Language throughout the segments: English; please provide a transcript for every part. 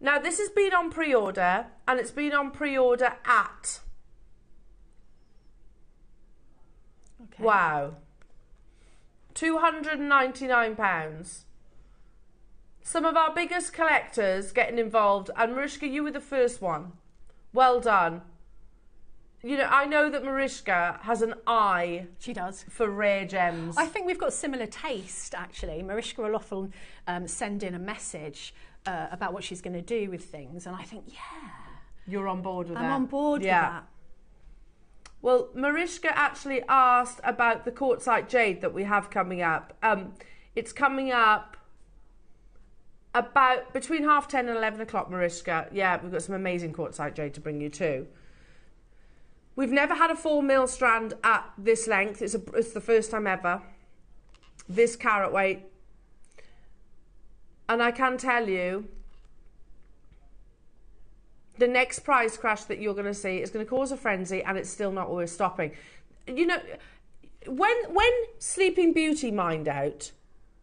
Now, this has been on pre-order, and it's been on pre-order at... Okay. Wow. £299. Some of our biggest collectors getting involved, and Mariska, you were the first one. Well done. You know, I know that Mariska has an eye. She does. For rare gems. I think we've got similar taste, actually. Mariska will often send in a message about what she's going to do with things, and I think, yeah. You're on board with that? I'm on board with that. Well, Mariska actually asked about the quartzite jade that we have coming up. It's coming up about between 10:30 and 11 o'clock, Mariska. Yeah, we've got some amazing quartzite jade to bring you too. We've never had a 4mm strand at this length. It's the first time ever. This carat weight. And I can tell you, the next price crash that you're going to see is going to cause a frenzy, and it's still not worth stopping. You know, when Sleeping Beauty mined out,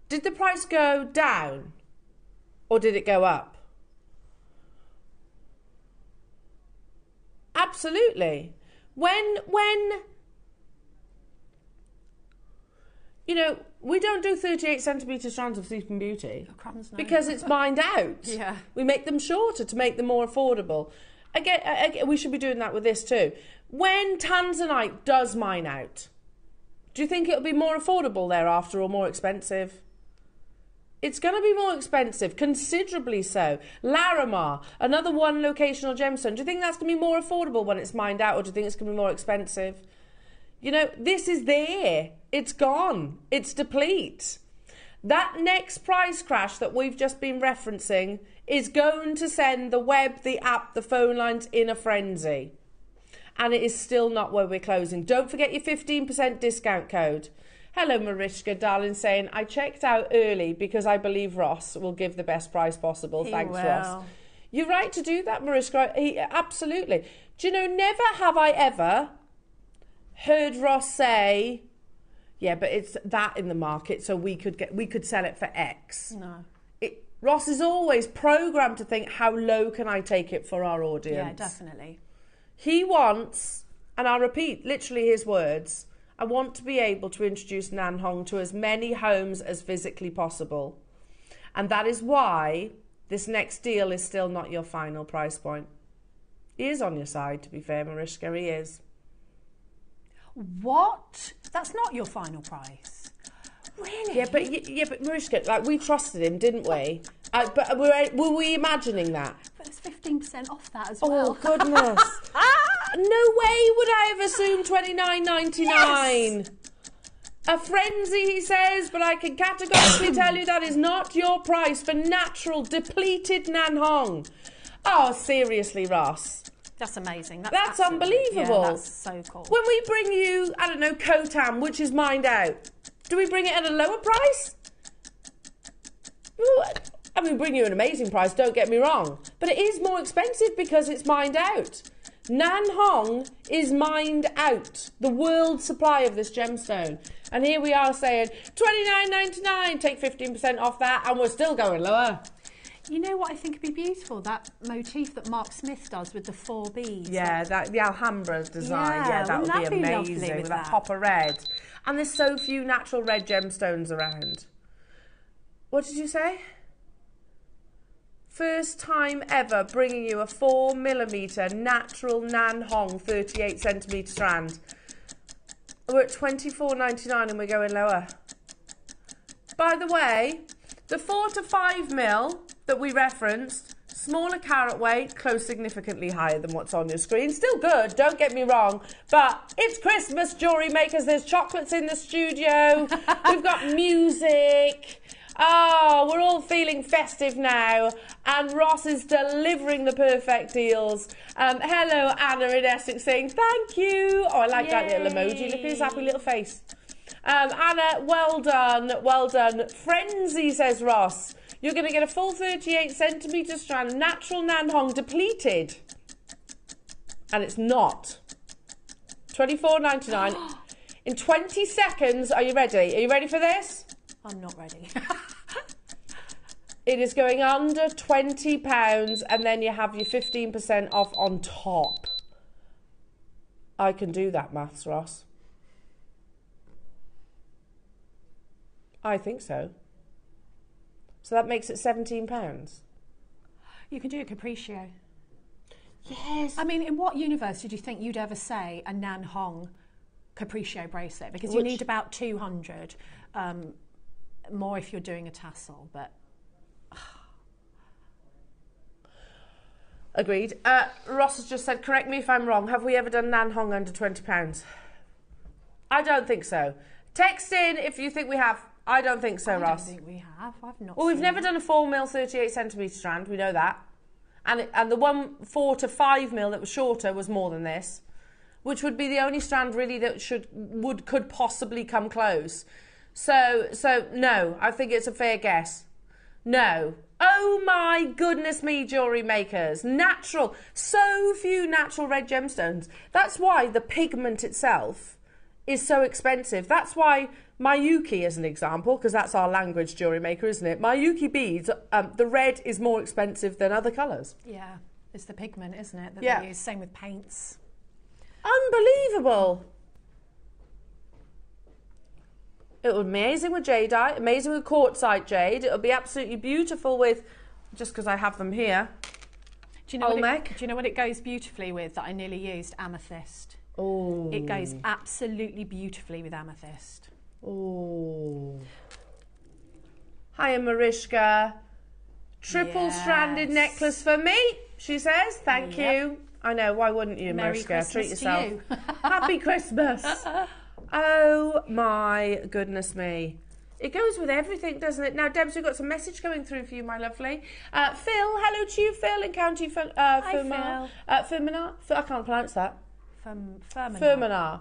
did the price go down or did it go up? Absolutely. When you know, we don't do 38cm strands of Sleeping Beauty because it's mined out. Yeah. We make them shorter to make them more affordable. Again, we should be doing that with this too. When Tanzanite does mine out, do you think it'll be more affordable thereafter or more expensive? It's going to be more expensive, considerably so. Larimar, another one locational gemstone. Do you think that's going to be more affordable when it's mined out, or do you think it's going to be more expensive? You know, this is there. It's gone. It's deplete. That next price crash that we've just been referencing is going to send the web, the app, the phone lines in a frenzy. And it is still not where we're closing. Don't forget your 15% discount code. Hello, Mariska, darling, saying, I checked out early because I believe Ross will give the best price possible. Thanks, Ross. You're right to do that, Mariska. Absolutely. Do you know, never have I ever heard Ross say, yeah, but it's that in the market, so we could sell it for X. No. Ross is always programmed to think, how low can I take it for our audience? Yeah, definitely. He wants, and I'll repeat literally his words, I want to be able to introduce Nan Hong to as many homes as physically possible. And that is why this next deal is still not your final price point. He is on your side, to be fair, Mariska, he is. What? That's not your final price? Really? Yeah, but Mariska, like, we trusted him, didn't we? But were we imagining that? But there's 15% off that as well. Oh, goodness. No way would I have assumed $29.99. Yes. A frenzy, he says, but I can categorically tell you that is not your price for natural, depleted Nan Hong. Oh, seriously, Ross. That's amazing. That's unbelievable. Yeah, that's so cool. When we bring you, I don't know, Kotam, which is mined out, do we bring it at a lower price? I mean, bring you an amazing price, don't get me wrong. But it is more expensive because it's mined out. Nan Hong is mined out. The world supply of this gemstone. And here we are saying, $29.99, take 15% off that, and we're still going lower. You know what I think would be beautiful? That motif that Mark Smith does with the 4 beads. Yeah, the Alhambra design. Yeah, that would be amazing with that copper red. And there's so few natural red gemstones around. What did you say? First time ever bringing you a 4mm natural Nan Hong 38cm strand. We're at $24.99 and we're going lower. By the way, the 4 to 5mm that we referenced, smaller carat weight, close significantly higher than what's on your screen. Still good, don't get me wrong, but it's Christmas, jewellery makers. There's chocolates in the studio. We've got music. Oh, we're all feeling festive now, and Ross is delivering the perfect deals. Hello, Anna in Essex saying thank you. Oh, I like that little emoji. Look at his happy little face. Anna, well done, well done. Frenzy, says Ross. You're going to get a full 38cm strand, natural Nan Hong, depleted. And it's not. $24.99. In 20 seconds, are you ready? Are you ready for this? I'm not ready. It is going under £20 and then you have your 15% off on top. I can do that maths, Ross. I think so. So that makes it £17. You can do a capriccio. Yes. I mean, in what universe did you think you'd ever say a Nan Hong capriccio bracelet? Because you need about 200 more if you're doing a tassel, but... Agreed. Ross has just said, correct me if I'm wrong, have we ever done Nan Hong under £20? I don't think so. Text in if you think we have. I don't think so, Ross. I don't think we have. I've not. Well, we've never done a 4mm 38cm strand. We know that. And the one 4 to 5mm that was shorter was more than this, which would be the only strand really that could possibly come close. So no, I think it's a fair guess. No. Oh my goodness me, jewellery makers. Natural. So few natural red gemstones. That's why the pigment itself is so expensive. That's why Mayuki, as an example, because that's our language, jewellery maker, isn't it? Mayuki beads, the red is more expensive than other colours. Yeah, it's the pigment, isn't it, that they use. Same with paints. Unbelievable. It would be amazing with jadeite, amazing with quartzite jade. It would be absolutely beautiful with, just because I have them here, do you know what it goes beautifully with that I nearly used? Amethyst. Oh. It goes absolutely beautifully with amethyst. Oh. Hiya, Mariska. Triple stranded necklace for me, she says. Thank you. I know, why wouldn't you, Mariska? Treat yourself. To you. Happy Christmas. Oh my goodness me. It goes with everything, doesn't it? Now, Debs, we've got some message coming through for you, my lovely. Phil, hello to you, Phil, in County Fermanagh. Fermanagh? I can't pronounce that. Fermanagh.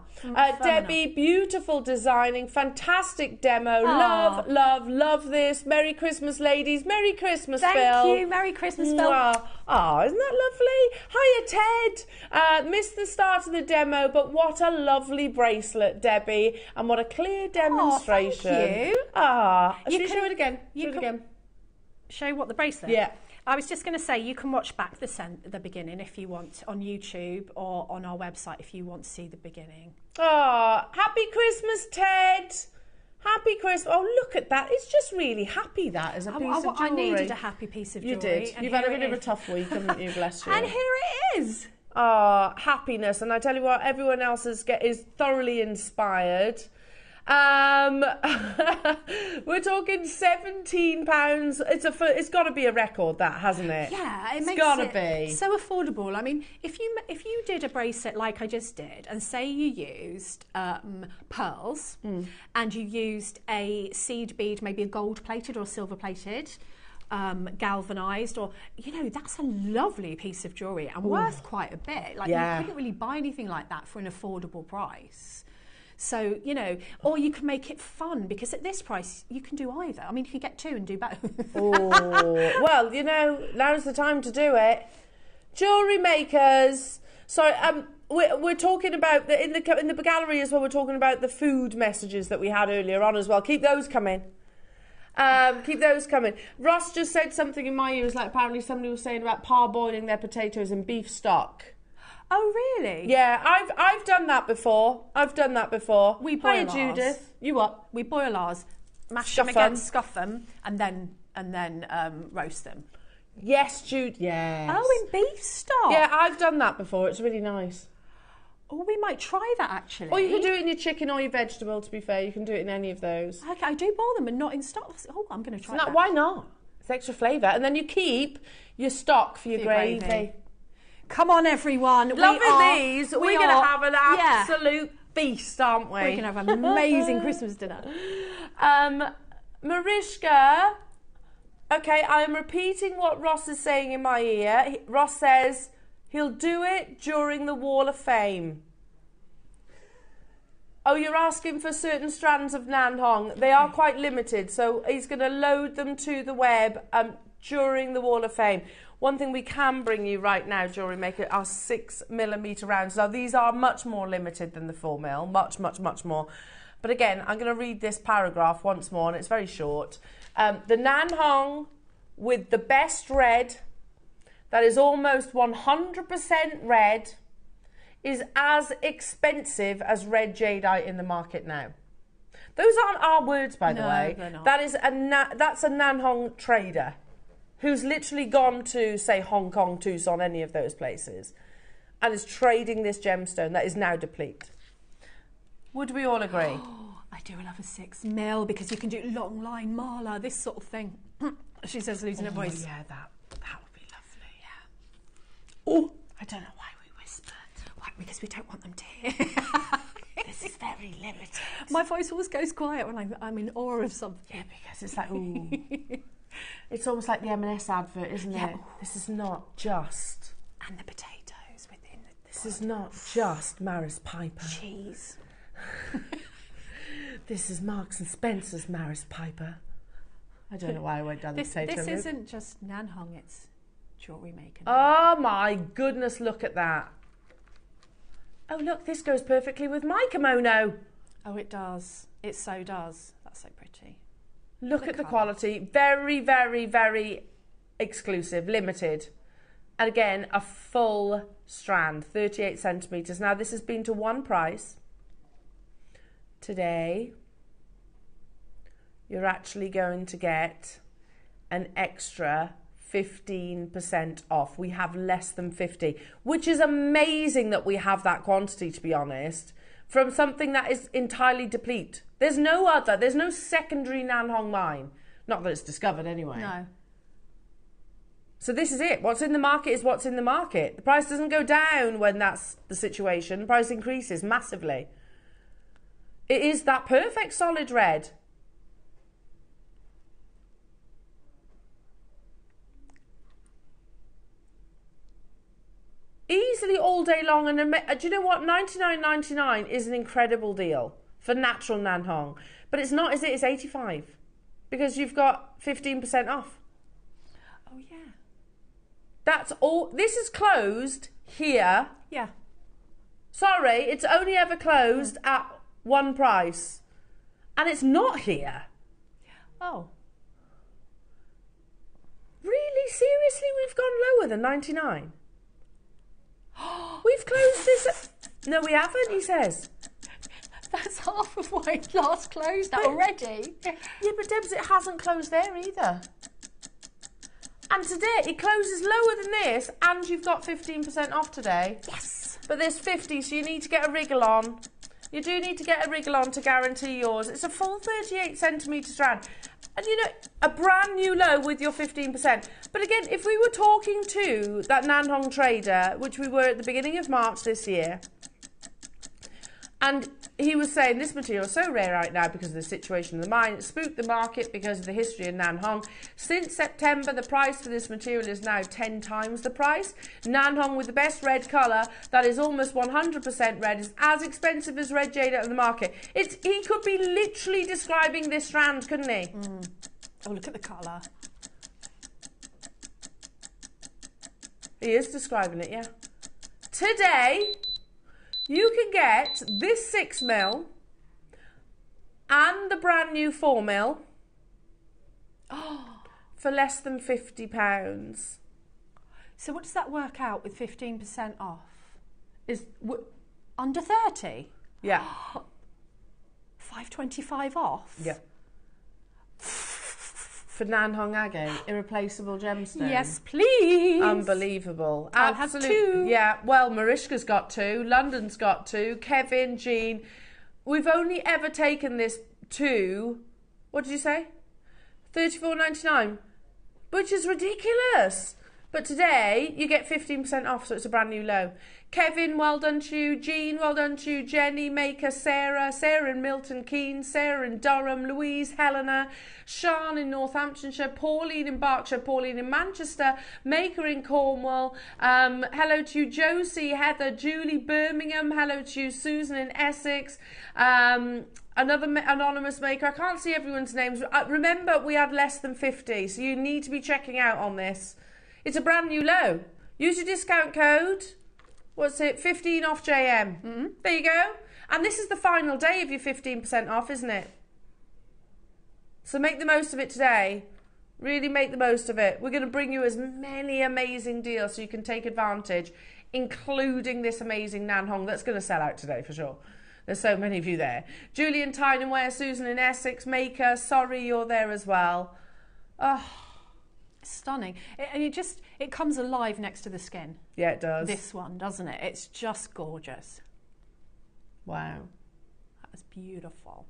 Debbie, beautiful designing, fantastic demo. Aww. Love this. Merry Christmas, ladies. Merry Christmas, Phil. Thank you. Merry Christmas, Phil. Oh, isn't that lovely? Hiya, Ted. Missed the start of the demo, but what a lovely bracelet, Debbie, and what a clear demonstration. Thank you. Should we show it again? Show what the bracelet? Yeah. I was just going to say, you can watch back the beginning if you want on YouTube or on our website if you want to see the beginning. Oh, happy Christmas, Ted. Happy Christmas. Oh, look at that. It's just really happy, that, as a piece of jewellery. I needed a happy piece of jewellery. You did. You've had a bit of a tough week, haven't you? Bless you. And here it is. Oh, happiness. And I tell you what, everyone else is thoroughly inspired. We're talking £17. It's got to be a record, that, hasn't it? Yeah, it's got to be so affordable. I mean, if you did a bracelet like I just did, and say you used pearls, and you used a seed bead, maybe a gold plated or silver plated, galvanized, or that's a lovely piece of jewellery and worth quite a bit. Like, you couldn't really buy anything like that for an affordable price. So, or you can make it fun, because at this price, you can do either. I mean, you can get two and do both. Oh, well, now's the time to do it. Jewellery makers. Sorry, we're talking about, in the gallery as well, we're talking about the food messages that we had earlier on as well. Keep those coming. Ross just said something in my ears, like apparently somebody was saying about parboiling their potatoes in beef stock. Oh, really? Yeah, I've done that before. We boil ours. Judith. You what? We boil ours, mash them again, scuff them, and then roast them. Yes, Jude. Yes. Oh, in beef stock. Yeah, I've done that before. It's really nice. Oh, we might try that, actually. Or you can do it in your chicken or your vegetable, to be fair. You can do it in any of those. Okay, I do boil them and not in stock. Oh, I'm going to try that. Why not? It's extra flavour. And then you keep your stock for your gravy. Come on, everyone. Loving these. We're going to have an absolute feast, aren't we? We're going to have an amazing Christmas dinner. Mariska, okay, I'm repeating what Ross is saying in my ear. Ross says he'll do it during the Wall of Fame. Oh, you're asking for certain strands of Nan Hong. They are quite limited, so he's going to load them to the web during the Wall of Fame. One thing we can bring you right now, Jewellery Maker, are 6mm rounds. Now, these are much more limited than the 4mm, much more. But again, I'm going to read this paragraph once more, and it's very short. The Nan Hong with the best red, that is almost 100% red, is as expensive as red jadeite in the market now. Those aren't our words, by the way. They're not. That is that's a Nanhong trader who's literally gone to, say, Hong Kong, Tucson, any of those places, and is trading this gemstone that is now deplete. Would we all agree? Oh, I do love a 6mm because you can do long line mala, this sort of thing. She says, losing her voice. Yeah, that would be lovely. Yeah. Oh, I don't know why we whispered. Why? Because we don't want them to hear. This is very limited. My voice always goes quiet when I'm in awe of something. Yeah, because it's like, ooh. It's almost like the M&S advert, isn't it? Ooh. This is not just... And the potatoes within the... This is not just Maris Piper. Cheese. This is Marks and Spencer's Maris Piper. I don't know why I went down the potato This route. isn't just Nanhong, it's JewelleryMaker. Oh my goodness, look at that. Oh look, this goes perfectly with my kimono. Oh, it does. It so does. That's so pretty. Look at the quality. Very, very, very exclusive, limited. And again, a full strand, 38 centimetres. Now, this has been to one price. Today, you're actually going to get an extra 15% off. We have less than 50, which is amazing that we have that quantity, to be honest, from something that is entirely deplete. There's no secondary Nanhong mine. Not that it's discovered anyway. No. So this is it. What's in the market is what's in the market. The price doesn't go down when that's the situation. The price increases massively. It is that perfect solid red. Easily all day long. And do you know what? $99.99 is an incredible deal for natural Nanhong. But it's not, is it? It's $85. Because you've got 15% off. Oh, yeah. That's all. This is closed here. Yeah. Sorry, it's only ever closed at one price. And it's not here. Oh. Really? Seriously? We've gone lower than 99? We've closed this... No, we haven't, he says. That's half of why it last closed already. Yeah, but Debs, it hasn't closed there either. And today, it closes lower than this, and you've got 15% off today. Yes. But there's 50, so you need to get a wriggle on. You do need to get a wriggle on to guarantee yours. It's a full 38 centimetre strand. And you know, a brand new low with your 15%. But again, if we were talking to that Nanhong trader, which we were at the beginning of March this year, and he was saying this material is so rare right now because of the situation of the mine. It spooked the market because of the history of Nanhong. Since September, the price for this material is now 10 times the price. Nanhong with the best red colour, that is almost 100% red, is as expensive as red jade out of the market. He could be literally describing this strand, couldn't he? Mm. Oh, look at the colour. He is describing it, yeah. Today, you can get this 6mm and the brand new 4mm for less than £50. So what does that work out with 15% off? Is under 30? Yeah. $5.25 off? Yeah. For Nanhong agate, irreplaceable gemstone. Yes, please. Unbelievable. I'll have two. Yeah, well, Mariska's got two, London's got two, Kevin, Jean. We've only ever taken this to, what did you say? $34.99, which is ridiculous. But today, you get 15% off, so it's a brand new low. Kevin, well done to you. Jean, well done to you. Jenny, Maker, Sarah in Milton Keynes, Sarah in Durham, Louise, Helena, Sean in Northamptonshire, Pauline in Berkshire, Pauline in Manchester, Maker in Cornwall. Hello to you, Josie, Heather, Julie, Birmingham. Hello to you, Susan in Essex. Another anonymous maker. I can't see everyone's names. Remember, we had less than 50, so you need to be checking out on this. It's a brand new low. Use your discount code. What's it? 15 off JM. Mm-hmm. There you go. And this is the final day of your 15% off, isn't it? So make the most of it today Really make the most of it. We're going to bring you as many amazing deals so you can take advantage, including this amazing Nan Hong that's going to sell out today for sure. There's so many of you there. Julie in Tyne and Ware, Susan in Essex, Maker, sorry you're there as well. Oh, stunning. And it comes alive next to the skin. yeah, it does. This one, doesn't it? It's just gorgeous. Wow. That's beautiful.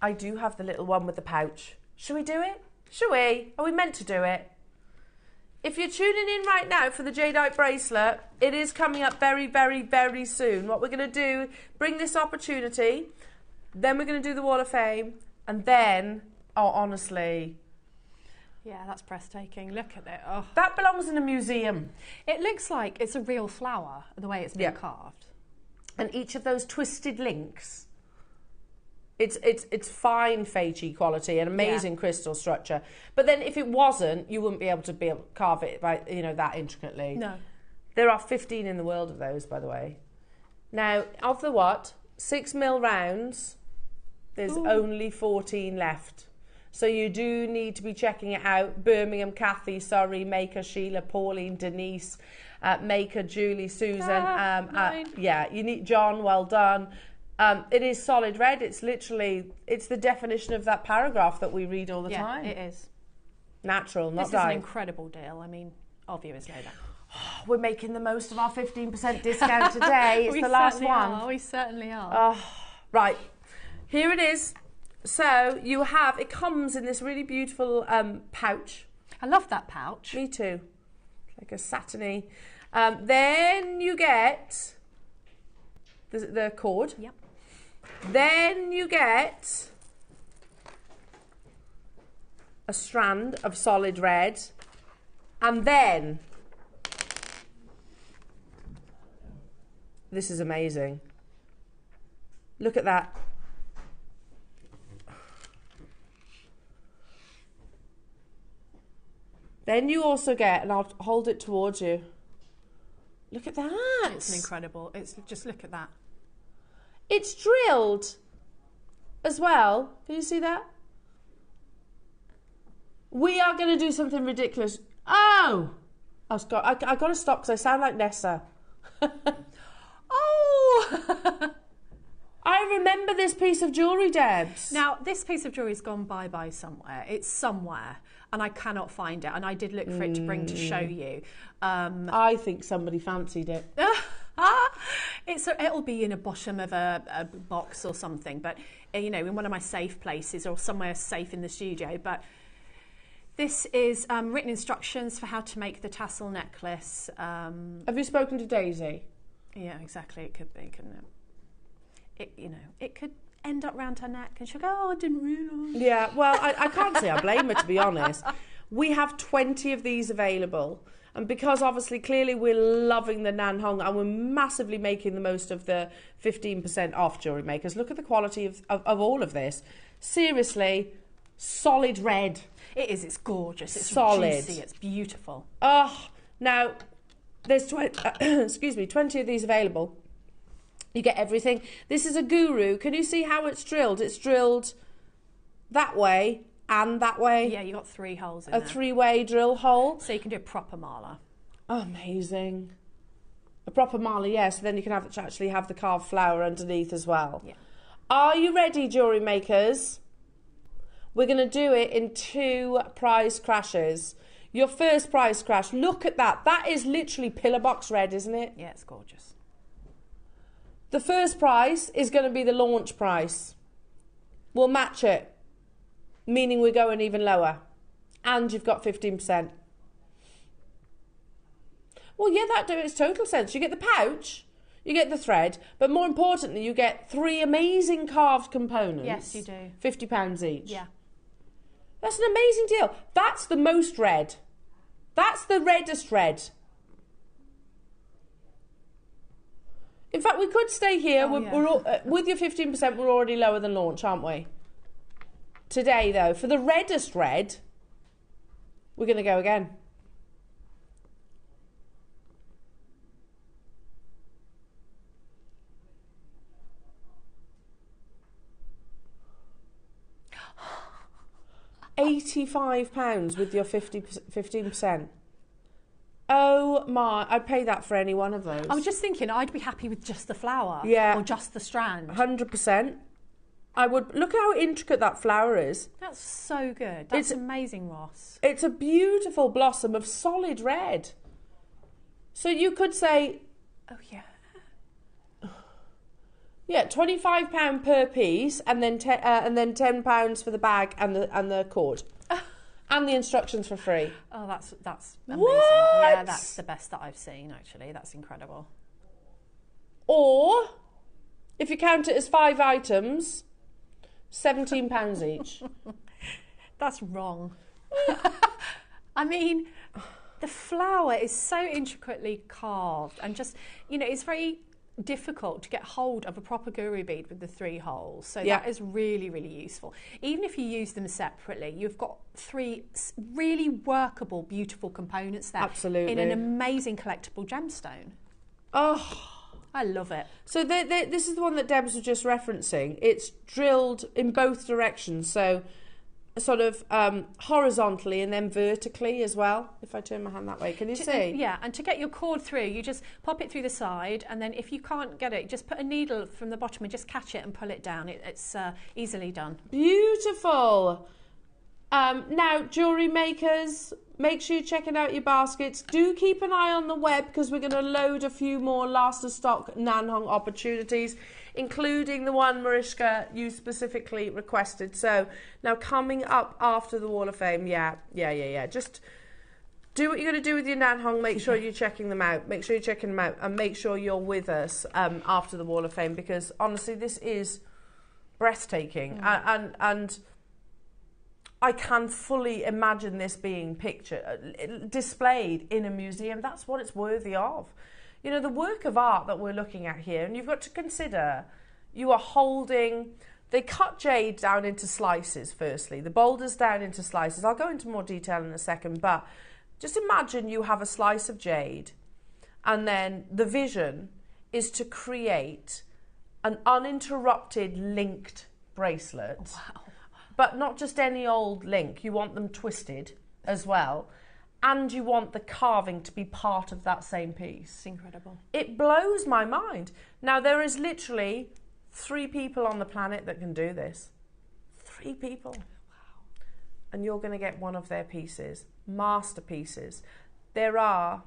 I do have the little one with the pouch. Should we do it? Should we? Are we meant to do it? If you're tuning in right now for the jadeite bracelet, it is coming up very, very, very soon. What we're going to do, bring this opportunity, then we're going to do the Wall of Fame, and then, oh, honestly... Yeah, that's breathtaking. Look at it. Oh. That belongs in a museum. It looks like it's a real flower, the way it's been carved. And each of those twisted links... It's fine Feichi quality and amazing crystal structure. But then if it wasn't, you wouldn't be able to carve it by, you know, that intricately. No. There are 15 in the world of those, by the way. Now, of the 6mm rounds, there's only 14 left. So you do need to be checking it out. Birmingham, Kathy, Surrey, Maker, Sheila, Pauline, Denise, Maker, Julie, Susan. Yeah, you need John, well done. It is solid red. It's literally, it's the definition of that paragraph that we read all the time. Yeah, it is. Natural, not This is an incredible deal. I mean, obviously that. We're making the most of our 15% discount today. It's the last one. We certainly are. Right, here it is. So you have, it comes in this really beautiful pouch. I love that pouch. Me too. Like a satiny. Then you get the cord. Yep. Then you get a strand of solid red, and then this is amazing. Look at that. Then you also get, and I'll hold it towards you. Look at that. It's incredible. It's just look at that. It's drilled as well. Can you see that? We are going to do something ridiculous. Oh! I got to stop because I sound like Nessa. Oh! I remember this piece of jewellery, Debs. Now, this piece of jewellery's gone bye-bye somewhere. It's somewhere, and I cannot find it. And I did look for it to bring to show you. I think somebody fancied it. It'll be in a bottom of a box or something, but you know, in one of my safe places or somewhere safe in the studio. But this is written instructions for how to make the tassel necklace. Have you spoken to Daisy? Yeah, exactly. It could be, couldn't it? You know, it could end up round her neck, and she'll go, "Oh, I didn't realise." Yeah, well, I can't say I blame her, to be honest. We have 20 of these available. And because obviously, clearly we're loving the Nan Hong and we're massively making the most of the 15% off Jewellery Makers. Look at the quality of all of this. Seriously, solid red. It is, it's gorgeous. It's solid. Juicy, it's beautiful. Oh, now, there's 20 of these available. You get everything. This is a guru. Can you see how it's drilled? It's drilled that way and that way. Yeah, you got 3 holes in there. A 3-way drill hole. So you can do a proper mala. Oh, amazing. A proper mala, yes. So then you can actually have the carved flower underneath as well. Yeah. Are you ready, Jewellery Makers? We're going to do it in 2 price crashes. Your first price crash, look at that. That is literally pillar box red, isn't it? Yeah, it's gorgeous. The first price is going to be the launch price. We'll match it, meaning we're going even lower. And you've got 15%. Well, yeah, that makes total sense. You get the pouch, you get the thread, but more importantly, you get 3 amazing carved components. Yes, you do. £50 each. Yeah. That's an amazing deal. That's the most red. That's the reddest red. In fact, we could stay here. With your 15%, we're already lower than launch, aren't we? Today, though, for the reddest red, we're going to go again. £85 with your 15%. Oh my, I'd pay that for any one of those. I was just thinking I'd be happy with just the flower. Yeah. Or just the strand. 100%. I would. Look how intricate that flower is. That's so good. That's amazing, Ross. It's a beautiful blossom of solid red. So you could say... Oh, yeah. Yeah, £25 per piece, and then £10 for the bag and the cord. And the instructions for free. Oh, that's amazing. What? Yeah, that's the best that I've seen, actually. That's incredible. Or, if you count it as 5 items, £17 each. That's wrong. I mean, the flower is so intricately carved and just, you know, it's very difficult to get hold of a proper guru bead with the 3 holes, so that is really, really useful. Even if you use them separately, you've got 3 really workable, beautiful components there. Absolutely. In an amazing collectible gemstone. Oh, I love it. so this is the one that Debs was just referencing. It's drilled in both directions, so sort of horizontally and then vertically as well. If I turn my hand that way, can you see? Yeah, and to get your cord through, you just pop it through the side, and then if you can't get it, just put a needle from the bottom and just catch it and pull it down. It's easily done. Beautiful. Now, jewellery makers, make sure you're checking out your baskets. Do keep an eye on the web, because we're going to load a few more last of stock Nanhong opportunities, including the one, Mariska, you specifically requested. So now coming up after the Wall of Fame, yeah. Just do what you're going to do with your Nanhong. Make sure you're checking them out. Make sure you're checking them out, and make sure you're with us after the Wall of Fame, because honestly, this is breathtaking. And I can fully imagine this being displayed in a museum. That's what it's worthy of. You know, the work of art that we're looking at here, and you've got to consider, you are holding, they cut jade down into slices firstly, the boulders down into slices. I'll go into more detail in a second, but just imagine you have a slice of jade, and then the vision is to create an uninterrupted linked bracelet. Wow. But not just any old link, you want them twisted as well. And you want the carving to be part of that same piece. It's incredible. It blows my mind. Now, there is literally 3 people on the planet that can do this. 3 people. Wow. And you're going to get one of their pieces. Masterpieces. There are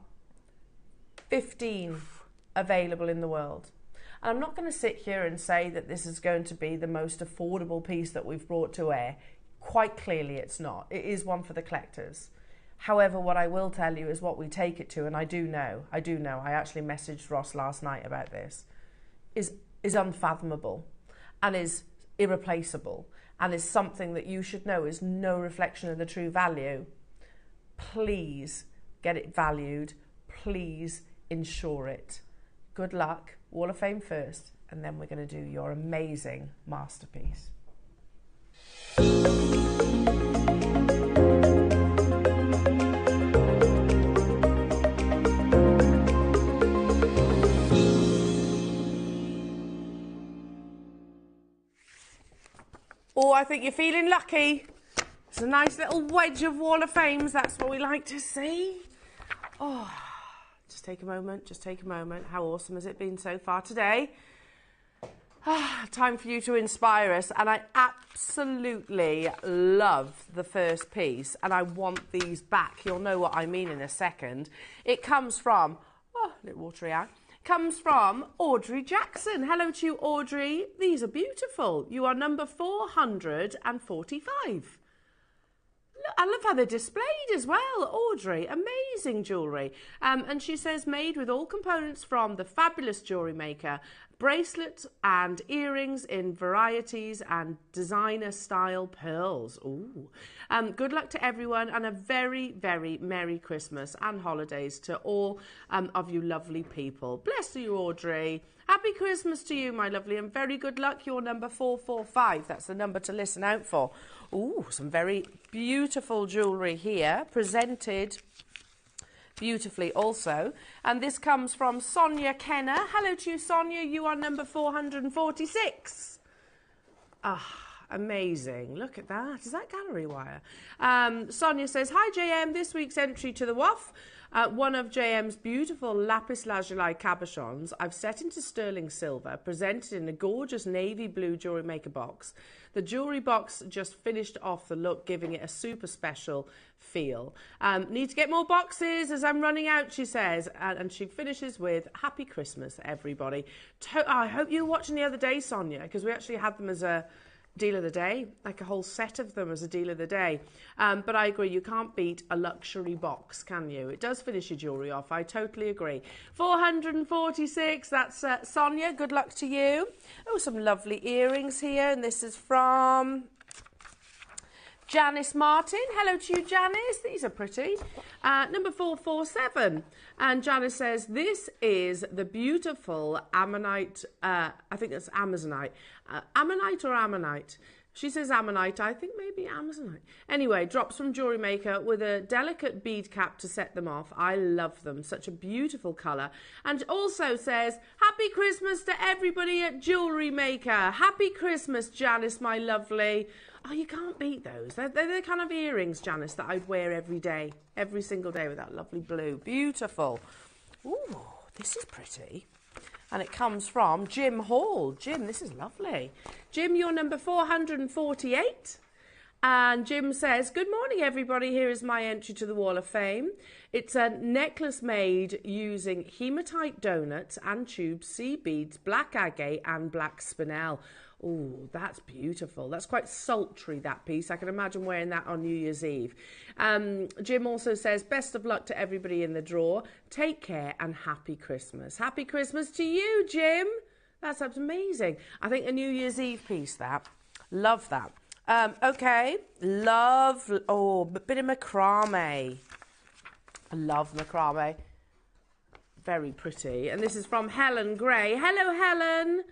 15 available in the world. And I'm not going to sit here and say that this is going to be the most affordable piece that we've brought to air. Quite clearly it's not. It is one for the collectors. However, what I will tell you is what we take it to, and I do know, I actually messaged Ross last night about this, is unfathomable and is irreplaceable and is something that you should know is no reflection of the true value. Please get it valued. Please insure it. Good luck. Wall of Fame first, and then we're going to do your amazing masterpiece. Oh, I think you're feeling lucky. It's a nice little wedge of Wall of Fames. That's what we like to see. Oh, just take a moment. How awesome has it been so far today? Time for you to inspire us. And I absolutely love the first piece. And I want these back. You'll know what I mean in a second. It comes from, oh, a little watery eye. Comes from Audrey Jackson. Hello to you, Audrey. These are beautiful. You are number 445. I love how they're displayed as well, Audrey. Amazing jewellery. And she says, made with all components from the fabulous Jewellery Maker. Bracelets and earrings in varieties and designer style pearls. Ooh. Good luck to everyone, and a very, very Merry Christmas and holidays to all of you lovely people. Bless you, Audrey. Happy Christmas to you, my lovely, and very good luck. You're number 445. That's the number to listen out for. Ooh, some very beautiful jewellery here, presented beautifully also. And this comes from Sonia Kenner. Hello to you, Sonia. You are number 446. amazing. Look at that. Is that gallery wire? Sonia says, hi JM, this week's entry to the WAF. One of JM's beautiful lapis lazuli cabochons I've set into sterling silver, presented in a gorgeous navy blue jewellery maker box. The jewellery box just finished off the look, giving it a super special feel. Need to get more boxes as I'm running out, she says. And she finishes with, happy Christmas, everybody. I hope you were watching the other day, Sonia, because we actually had them as a deal of the day, like a whole set of them as a deal of the day. But I agree, you can't beat a luxury box, can you? It does finish your jewellery off. I totally agree. 446, that's Sonia. Good luck to you. Oh, some lovely earrings here. And this is from Janice Martin. Hello to you, Janice. These are pretty. Number 447. And Janice says, this is the beautiful ammonite, I think it's Amazonite. Ammonite or ammonite? She says ammonite, I think maybe Amazonite. Anyway, drops from JewelleryMaker with a delicate bead cap to set them off. I love them. Such a beautiful colour. And also says, happy Christmas to everybody at JewelleryMaker. Happy Christmas, Janice, my lovely. Oh, you can't beat those. They're the kind of earrings, Janice, that I'd wear every day, every single day with that lovely blue. Beautiful. Ooh, this is pretty. And it comes from Jim Hall. Jim, this is lovely. Jim, you're number 448. And Jim says, good morning, everybody. Here is my entry to the Wall of Fame. It's a necklace made using hematite donuts and tubes, seed beads, black agate and black spinel. Oh, that's beautiful. That's quite sultry, that piece. I can imagine wearing that on New Year's Eve. Jim also says, best of luck to everybody in the draw. Take care and happy Christmas. Happy Christmas to you, Jim. That's amazing. I think a New Year's Eve piece, that. Love that. Okay. Love, oh, a bit of macrame. I love macrame. Very pretty. And this is from Helen Gray. Hello, Helen.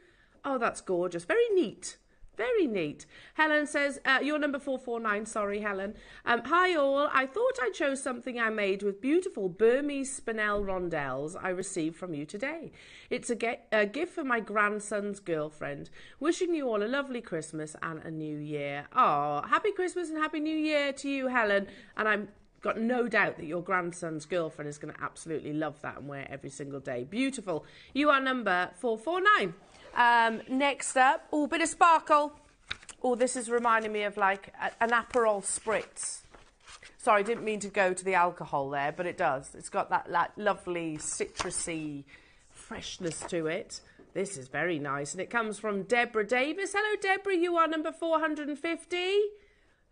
Oh, that's gorgeous. Very neat. Very neat. Helen says, you're number 449. Sorry, Helen. Hi, all. I thought I chose something I made with beautiful Burmese spinel rondelles I received from you today. It's a gift for my grandson's girlfriend. Wishing you all a lovely Christmas and a new year. Oh, happy Christmas and happy new year to you, Helen. And I'm got no doubt that your grandson's girlfriend is going to absolutely love that and wear it every single day. Beautiful. You are number 449. Next up, oh, bit of sparkle. Oh, this is reminding me of like an Aperol Spritz. Sorry, I didn't mean to go to the alcohol there, but it does. It's got that lovely citrusy freshness to it. This is very nice. And it comes from Deborah Davis. Hello, Deborah. You are number 450.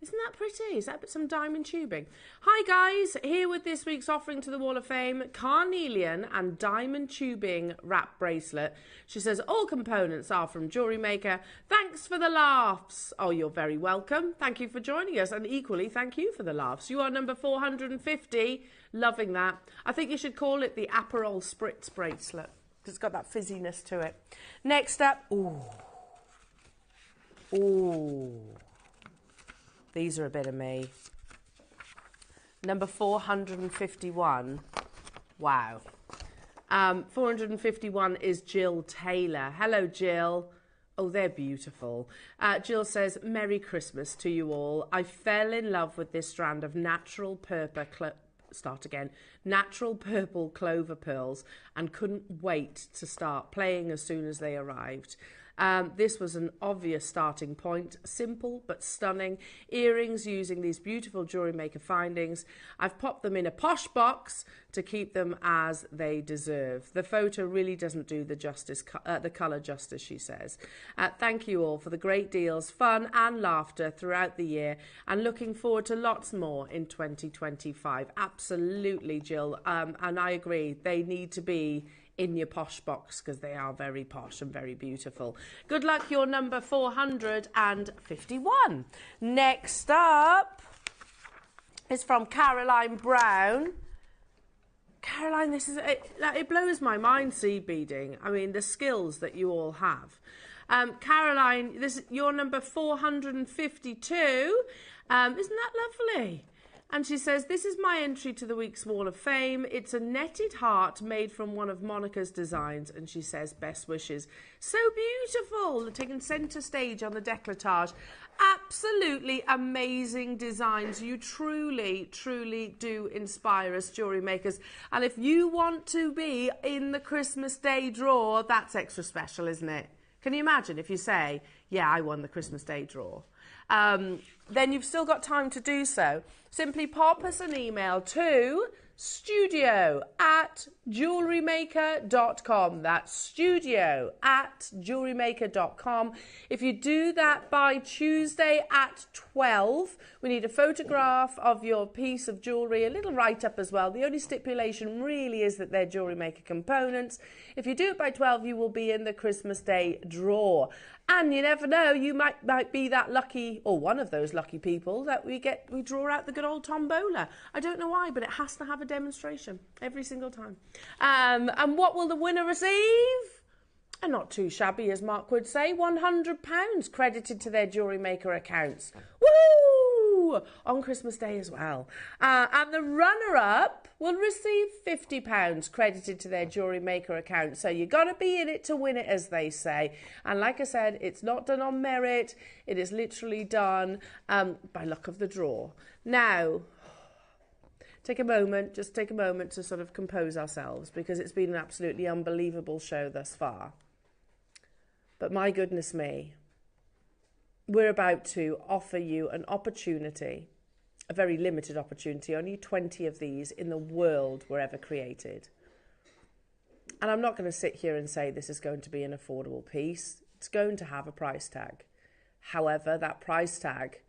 Isn't that pretty? Is that some diamond tubing? Hi guys, here with this week's offering to the Wall of Fame, carnelian and diamond tubing wrap bracelet. She says all components are from JewelleryMaker. Thanks for the laughs. Oh, you're very welcome. Thank you for joining us, and equally thank you for the laughs. You are number 450. Loving that. I think you should call it the Aperol Spritz bracelet. It's got that fizziness to it. Next up, ooh. Ooh. These are a bit of me. Number 451. Wow. 451 is Jill Taylor. Hello, Jill. Oh, they're beautiful. Jill says, Merry Christmas to you all. I fell in love with this strand of natural purple clover pearls and couldn't wait to start playing as soon as they arrived. This was an obvious starting point, simple but stunning. Earrings using these beautiful JewelleryMaker findings. I've popped them in a posh box to keep them as they deserve. The photo really doesn't do the colour justice, she says. Thank you all for the great deals, fun and laughter throughout the year, and looking forward to lots more in 2025. Absolutely, Jill. And I agree, they need to be in your posh box because they are very posh and very beautiful. Good luck, you're number 451. Next up is from Caroline Brown. Caroline, this is it blows my mind, seed beading. I mean, the skills that you all have. Caroline, you're number 452. Isn't that lovely? And she says, this is my entry to the week's Wall of Fame. It's a netted heart made from one of Monica's designs. And she says, best wishes. So beautiful. Taking centre stage on the décolletage. Absolutely amazing designs. You truly, truly do inspire us, jewellery makers. And if you want to be in the Christmas Day draw, that's extra special, isn't it? Can you imagine if you say, yeah, I won the Christmas Day draw? Then you've still got time to do so. Simply pop us an email to studio@jewellerymaker.com. That's studio@jewellerymaker.com. If you do that by Tuesday at 12, we need a photograph of your piece of jewellery, a little write-up as well. The only stipulation really is that they're Jewellery Maker components. If you do it by 12, you will be in the Christmas Day draw. And you never know, you might be that lucky, or one of those lucky people that we draw out the good old tombola. I don't know why, but it has to have a demonstration every single time. And what will the winner receive? And not too shabby, as Mark would say, £100 credited to their Jewellery Maker accounts. Woo! On Christmas Day as well. And the runner-up will receive £50 credited to their Jewellery Maker account. So you got to be in it to win it, as they say. And like I said, it's not done on merit. It is literally done by luck of the draw. Now, take a moment to sort of compose ourselves, because it's been an absolutely unbelievable show thus far. But my goodness me, we're about to offer you an opportunity, a very limited opportunity. Only 20 of these in the world were ever created. And I'm not going to sit here and say this is going to be an affordable piece. It's going to have a price tag. However, that price tag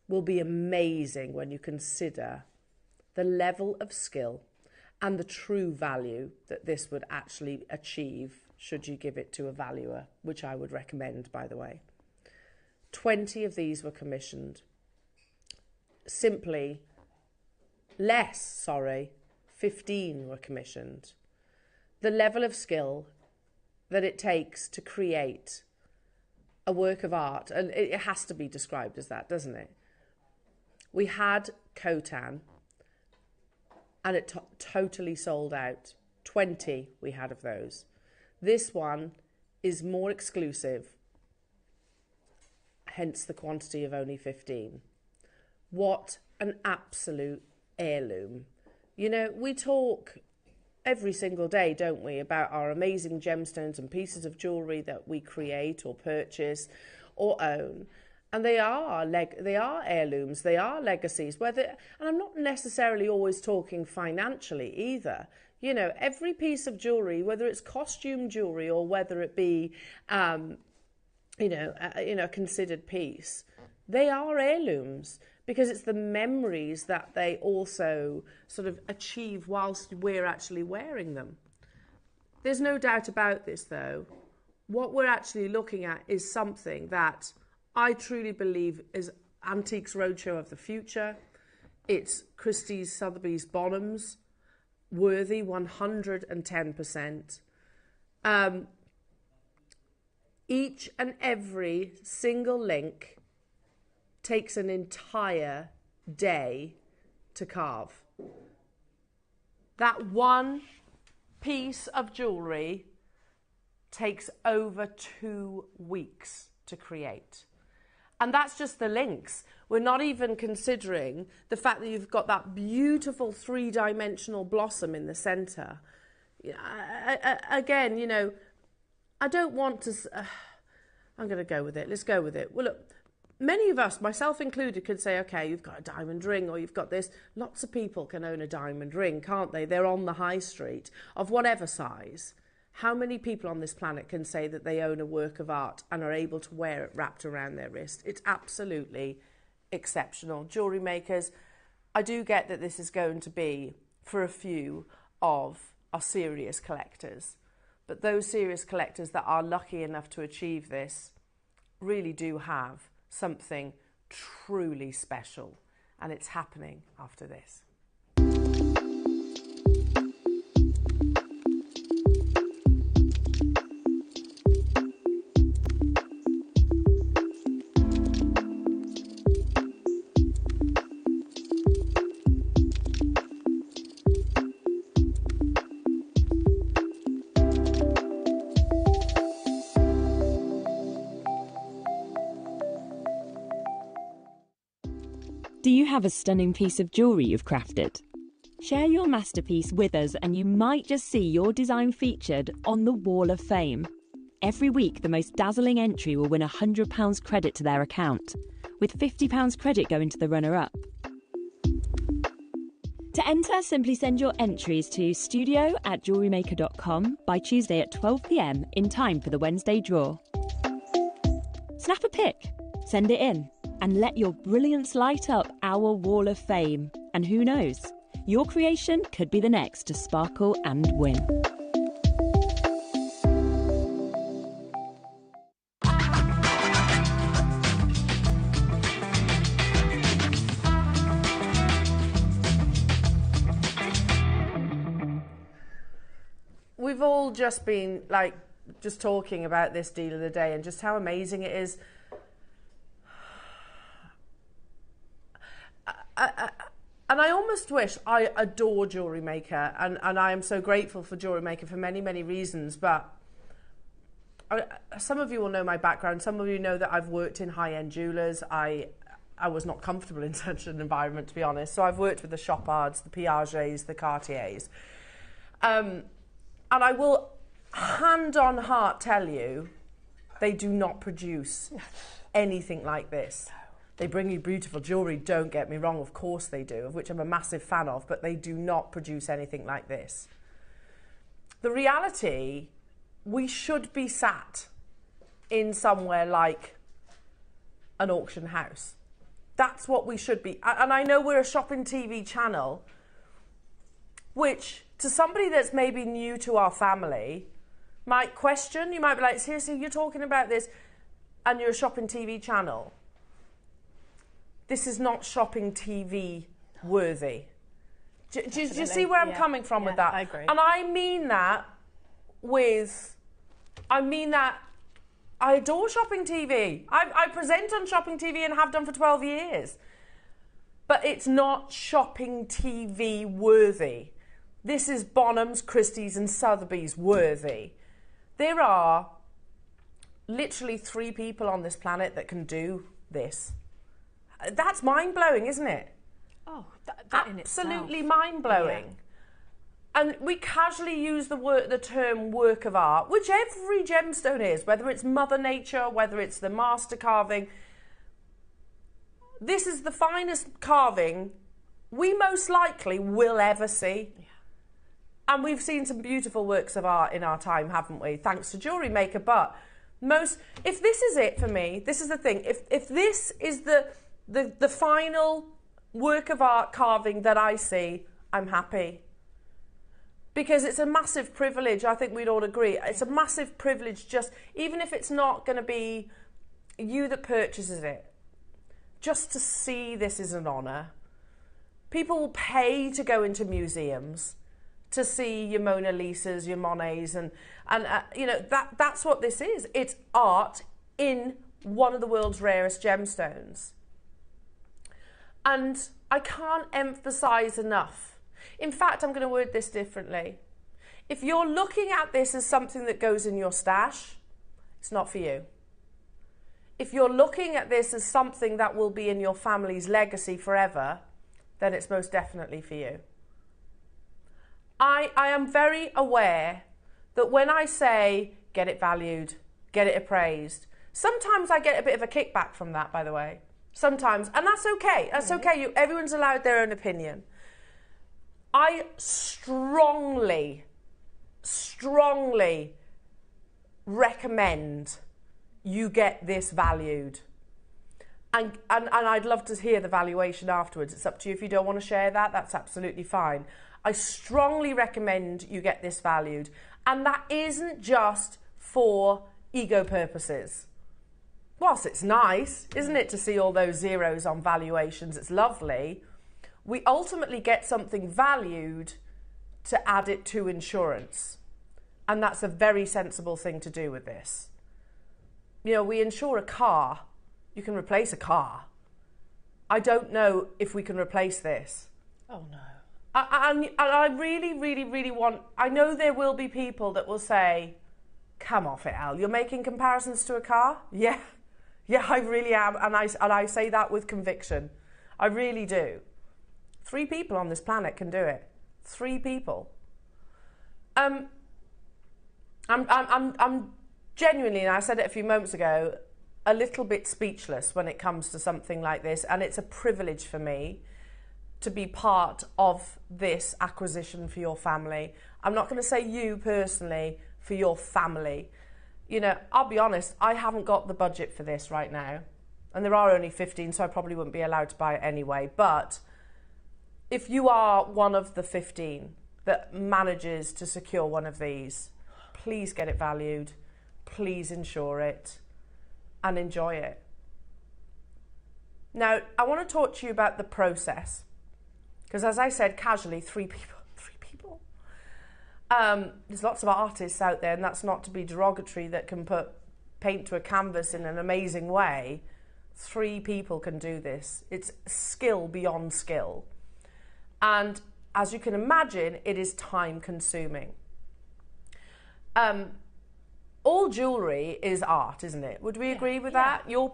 will be amazing when you consider the level of skill and the true value that this would actually achieve should you give it to a valuer, which I would recommend, by the way. 20 of these were commissioned. 15 were commissioned. The level of skill that it takes to create a work of art, and it has to be described as that, doesn't it? We had Khotan, and it totally sold out. 20 we had of those. This one is more exclusive, hence the quantity of only 15. What an absolute heirloom. You know, we talk every single day, don't we, about our amazing gemstones and pieces of jewellery that we create or purchase or own. And they are heirlooms, they are legacies. And I'm not necessarily always talking financially either. You know, every piece of jewellery, whether it's costume jewellery or whether it be, a considered piece, they are heirlooms because it's the memories that they also sort of achieve whilst we're actually wearing them. There's no doubt about this, though. What we're actually looking at is something that I truly believe is Antiques Roadshow of the future. It's Christie's, Sotheby's, Bonhams worthy 110%. Each and every single link takes an entire day to carve. That one piece of jewellery takes over 2 weeks to create. And that's just the links. We're not even considering the fact that you've got that beautiful 3-dimensional blossom in the centre. Again, you know, I don't want to... I'm going to go with it. Let's go with it. Well, look, many of us, myself included, could say, OK, you've got a diamond ring or you've got this. Lots of people can own a diamond ring, can't they? They're on the high street of whatever size. How many people on this planet can say that they own a work of art and are able to wear it wrapped around their wrist? It's absolutely exceptional. Jewellery makers, I do get that this is going to be for a few of our serious collectors. But those serious collectors that are lucky enough to achieve this really do have something truly special. And it's happening after this. Do you have a stunning piece of jewellery you've crafted? Share your masterpiece with us and you might just see your design featured on the Wall of Fame. Every week, the most dazzling entry will win £100 credit to their account, with £50 credit going to the runner-up. To enter, simply send your entries to studio@jewellerymaker.com by Tuesday at 12 p.m. in time for the Wednesday draw. Snap a pic, send it in, and let your brilliance light up our Wall of Fame. And who knows, your creation could be the next to sparkle and win. We've all just been just talking about this deal of the day and just how amazing it is. And I almost wish, I adore JewelleryMaker, and I am so grateful for JewelleryMaker for many, many reasons, but some of you will know my background. Some of you know that I've worked in high-end jewellers. I was not comfortable in such an environment, to be honest. So I've worked with the Chopards, the Piagets, the Cartiers. And I will hand on heart tell you, they do not produce anything like this. They bring you beautiful jewellery, don't get me wrong, of course they do, of which I'm a massive fan of, but they do not produce anything like this. The reality, we should be sat in somewhere like an auction house. That's what we should be. And I know we're a shopping TV channel, which to somebody that's maybe new to our family might question. You might be like, seriously, you're talking about this and you're a shopping TV channel. This is not shopping TV worthy. Do you see where I'm coming from with that? I agree. And I mean that I adore shopping TV. I present on shopping TV and have done for 12 years. But it's not shopping TV worthy. This is Bonhams, Christie's and Sotheby's worthy. There are literally 3 people on this planet that can do this. That's mind-blowing, isn't it? Oh, that in itself. Absolutely mind-blowing. Yeah. And we casually use the term work of art, which every gemstone is, whether it's Mother Nature, whether it's the master carving. This is the finest carving we most likely will ever see. Yeah. And we've seen some beautiful works of art in our time, haven't we? Thanks to JewelleryMaker. But if this is it for me, this is the thing. If this is the final work of art carving that I see, I'm happy. Because it's a massive privilege, I think we'd all agree. It's a massive privilege, just even if it's not going to be you that purchases it, just to see this is an honour. People will pay to go into museums to see your Mona Lisas, your Monets, and you know, that's what this is. It's art in one of the world's rarest gemstones. And I can't emphasise enough. In fact, I'm going to word this differently. If you're looking at this as something that goes in your stash, it's not for you. If you're looking at this as something that will be in your family's legacy forever, then it's most definitely for you. I am very aware that when I say get it valued, get it appraised, sometimes I get a bit of a kickback from that, by the way. Sometimes, and that's okay. That's okay. Everyone's allowed their own opinion. I strongly recommend you get this valued. And I'd love to hear the valuation afterwards. It's up to you. If you don't want to share that, that's absolutely fine. I strongly recommend you get this valued. And that isn't just for ego purposes. Whilst it's nice, isn't it, to see all those zeros on valuations, it's lovely, we ultimately get something valued to add it to insurance. And that's a very sensible thing to do with this. You know, we insure a car. You can replace a car. I don't know if we can replace this. Oh, no. And I really want... I know there will be people that will say, come off it, Al. You're making comparisons to a car? Yeah. Yeah, I really am. And I say that with conviction. I really do. 3 people on this planet can do it. 3 people. I'm genuinely, and I said it a few moments ago, a little bit speechless when it comes to something like this, and it's a privilege for me to be part of this acquisition for your family. I'm not going to say you personally, for your family. You know, I'll be honest, I haven't got the budget for this right now, and there are only 15, so I probably wouldn't be allowed to buy it anyway. But if you are one of the 15 that manages to secure one of these, please get it valued, please insure it, and enjoy it. Now, I want to talk to you about the process, because as I said casually, 3 people. There's lots of artists out there, and that's not to be derogatory, that can put paint to a canvas in an amazing way. 3 people can do this. It's skill beyond skill. And as you can imagine, it is time consuming. All jewellery is art, isn't it? Would we agree with that? Your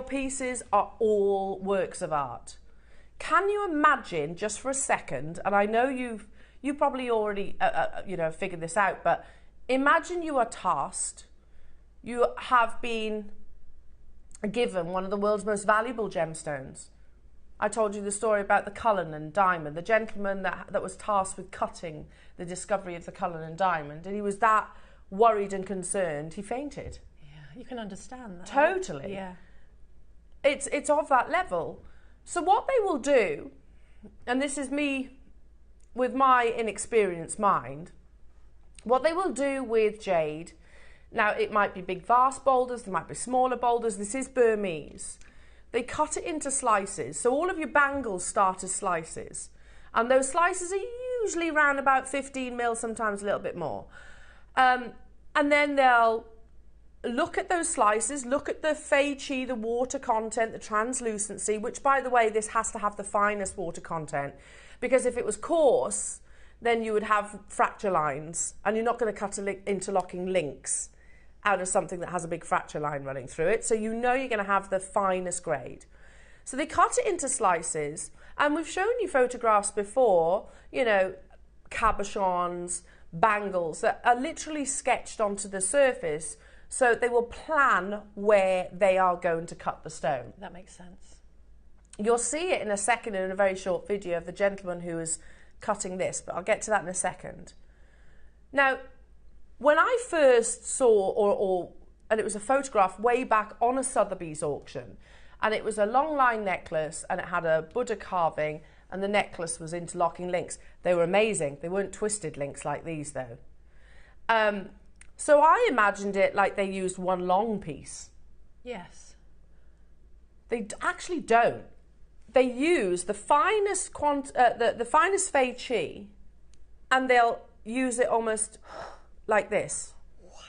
pieces are all works of art. Can you imagine, just for a second, and I know you probably already figured this out, but imagine you are tasked, you have been given one of the world's most valuable gemstones. I told you the story about the Cullinan diamond, the gentleman that was tasked with cutting the discovery of the Cullinan diamond, and he was that worried and concerned, he fainted. Yeah, you can understand that. Totally. Yeah. It's of that level. So what they will do, and this is me with my inexperienced mind, what they will do with jade, now it might be big vast boulders, there might be smaller boulders, this is Burmese. They cut it into slices, so all of your bangles start as slices, and those slices are usually around about 15 mil, sometimes a little bit more. And then they'll look at those slices, look at the fei qi, the water content, the translucency, which, by the way, this has to have the finest water content, because if it was coarse, then you would have fracture lines, and you're not going to cut interlocking links out of something that has a big fracture line running through it, so you know you're going to have the finest grade. So they cut it into slices, and we've shown you photographs before, you know, cabochons, bangles that are literally sketched onto the surface, so they will plan where they are going to cut the stone. That makes sense. You'll see it in a second in a very short video of the gentleman who is cutting this, but I'll get to that in a second. Now, when I first saw, and it was a photograph way back on a Sotheby's auction, and it was a long line necklace, and it had a Buddha carving, and the necklace was interlocking links. They were amazing. They weren't twisted links like these, though. So I imagined it like they used one long piece. Yes. They actually don't. They use the finest the finest fei qi, and they'll use it almost like this. Wow.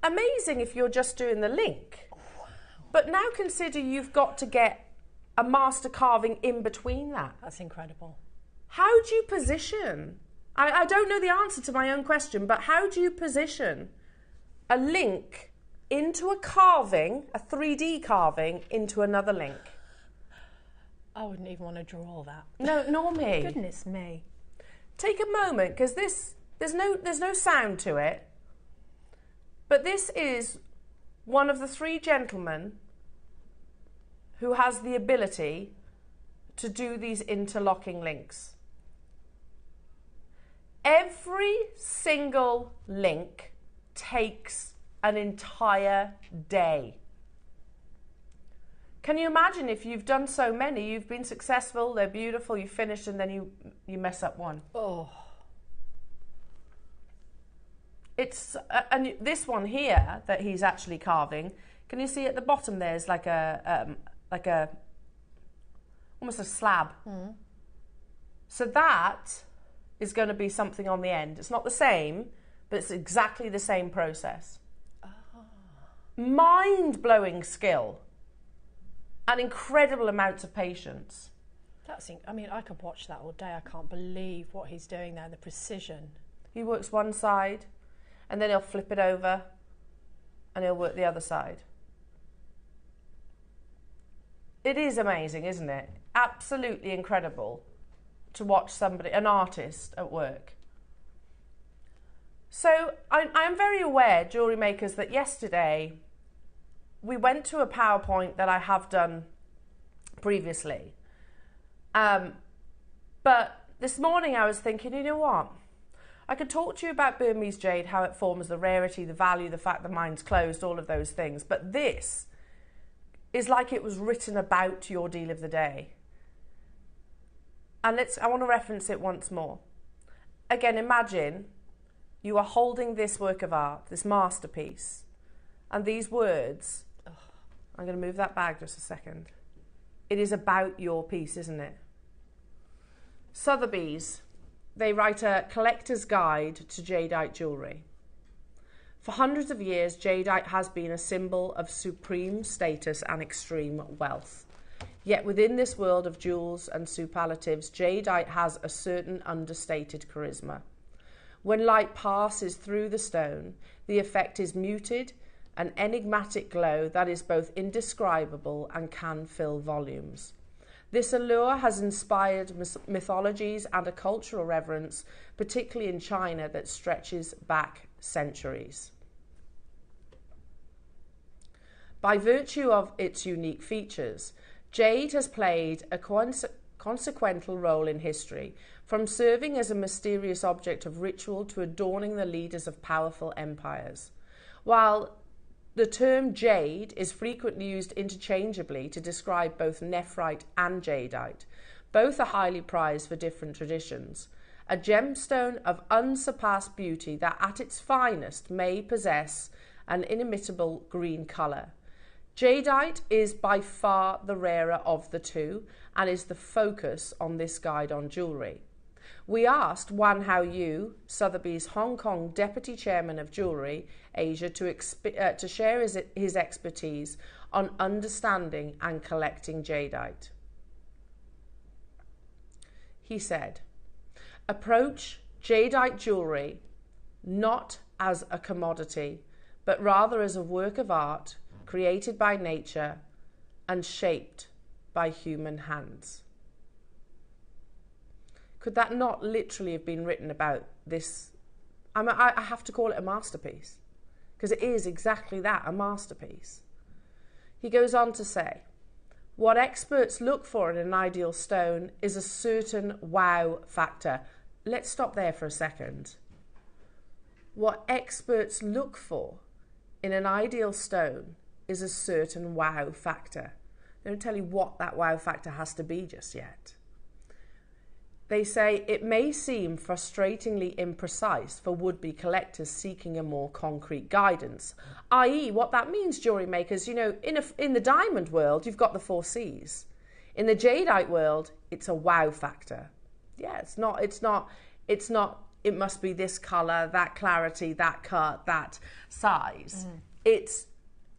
Amazing if you're just doing the link. Wow. But now consider you've got to get a master carving in between that. That's incredible. How do you position? I don't know the answer to my own question, but how do you position a link into a carving, a 3D carving, into another link? I wouldn't even want to draw all that. No, nor me. Goodness me. Take a moment, because there's no sound to it. But this is one of the 3 gentlemen who has the ability to do these interlocking links. Every single link takes an entire day. Can you imagine if you've done so many, you've been successful, they're beautiful, you finished, and then you mess up one? Oh. It's and this one here that he's actually carving, can you see at the bottom there's like a almost a slab. Mm. So that is going to be something on the end. It's not the same, but it's exactly the same process. Oh. Mind-blowing skill and incredible amounts of patience. I mean, I could watch that all day. I can't believe what he's doing there, the precision. He works one side, and then he'll flip it over, and he'll work the other side. It is amazing, isn't it? absolutely incredible to watch somebody, an artist at work. So I'm very aware, jewellery makers, that yesterday we went to a PowerPoint that I have done previously. But this morning I was thinking, you know what? I could talk to you about Burmese jade, how it forms, the rarity, the value, the fact the mine's closed, all of those things. But this is like it was written about your deal of the day. And I want to reference it once more. Again, imagine you are holding this work of art, this masterpiece, and these words, I'm going to move that bag just a second. It is about your piece, isn't it? Sotheby's, they write a collector's guide to jadeite jewellery. For hundreds of years, jadeite has been a symbol of supreme status and extreme wealth. Yet within this world of jewels and superlatives, jadeite has a certain understated charisma. When light passes through the stone, the effect is muted, an enigmatic glow that is both indescribable and can fill volumes. This allure has inspired mythologies and a cultural reverence, particularly in China, that stretches back centuries. By virtue of its unique features, jade has played a consequential role in history, from serving as a mysterious object of ritual to adorning the leaders of powerful empires. While the term jade is frequently used interchangeably to describe both nephrite and jadeite. Both are highly prized for different traditions. A gemstone of unsurpassed beauty that at its finest may possess an inimitable green colour. Jadeite is by far the rarer of the two and is the focus on this guide on jewellery. We asked Wan Hao Yu, Sotheby's Hong Kong Deputy Chairman of Jewellery Asia, to share his expertise on understanding and collecting jadeite. He said, approach jadeite jewellery not as a commodity, but rather as a work of art created by nature and shaped by human hands. Could that not literally have been written about this? I have to call it a masterpiece, because it is exactly that, a masterpiece. He goes on to say, what experts look for in an ideal stone is a certain wow factor. Let's stop there for a second. What experts look for in an ideal stone is a certain wow factor. They don't tell you what that wow factor has to be just yet. They say it may seem frustratingly imprecise for would-be collectors seeking a more concrete guidance, i.e. what that means, jewellery makers, you know, in the diamond world, you've got the 4 C's. In the jadeite world, it's a wow factor. Yeah, it's not, it must be this colour, that clarity, that cut, that size. It's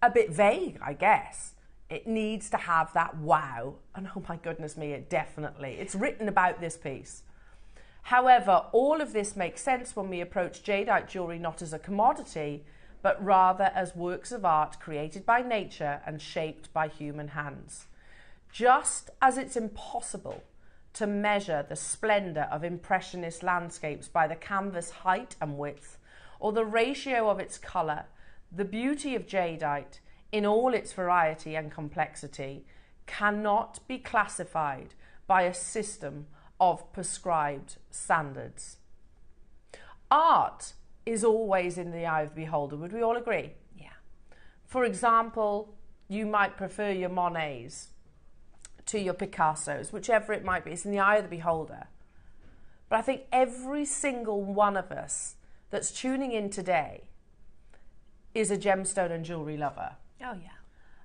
a bit vague, I guess. It needs to have that wow. And oh my goodness me, it's written about this piece. However, all of this makes sense when we approach jadeite jewellery not as a commodity, but rather as works of art created by nature and shaped by human hands. Just as it's impossible to measure the splendour of impressionist landscapes by the canvas height and width, or the ratio of its colour, the beauty of jadeite, in all its variety and complexity, cannot be classified by a system of prescribed standards. Art is always in the eye of the beholder, would we all agree? Yeah. For example, you might prefer your Monets to your Picassos, whichever it might be. It's in the eye of the beholder. But I think every single one of us that's tuning in today is a gemstone and jewellery lover. Oh, yeah.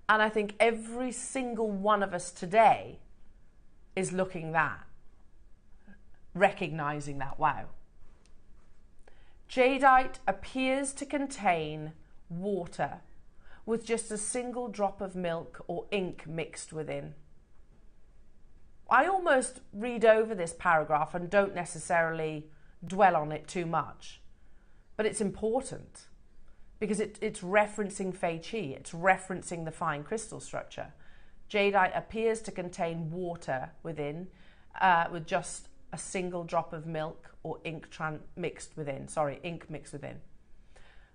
And I think every single one of us today is looking that, recognising that wow. Jadeite appears to contain water with just a single drop of milk or ink mixed within. I almost read over this paragraph and don't necessarily dwell on it too much, but it's important. Because it's referencing Fei Qi, it's referencing the fine crystal structure. Jadeite appears to contain water within, with just a single drop of milk or ink mixed within.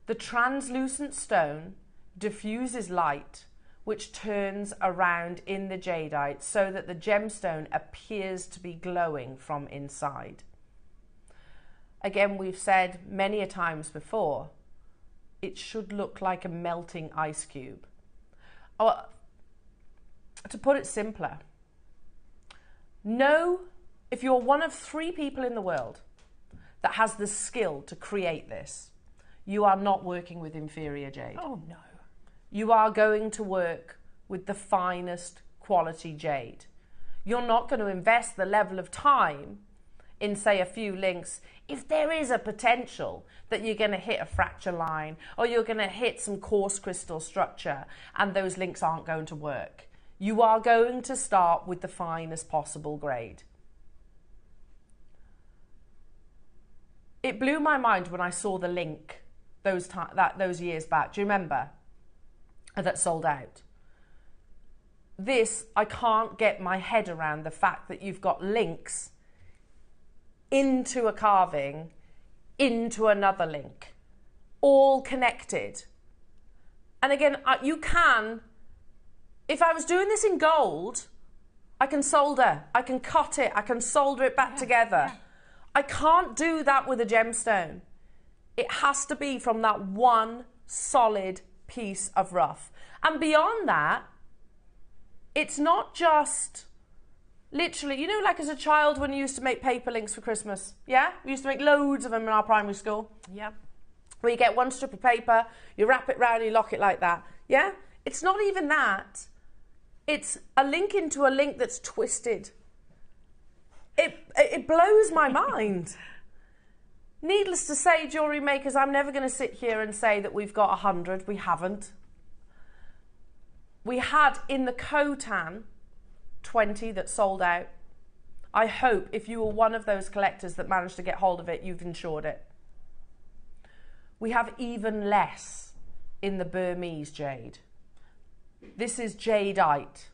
The translucent stone diffuses light, which turns around in the jadeite so that the gemstone appears to be glowing from inside. Again, we've said many a times before, it should look like a melting ice cube. Or, to put it simpler, know if you're one of 3 people in the world that has the skill to create this, you are not working with inferior jade. Oh, no. You are going to work with the finest quality jade. You're not going to invest the level of time in, say, a few links if there is a potential that you're going to hit a fracture line or you're going to hit some coarse crystal structure and those links aren't going to work. You are going to start with the finest possible grade. It blew my mind when I saw the link those years back. Do you remember? That sold out. This, I can't get my head around the fact that you've got links into a carving, into another link, all connected. And again, you can, if I was doing this in gold, I can solder, I can cut it, I can solder it back together. Yeah. I can't do that with a gemstone. It has to be from that one solid piece of rough. And beyond that, it's not just literally, you know, like as a child when you used to make paper links for Christmas, yeah? We used to make loads of them in our primary school. Yep. Where you get one strip of paper, you wrap it round, you lock it like that, yeah? It's not even that. It's a link into a link that's twisted. It blows my mind. Needless to say, jewellery makers, I'm never going to sit here and say that we've got 100. We haven't. We had in the Khotan 20 that sold out. I hope if you were one of those collectors that managed to get hold of it, you've insured it. We have even less in the Burmese jade. This is jadeite.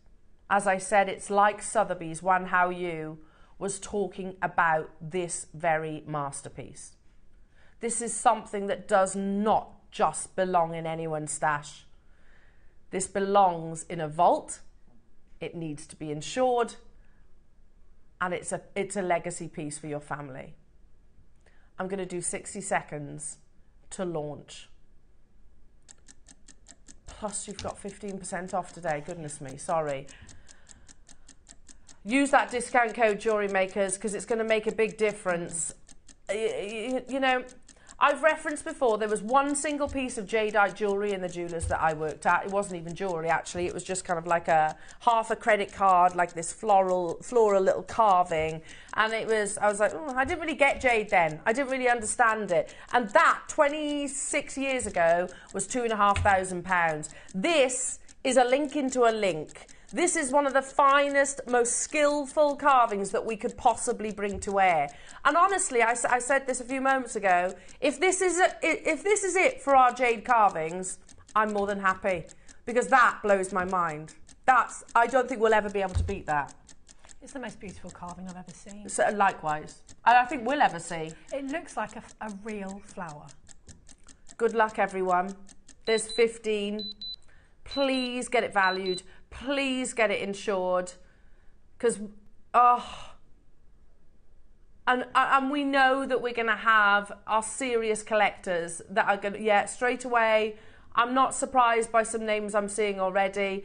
As I said, it's like Sotheby's Wan Hao Yu was talking about this very masterpiece. This is something that does not just belong in anyone's stash. This belongs in a vault. It needs to be insured, and it's a legacy piece for your family. I'm going to do 60 seconds to launch. Plus, you've got 15% off today. Goodness me, sorry. Use that discount code JewelleryMakers because it's going to make a big difference. You know, I've referenced before there was one single piece of jadeite jewellery in the jewellers that I worked at. It wasn't even jewellery actually. It was just kind of like half a credit card, like this floral little carving. And I was like, oh, I didn't really get jade then. I didn't really understand it. And that 26 years ago was £2,500. This is a link into a link. This is one of the finest, most skillful carvings that we could possibly bring to air. And honestly, I said this a few moments ago, if this is it for our jade carvings, I'm more than happy, because that blows my mind. I don't think we'll ever be able to beat that. It's the most beautiful carving I've ever seen. So, likewise. And I think we'll ever see. It looks like a real flower. Good luck, everyone. There's 15. Please get it valued. Please get it insured, because and we know that we're going to have our serious collectors that are going to, straight away. I'm not surprised by some names I'm seeing already.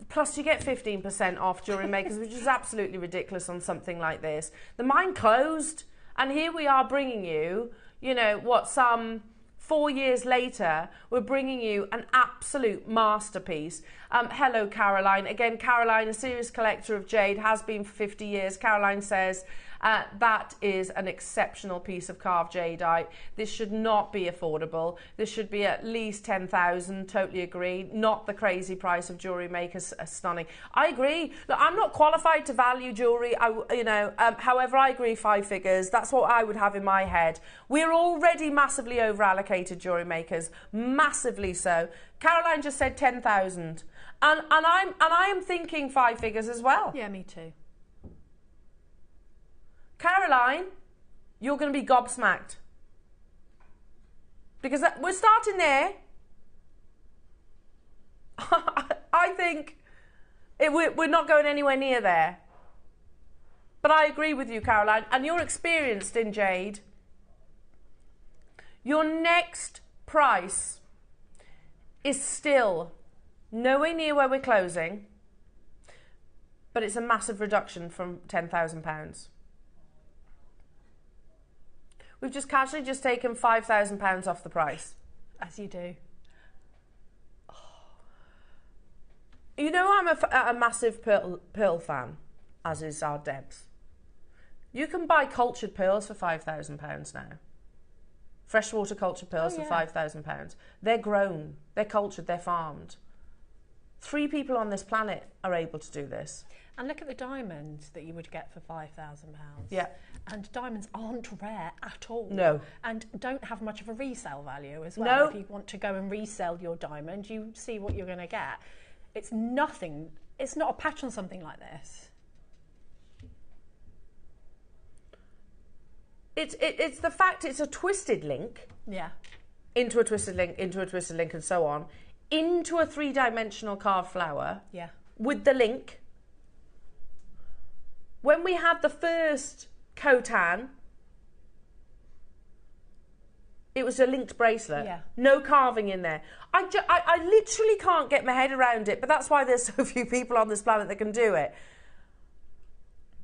Plus, you get 15% off Jewellery Makers, which is absolutely ridiculous on something like this. The mine closed, and here we are bringing you, you know, what, some 4 years later, we're bringing you an absolute masterpiece. Hello, Caroline. Again, Caroline, a serious collector of jade, has been for 50 years. Caroline says, That is an exceptional piece of carved jadeite. This should not be affordable. This should be at least 10,000. Totally agree. Not the crazy price of Jewellery Maker. Stunning. I agree. Look, I'm not qualified to value jewellery. However, I agree 5 figures. That's what I would have in my head. We're already massively over allocated, Jewellery Makers, massively so. Caroline just said 10,000, and I am thinking 5 figures as well. Yeah, me too. Caroline, you're going to be gobsmacked. Because we're starting there. I think we're not going anywhere near there. But I agree with you, Caroline. And you're experienced in jade. Your next price is still nowhere near where we're closing. But it's a massive reduction from £10,000. We've just casually taken £5,000 off the price. As you do. You know I'm a massive pearl fan, as is our Debs. You can buy cultured pearls for £5,000 now. Freshwater cultured pearls for £5,000. They're grown, they're cultured, they're farmed. 3 people on this planet are able to do this. And look at the diamonds that you would get for £5,000. Yeah. And diamonds aren't rare at all. No. And don't have much of a resale value as well. No. If you want to go and resell your diamond, you see what you're going to get. It's nothing. It's not a patch on something like this. It's the fact it's a twisted link. Yeah. Into a twisted link, and so on. Into a 3-dimensional carved flower. Yeah. With the link. When we had the first Khotan, it was a linked bracelet. Yeah. No carving in there. I literally can't get my head around it, but that's why there's so few people on this planet that can do it.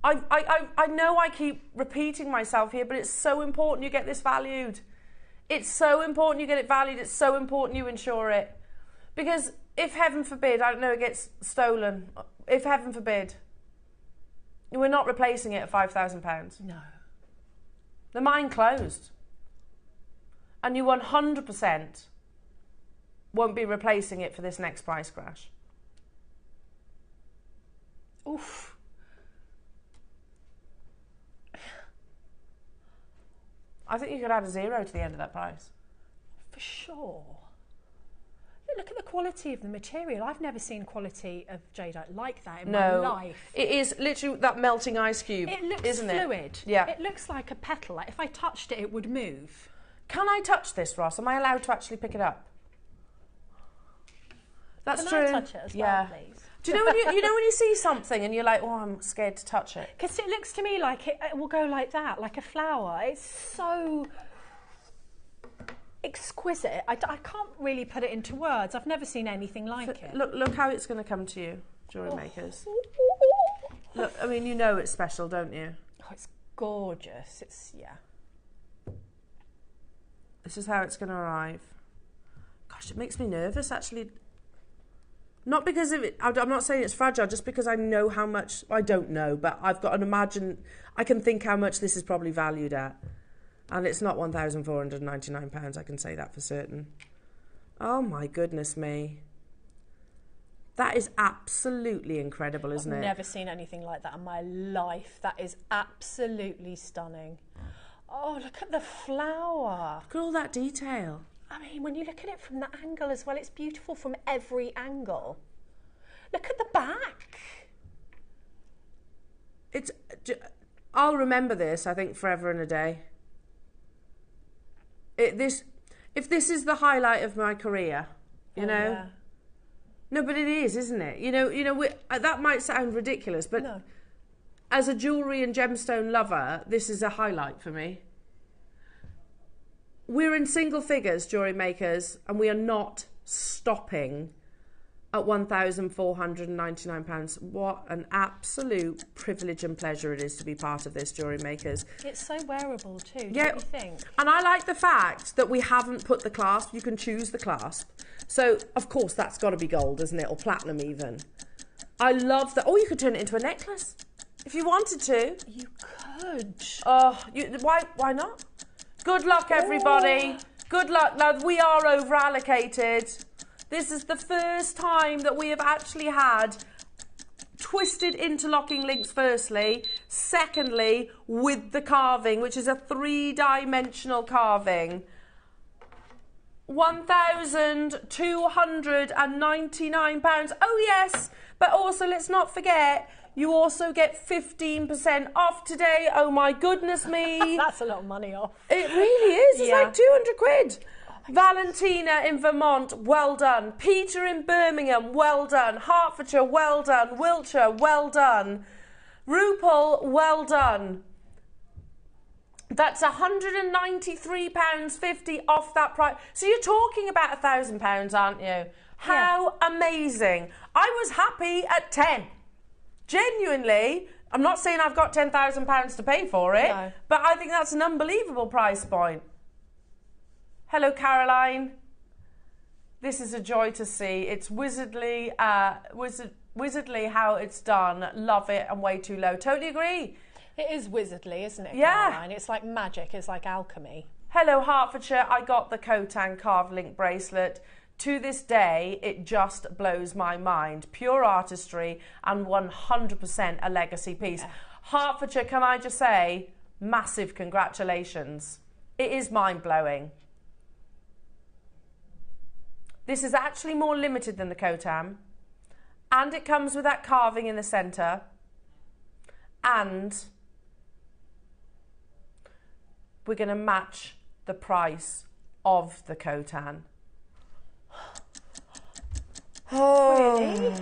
I know I keep repeating myself here, but it's so important you get this valued. It's so important you get it valued. It's so important you insure it. Because if heaven forbid, I don't know, it gets stolen, if heaven forbid, we're not replacing it at £5,000. No. The mine closed. And you 100% won't be replacing it for this next price crash. Oof. I think you could add a 0 to the end of that price. For sure. Look at the quality of the material. I've never seen quality of jadeite like that in my life. It is literally that melting ice cube, It looks isn't fluid. It? Yeah. It looks like a petal. Like if I touched it, it would move. Can I touch this, Ross? Am I allowed to actually pick it up? That's true. Can I touch it as well, please? Do you know when you know when you see something and you're like, oh, I'm scared to touch it? Because it looks to me like it will go like that, like a flower. It's so exquisite. I can't really put it into words. I've never seen anything like it. Look how it's going to come to you, Jewellery Makers. Look, I mean, you know it's special, don't you? Oh, it's gorgeous. It's, yeah. This is how it's going to arrive. Gosh, it makes me nervous, actually. Not because of it, I'm not saying it's fragile, just because I know how much, I don't know, but I've got an I can think how much this is probably valued at. And it's not £1,499, I can say that for certain. Oh my goodness me. That is absolutely incredible, isn't it? I've never seen anything like that in my life. That is absolutely stunning. Oh, look at the flower. Look at all that detail. I mean, when you look at it from that angle as well, it's beautiful from every angle. Look at the back. I'll remember this, I think, forever and a day. If this is the highlight of my career, you know. Yeah. No, but it is, isn't it? You know, that might sound ridiculous, but no. As a jewellery and gemstone lover, this is a highlight for me. We're in single figures, Jewellery Makers, and we are not stopping at £1,499. What an absolute privilege and pleasure it is to be part of this, Jewellery Makers. It's so wearable too, yeah, don't you think? And I like the fact that we haven't put the clasp. You can choose the clasp. So, of course, that's got to be gold, isn't it? Or platinum even. I love that. Oh, you could turn it into a necklace. If you wanted to. You could. Oh, why not? Good luck, everybody. Good luck. Now, we are over-allocated. This is the first time that we have actually had twisted interlocking links, firstly. Secondly, with the carving, which is a 3-dimensional carving. £1,299. Oh, yes. But also, let's not forget, you also get 15% off today. Oh, my goodness me. That's a lot of money off. It really is. It's like 200 quid. Oh, Valentina in Vermont, well done. Peter in Birmingham, well done. Hertfordshire, well done. Wiltshire, well done. Rupel, well done. That's £193.50 off that price. So you're talking about £1,000, aren't you? How amazing. I was happy at 10. Genuinely, I'm not saying I've got £10,000 to pay for it, no. but I think that's an unbelievable price point. Hello, Caroline. This is a joy to see. It's wizardly how it's done. Love it, and way too low. Totally agree. It is wizardly, isn't it, Yeah. Caroline? It's like magic. It's like alchemy. Hello, Hertfordshire. I got the Khotan carved link bracelet. To this day, it just blows my mind. Pure artistry and 100% a legacy piece. Yeah. Hertfordshire, can I just say, massive congratulations. It is mind-blowing. This is actually more limited than the Khotan. And it comes with that carving in the centre. And we're going to match the price of the Khotan. Oh,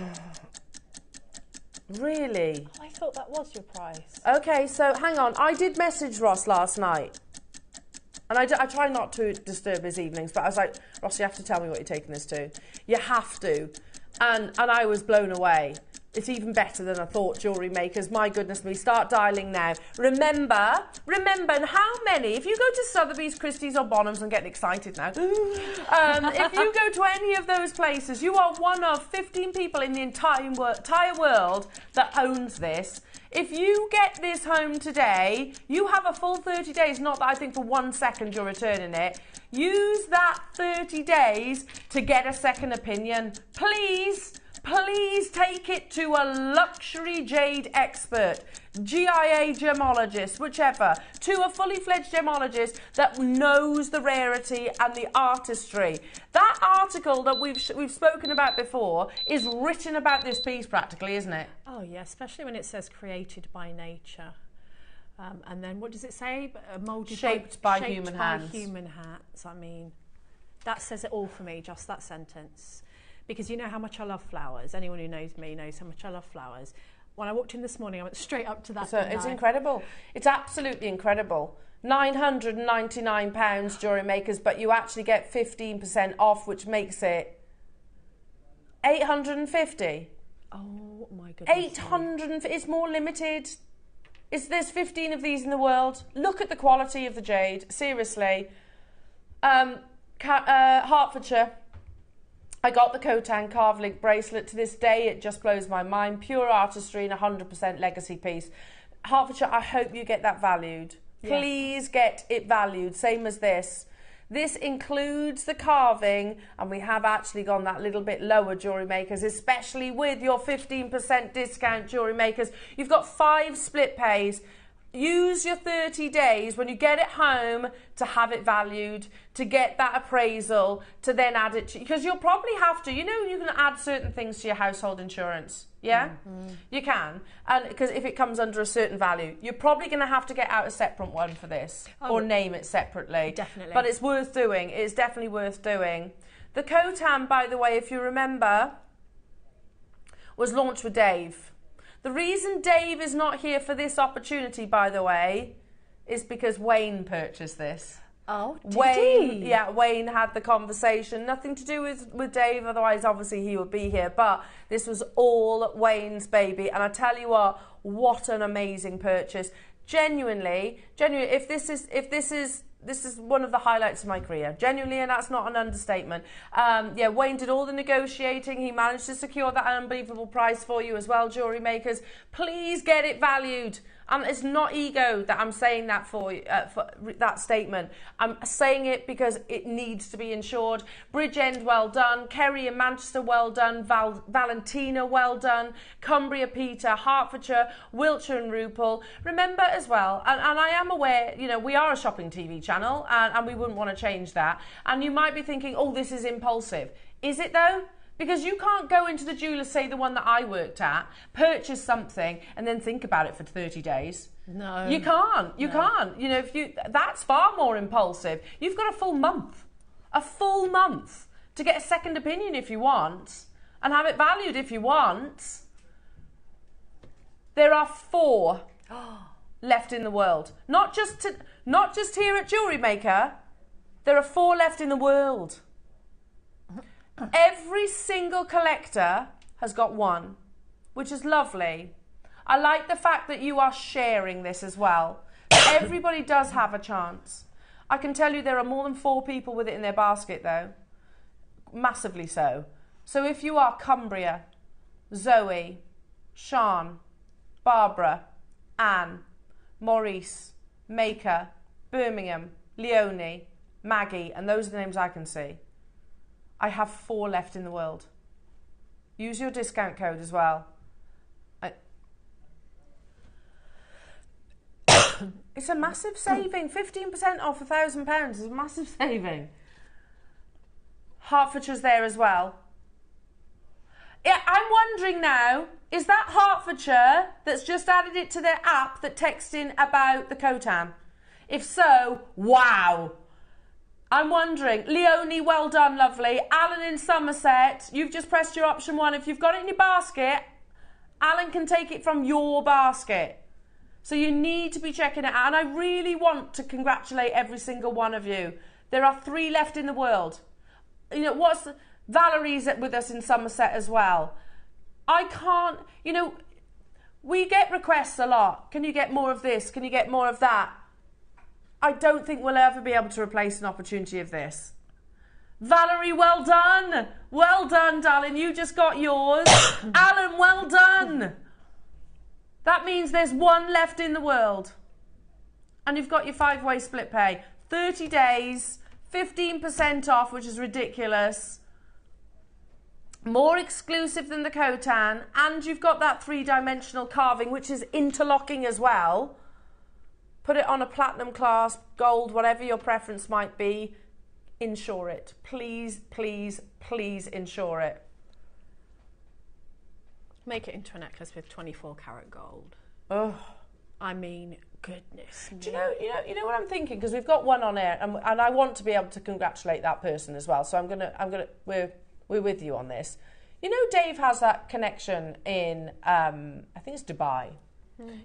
really? I thought that was your price. Okay, so hang on. I did message Ross last night. And I try not to disturb his evenings, but I was like, Ross, you have to tell me what you're taking this to. You have to. And I was blown away. It's even better than I thought, Jewellery Makers. My goodness me, start dialing now. Remember, and how many, if you go to Sotheby's, Christie's or Bonhams, I'm getting excited now. If you go to any of those places, you are one of 15 people in the entire world that owns this. If you get this home today, you have a full 30 days, not that I think for 1 second you're returning it. Use that 30 days to get a second opinion. Please take it to a luxury jade expert, GIA gemologist, whichever, to a fully fledged gemologist that knows the rarity and the artistry. That article that we've spoken about before is written about this piece practically, isn't it? Oh yeah, especially when it says created by nature. And then what does it say? Shaped by human hands. Human hands. I mean, that says it all for me, just that sentence. Because you know how much I love flowers. Anyone who knows me knows how much I love flowers. When I walked in this morning, I went straight up to that. So it's incredible. It's absolutely incredible. £999, Jewellery Makers, but you actually get 15% off, which makes it £850. Oh my goodness. 800. It's more limited. There's 15 of these in the world. Look at the quality of the jade. Seriously. Hertfordshire. I got the Khotan carved link bracelet. To this day, it just blows my mind. Pure artistry and 100% legacy piece. Hertfordshire, I hope you get that valued. Yeah. Please get it valued, same as this. This includes the carving, and we have actually gone that little bit lower, Jewellery Makers, especially with your 15% discount, Jewellery Makers. You've got 5 split pays. Use your 30 days when you get it home to have it valued, to get that appraisal, to then add it to, because you'll probably have to, you know, you can add certain things to your household insurance. Yeah, you can. And because if it comes under a certain value, you're probably going to have to get out a separate one for this or name it separately. Definitely. But it's worth doing. It's definitely worth doing. The Khotan, by the way, if you remember, was launched with Dave. The reason Dave is not here for this opportunity, by the way, is because Wayne purchased this. Oh, did Wayne, he? Yeah, Wayne had the conversation. Nothing to do with Dave, otherwise obviously he would be here. But this was all Wayne's baby. And I tell you what an amazing purchase. Genuinely, if this is this is one of the highlights of my career, genuinely, and that's not an understatement. Yeah, Wayne did all the negotiating. He managed to secure that unbelievable price for you as well, jewellery makers. Please get it valued. It's not ego that I'm saying that for that statement. I'm saying it because it needs to be insured. Bridgend, well done. Kerry in Manchester, well done. Valentina, well done. Cumbria, Peter. Hertfordshire, Wiltshire and Rupel. Remember as well, and I am aware, you know, we are a shopping TV channel and we wouldn't want to change that. And you might be thinking, oh, this is impulsive. Is it though? Because you can't go into the jeweller, say the one that I worked at, purchase something and then think about it for 30 days. No. You can't. You can't. You know, that's far more impulsive. You've got a full month to get a second opinion if you want and have it valued if you want. There are 4 left in the world. Not just here at JewelleryMaker. There are 4 left in the world. Every single collector has got 1, which is lovely. I like the fact that you are sharing this as well. Everybody does have a chance. I can tell you there are more than 4 people with it in their basket though. Massively so. So if you are Cumbria, Zoe, Sean, Barbara, Anne, Maurice, Maker, Birmingham, Leonie, Maggie, and those are the names I can see. I have 4 left in the world. Use your discount code as well. It's a massive saving. 15% off £1,000 is a massive saving. Hertfordshire's there as well. Yeah, I'm wondering now, is that Hertfordshire that's just added it to their app that texts in about the Khotan? If so, wow. I'm wondering, Leonie, well done, lovely. Alan in Somerset, you've just pressed your option 1. If you've got it in your basket, Alan can take it from your basket. So you need to be checking it out. And I really want to congratulate every single one of you. There are 3 left in the world. You know, Valerie's with us in Somerset as well. I can't, you know, we get requests a lot. Can you get more of this? Can you get more of that? I don't think we'll ever be able to replace an opportunity of this. Valerie, well done. Well done, darling. You just got yours. Alan, well done. That means there's 1 left in the world. And you've got your 5-way split pay. 30 days, 15% off, which is ridiculous. More exclusive than the Khotan. And you've got that 3-dimensional carving, which is interlocking as well. Put it on a platinum clasp, gold, whatever your preference might be. Insure it. Please, please, please insure it. Make it into a necklace with 24 karat gold. Oh, I mean, goodness me. do you know what I'm thinking? Because we've got one on air, and I want to be able to congratulate that person as well. So we're with you on this. You know, Dave has that connection in, I think it's Dubai.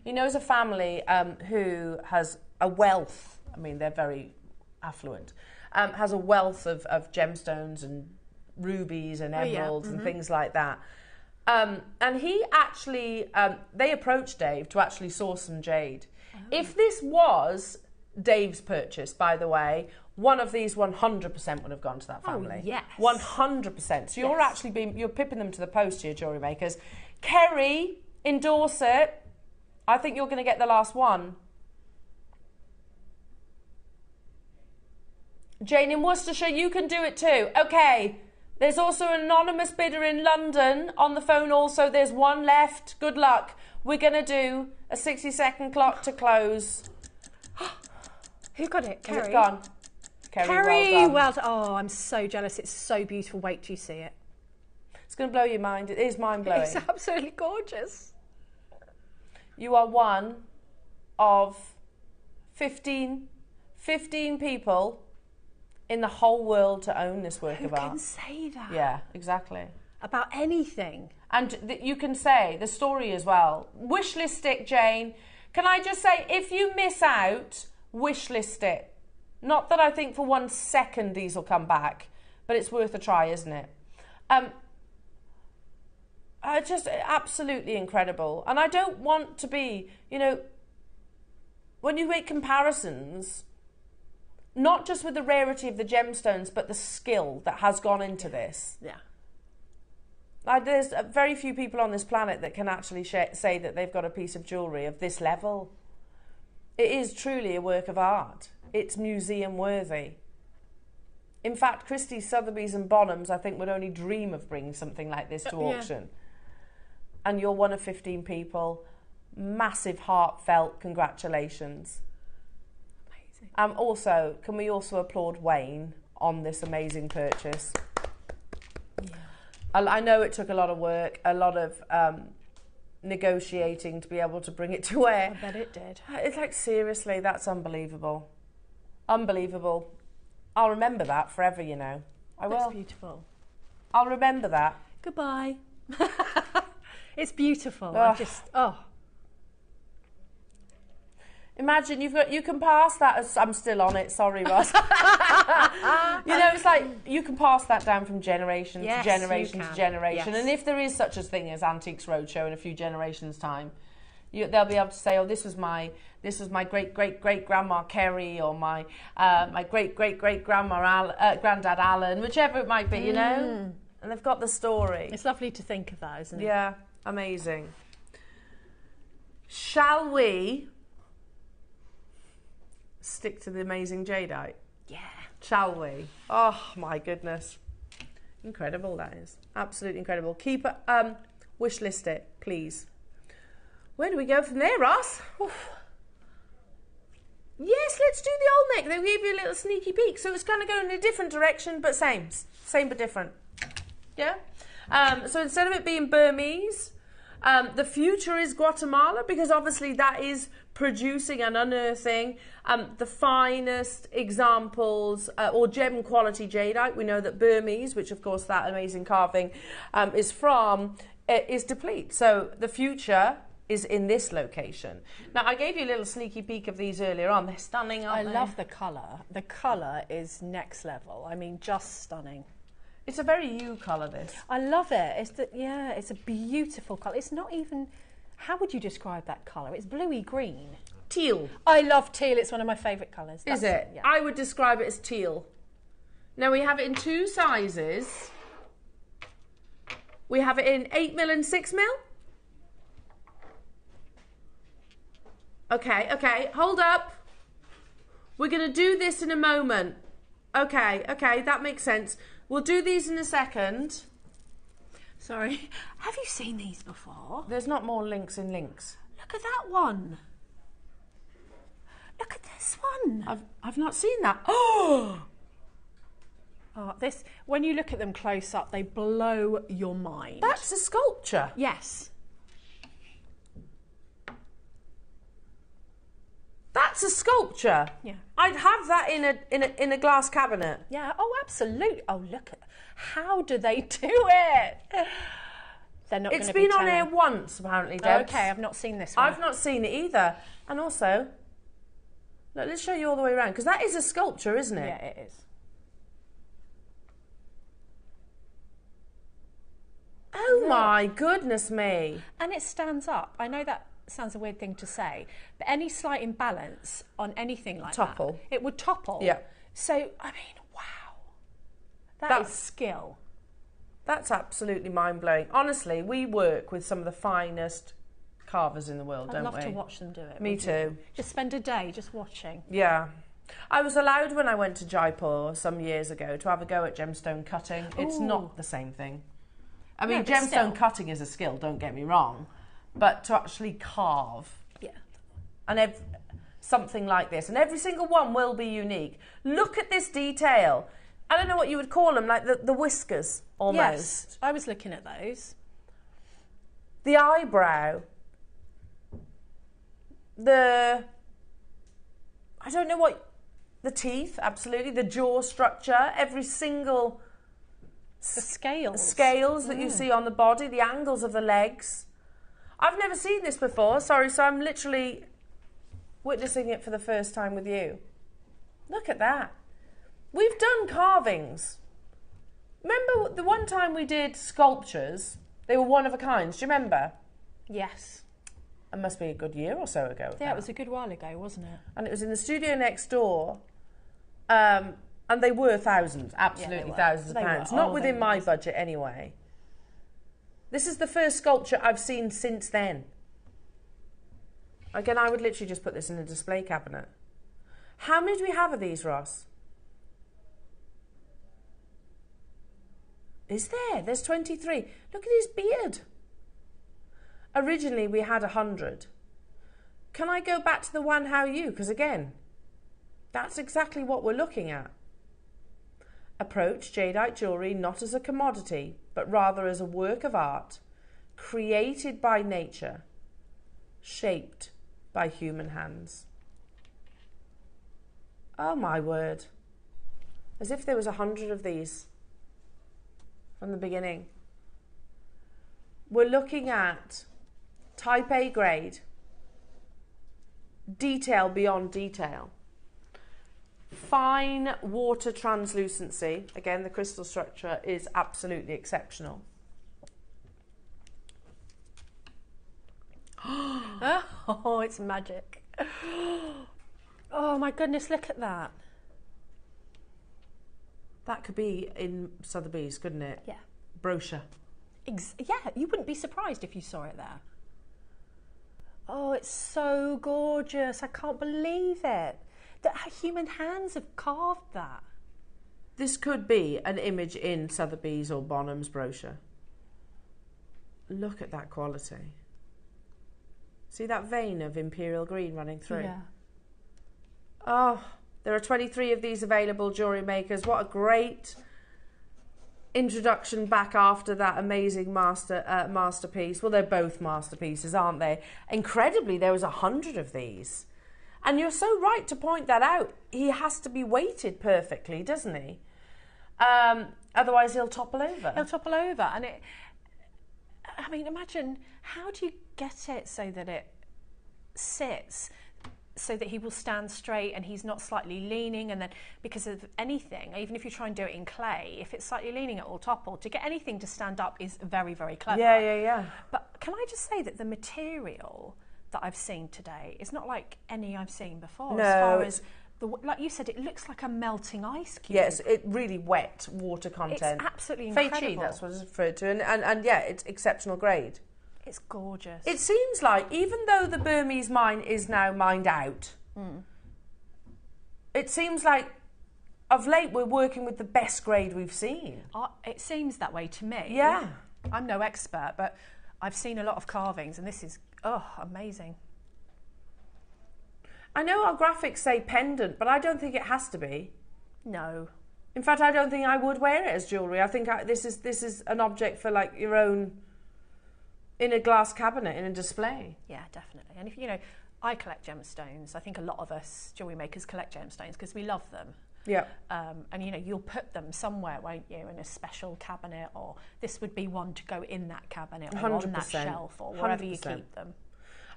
He knows a family who has a wealth, I mean, they're very affluent, has a wealth of gemstones and rubies and emeralds and things like that. And he actually, they approached Dave to actually source some jade. Oh. If this was Dave's purchase, by the way, one of these 100% would have gone to that family. Oh, yes. 100%. So you're actually you're pipping them to the post here, jewellery makers. Kerry in Dorset, I think you're going to get the last one. Jane in Worcestershire, you can do it too. Okay. There's also an anonymous bidder in London on the phone also. There's 1 left. Good luck. We're going to do a 60-second clock to close. Who got it? Kerry. It's gone. Kerry, well done. Oh, I'm so jealous. It's so beautiful. Wait till you see it. It's going to blow your mind. It is mind-blowing. It's absolutely gorgeous. You are one of 15 people in the whole world to own this work of art. Who can say that? Yeah, exactly. About anything. And you can say the story as well. Wishlist it, Jane. Can I just say, if you miss out, wishlist it. Not that I think for 1 second these will come back, but it's worth a try, isn't it? Just absolutely incredible. And I don't want to be, you know, when you make comparisons, not just with the rarity of the gemstones, but the skill that has gone into this. Yeah. There's very few people on this planet that can actually say that they've got a piece of jewellery of this level. It is truly a work of art. It's museum worthy. In fact, Christie's, Sotheby's and Bonhams, I think, would only dream of bringing something like this to auction. And you're one of 15 people. Massive, heartfelt congratulations. Amazing. Also, can we also applaud Wayne on this amazing purchase? Yeah. I know it took a lot of work, a lot of negotiating to be able to bring it to where. I bet it did. It's like, seriously, that's unbelievable. Unbelievable. I'll remember that forever, you know. I will. That's beautiful. I'll remember that. Goodbye. It's beautiful. Ugh. Imagine you can pass that as I'm still on it, sorry Ross. You know, it's like you can pass that down from generation to generation to generation. Yes. And if there is such a thing as Antiques Roadshow in a few generations' time, they'll be able to say, oh, this was my great great great grandma Kerry, or my great great great grandma granddad Alan, whichever it might be, you know. And they've got the story. It's lovely to think of that, isn't it? Yeah, amazing. Shall we stick to the amazing jadeite? Yeah. Shall we? Oh my goodness. Incredible, that is. Absolutely incredible. Keep wish list it, please. Where do we go from there, Ross? Oof. Yes, let's do the old neck. They gave you a little sneaky peek. So it's kind of going in a different direction, but same but different. Yeah? So instead of it being Burmese, the future is Guatemala, because obviously that is producing and unearthing the finest examples or gem quality jadeite. We know that Burmese, which of course that amazing carving is from, is deplete. So the future is in this location. Now, I gave you a little sneaky peek of these earlier on. They're stunning, aren't they? I love the colour. The colour is next level. I mean, just stunning. It's a very you colour, this. I love it. It's a beautiful colour. It's not even, how would you describe that colour? It's bluey green. Teal. I love teal. It's one of my favourite colours. Is it? Yeah. I would describe it as teal. Now, we have it in two sizes. We have it in 8mm and 6mm. Okay, hold up. We're going to do this in a moment. Okay, that makes sense. We'll do these in a second. Sorry, have you seen these before? There's not more links in links. Look at that one. Look at this one. I've not seen that. Oh! This, when you look at them close up, they blow your mind. That's a sculpture. Yes. That's a sculpture. Yeah. I'd have that in a glass cabinet. Yeah. Oh, absolutely. Oh, look at how do they do it? They're not. It's been on air once, apparently, Debs. Okay, I've not seen this one. I've not seen it either. And also, look, let's show you all the way around, because that is a sculpture, isn't it? Yeah, it is. Oh my goodness me! And it stands up. I know that sounds a weird thing to say, but any slight imbalance on anything like Topple. that, it would topple. Yeah. So, I mean, wow. That's skill. That's absolutely mind-blowing. Honestly, we work with some of the finest carvers in the world, don't we? I'd love to watch them do it. Me too. Just spend a day just watching. Yeah. I was allowed, when I went to Jaipur some years ago, to have a go at gemstone cutting. It's not the same thing. I mean, gemstone cutting is a skill, don't get me wrong. But to actually carve, and something like this, and every single one will be unique. Look at this detail. I don't know what you would call them, like the whiskers, almost. Yes, I was looking at those. The eyebrow. I don't know what, the teeth, absolutely. The jaw structure, every single... The scales. Scales that you see on the body, the angles of the legs. I've never seen this before, sorry, so I'm literally witnessing it for the first time with you. Look at that. We've done carvings. Remember the one time we did sculptures? They were one of a kind, do you remember? Yes. It must be a good year or so ago. Yeah, it was a good while ago, wasn't it? And it was in the studio next door. And they were thousands, absolutely thousands of pounds. Not within my budget anyway. This is the first sculpture I've seen since then. Again, I would literally just put this in a display cabinet. How many do we have of these, Ross? Is there? There's 23. Look at his beard. Originally, we had 100. Can I go back to the one how you? Because again, that's exactly what we're looking at. Approach jadeite jewellery not as a commodity, but rather as a work of art, created by nature, shaped by human hands. Oh my word. As if there was 100 of these from the beginning. We're looking at type A grade, detail beyond detail, fine water translucency. Again, the crystal structure is absolutely exceptional. Oh, it's magic. Oh my goodness, look at that. That could be in Sotheby's, couldn't it? Yeah. Brochure. Yeah, you wouldn't be surprised if you saw it there. Oh, it's so gorgeous. I can't believe it. That human hands have carved that. This could be an image in Sotheby's or Bonham's brochure. Look at that quality. See that vein of imperial green running through? Yeah. Oh, there are 23 of these available, jewellery makers. What a great introduction back after that amazing masterpiece. Well, they're both masterpieces, aren't they? Incredibly, there was 100 of these. And you're so right to point that out. He has to be weighted perfectly, doesn't he? Otherwise, he'll topple over. He'll topple over. And I mean, imagine, how do you get it so that it sits so that he will stand straight and he's not slightly leaning, and then because of anything, even if you try and do it in clay, if it's slightly leaning, it will topple. To get anything to stand up is very, very clever. Yeah. But can I just say that the material that I've seen today is not like any I've seen before. No, as far as like you said, it looks like a melting ice cube. Yes, it really wet water content. It's absolutely incredible. Fei Chi, that's what it's referred to, and yeah, it's exceptional grade. It's gorgeous. It seems like, even though the Burmese mine is now mined out, it seems like of late we're working with the best grade we've seen. It seems that way to me. Yeah. I'm no expert, but I've seen a lot of carvings, and this is, amazing. I know our graphics say pendant, but I don't think it has to be. No. In fact, I don't think I would wear it as jewellery. I think this is an object for like your own, in a glass cabinet, in a display. Yeah, definitely. And if I collect gemstones. I think a lot of us jewellery makers collect gemstones because we love them. Yeah. And you'll put them somewhere, won't you, in a special cabinet, or this would be one to go in that cabinet or 100%. on that shelf or wherever 100%. you keep them.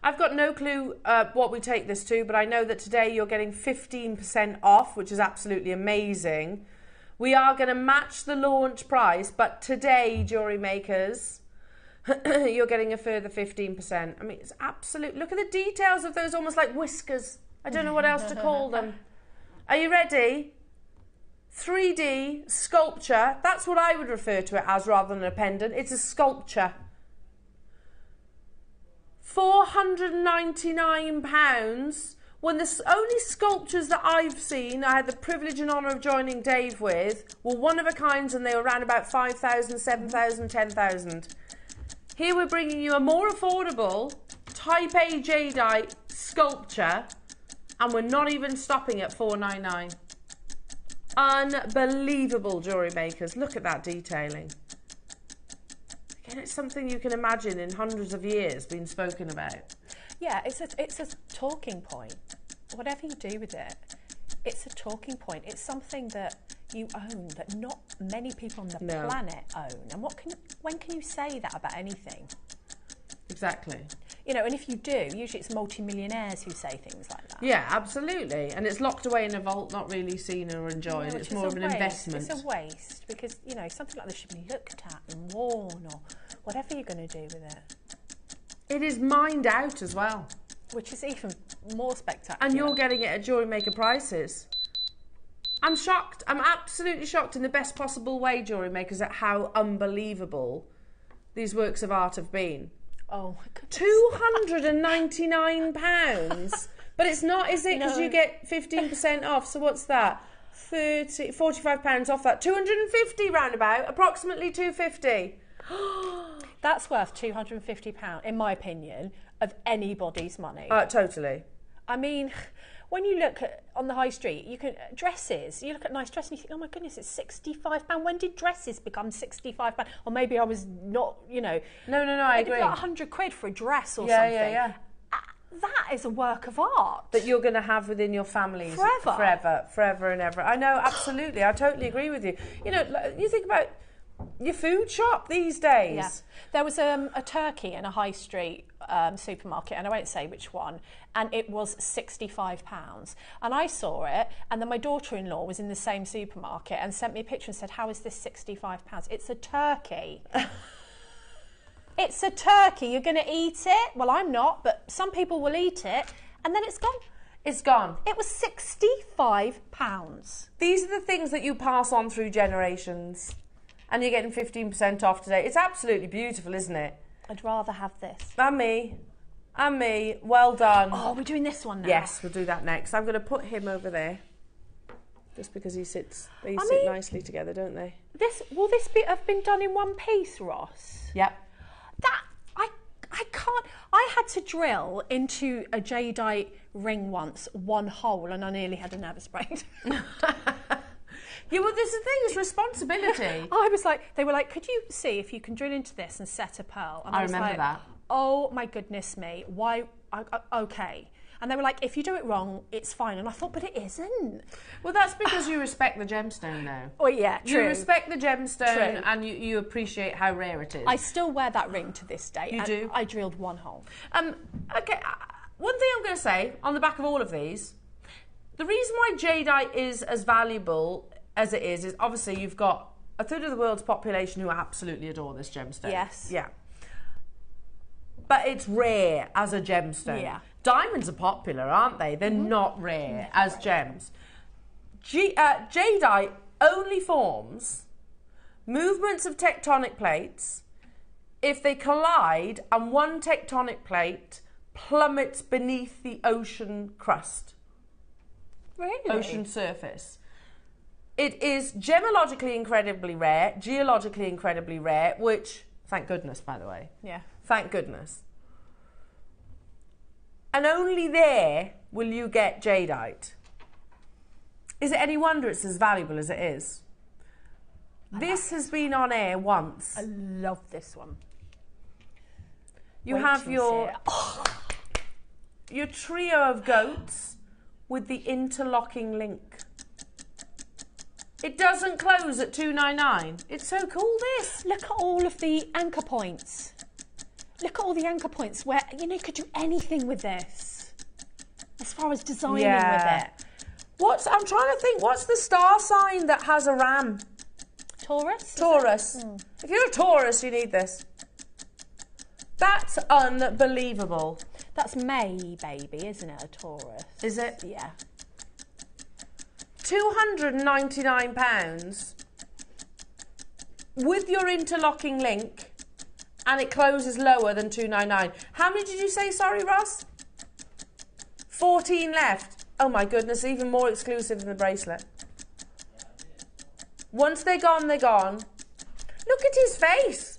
I've got no clue what we take this to, but I know that today you're getting 15% off, which is absolutely amazing. We are going to match the launch price, but today, jewellery makers, you're getting a further 15%. I mean, it's absolute. Look at the details of those, almost like whiskers. I don't know what else to call them. Are you ready? 3D sculpture. That's what I would refer to it as rather than a pendant. It's a sculpture. £499. When the only sculptures that I've seen, I had the privilege and honour of joining Dave with, were one of a kind, and they were around about 5,000, 7,000, 10,000. Here we're bringing you a more affordable Type A jadeite sculpture, and we're not even stopping at $499. Unbelievable, jewellery makers. Look at that detailing. Again, it's something you can imagine in hundreds of years being spoken about. Yeah, it's a talking point. Whatever you do with it, it's a talking point. It's something that you own that not many people on the planet own. And when can you say that about anything? Exactly. And if you do, usually it's multi-millionaires who say things like that. Yeah, absolutely. And it's locked away in a vault, not really seen or enjoyed. It's more of an investment. It's a waste because, something like this should be looked at and worn or whatever you're going to do with it. It is mined out as well. Which is even more spectacular. And you're getting it at Jewellery Maker prices. I'm shocked. I'm absolutely shocked in the best possible way, jewellery makers, at how unbelievable these works of art have been. Oh my goodness. £299. But it's not, is it? Because you get 15% off. So what's that? £45 off that. 250 roundabout. Approximately 250. That's worth £250, in my opinion, of anybody's money. Totally. I mean, when you look at, on the high street, you can dresses. You look at nice dresses and you think, oh my goodness, it's £65. When did dresses become £65? Or maybe I was not, you know. No, I agree. Like £100 for a dress or something. Yeah. That is a work of art that you're going to have within your families forever and ever. I know, absolutely. I totally agree with you. You know, you think about your food shop these days. Yeah. There was a turkey in a high street supermarket, and I won't say which one, and it was £65. And I saw it, and then my daughter-in-law was in the same supermarket and sent me a picture and said, how is this £65? It's a turkey. It's a turkey. You're going to eat it? Well, I'm not, but some people will eat it, and then it's gone. It's gone. It was £65. These are the things that you pass on through generations. And you're getting 15% off today. It's absolutely beautiful, isn't it? I'd rather have this. And me. Well done. Oh, we're doing this one now. Yes, we'll do that next. I'm going to put him over there. Just because they sit nicely together, don't they? Will this have been done in one piece, Ross? Yep. I can't. I had to drill into a jadeite ring once, one hole, and I nearly had a nervous breakdown. Yeah, well, this is the thing, it's responsibility. I was like, they were like, could you see if you can drill into this and set a pearl? And I remember that. Oh my goodness me, why? Okay. And they were like, if you do it wrong, it's fine. And I thought, but it isn't. Well, that's because you respect the gemstone now. Oh, yeah, true. You respect the gemstone True. and you appreciate how rare it is. I still wear that ring to this day. You do? I drilled one hole. Okay, one thing I'm going to say on the back of all of these, the reason why jadeite is as valuable as it is obviously you've got a third of the world's population who absolutely adore this gemstone. Yes. Yeah. But it's rare as a gemstone. Yeah. Diamonds are popular, aren't they? They're not rare as gems. Jadeite only forms movements of tectonic plates if they collide and one tectonic plate plummets beneath the ocean crust. Really? Ocean surface. It is gemologically incredibly rare, geologically incredibly rare, which, thank goodness, by the way. Yeah. Thank goodness. And only there will you get jadeite. Is it any wonder it's as valuable as it is? This has been on air once. I love this one. You have your trio of goats with the interlocking link. It doesn't close at $299. It's so cool, this. Look at all of the anchor points. Look at all the anchor points where, you know, you could do anything with this. As far as designing with it. I'm trying to think, what's the star sign that has a ram? Taurus? Taurus. If you're a Taurus, you need this. That's unbelievable. That's May, baby, isn't it, a Taurus? Is it? Yeah. £299 with your interlocking link, and it closes lower than $299. How many did you say, sorry, Ross? 14 left. Oh my goodness, even more exclusive than the bracelet. Once they're gone, they're gone. Look at his face.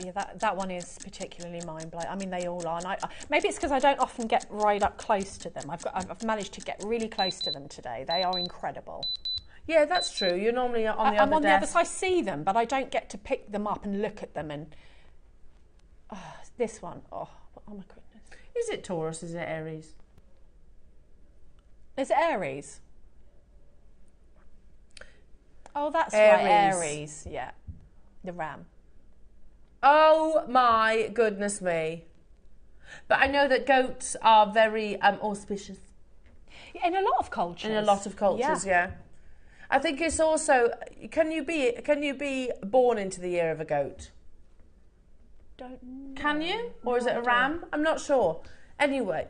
Yeah, that one is particularly mind-blowing. I mean, they all are. And maybe it's because I don't often get right up close to them. I've managed to get really close to them today. They are incredible. Yeah, that's true. You're normally on the other desk. I'm on the other side. I see them, but I don't get to pick them up and look at them. And this one, oh my goodness. Is it Taurus? Is it Aries? Is it Aries? Oh, that's Aries. right, Aries. Yeah, the ram. Oh my goodness me. But I know that goats are very auspicious. In a lot of cultures. In a lot of cultures, yeah. I think it's also, can you be born into the year of a goat? Don't know. Can you? Or is it a ram? I'm not sure. Anyway,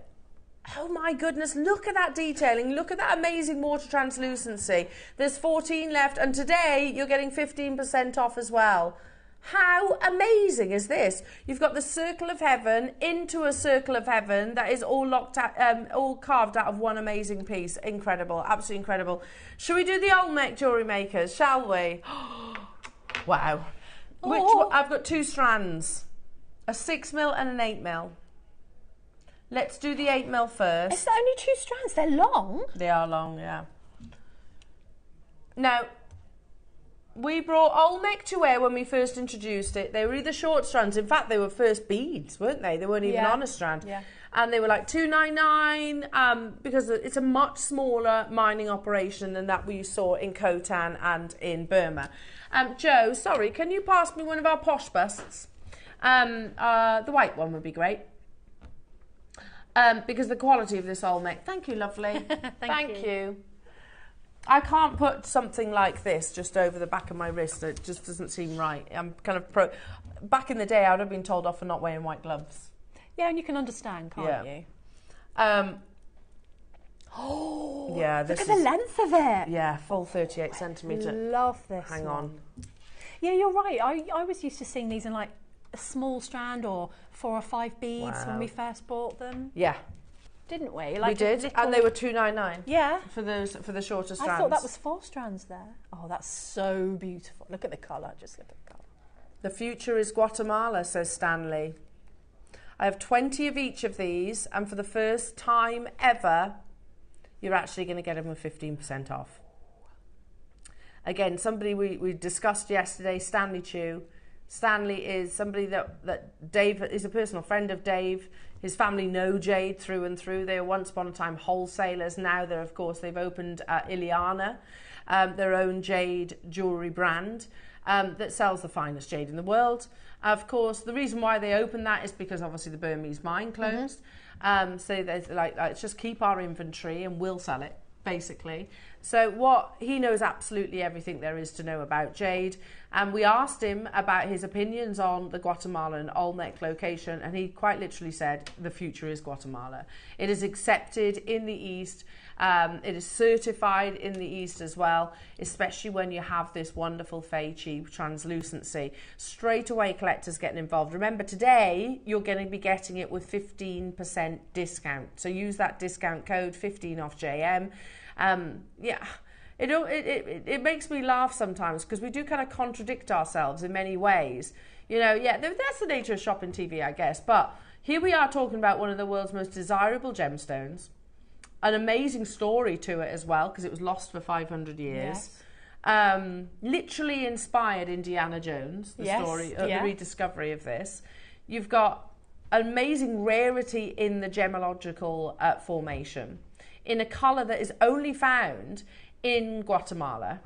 Oh my goodness, look at that detailing. Look at that amazing water translucency. There's 14 left, and today you're getting 15% off as well. How amazing is this? You've got the circle of heaven into a circle of heaven that is all locked out, all carved out of one amazing piece. Incredible, absolutely incredible. Shall we do the Olmec jewellery makers, shall we? Wow. I've got 2 strands, a 6mm and an 8mm. Let's do the 8mm first. Is there only 2 strands? They're long. They are long, yeah. Now, we brought Olmec to wear when we first introduced it. They were either short strands. In fact, they were first beads, weren't they? They weren't even on a strand. Yeah. And they were like $2.99 because it's a much smaller mining operation than that we saw in Khotan and in Burma. Joe, sorry, can you pass me one of our posh busts? The white one would be great. Because the quality of this Olmec. Thank you, lovely. Thank you. I can't put something like this just over the back of my wrist. It just doesn't seem right. I'm kind of back in the day, I would have been told off for not wearing white gloves. Yeah, and you can understand, can't you? Yeah, look at the length of it. Yeah, full 38 centimetre. Love this. Hang on. Yeah, you're right. I was used to seeing these in like a small strand or 4 or 5 beads when we first bought them. Yeah. Didn't we? Like we did, and they were $2.99. Yeah. For the shorter strands. I thought that was 4 strands there. Oh, that's so beautiful. Look at the colour. Just look at the colour. The future is Guatemala, says Stanley. I have 20 of each of these, and for the first time ever, you're actually going to get them with 15% off. Again, somebody we discussed yesterday, Stanley Chu. Stanley is somebody that Dave is a personal friend of Dave. His family know jade through and through. They were once upon a time wholesalers. Now they're, of course, they've opened Ileana, their own jade jewellery brand that sells the finest jade in the world. Of course, the reason why they opened that is because obviously the Burmese mine closed. So they're like, let's just keep our inventory and we'll sell it, basically. So he knows absolutely everything there is to know about jade. And we asked him about his opinions on the Guatemalan Olmec location, and he quite literally said, the future is Guatemala. It is accepted in the East. It is certified in the East as well, especially when you have this wonderful Fei Chi translucency. Straight away, collectors getting involved. Remember, today, you're going to be getting it with 15% discount. So use that discount code, 15 off JM. Yeah, it makes me laugh sometimes because we do kind of contradict ourselves in many ways. You know, yeah, that's the nature of shopping TV, I guess. But here we are talking about one of the world's most desirable gemstones. An amazing story to it as well because it was lost for 500 years. Yes. Literally inspired Indiana Jones, the story, the rediscovery of this. You've got amazing rarity in the gemological formation, in a colour that is only found in Guatemala.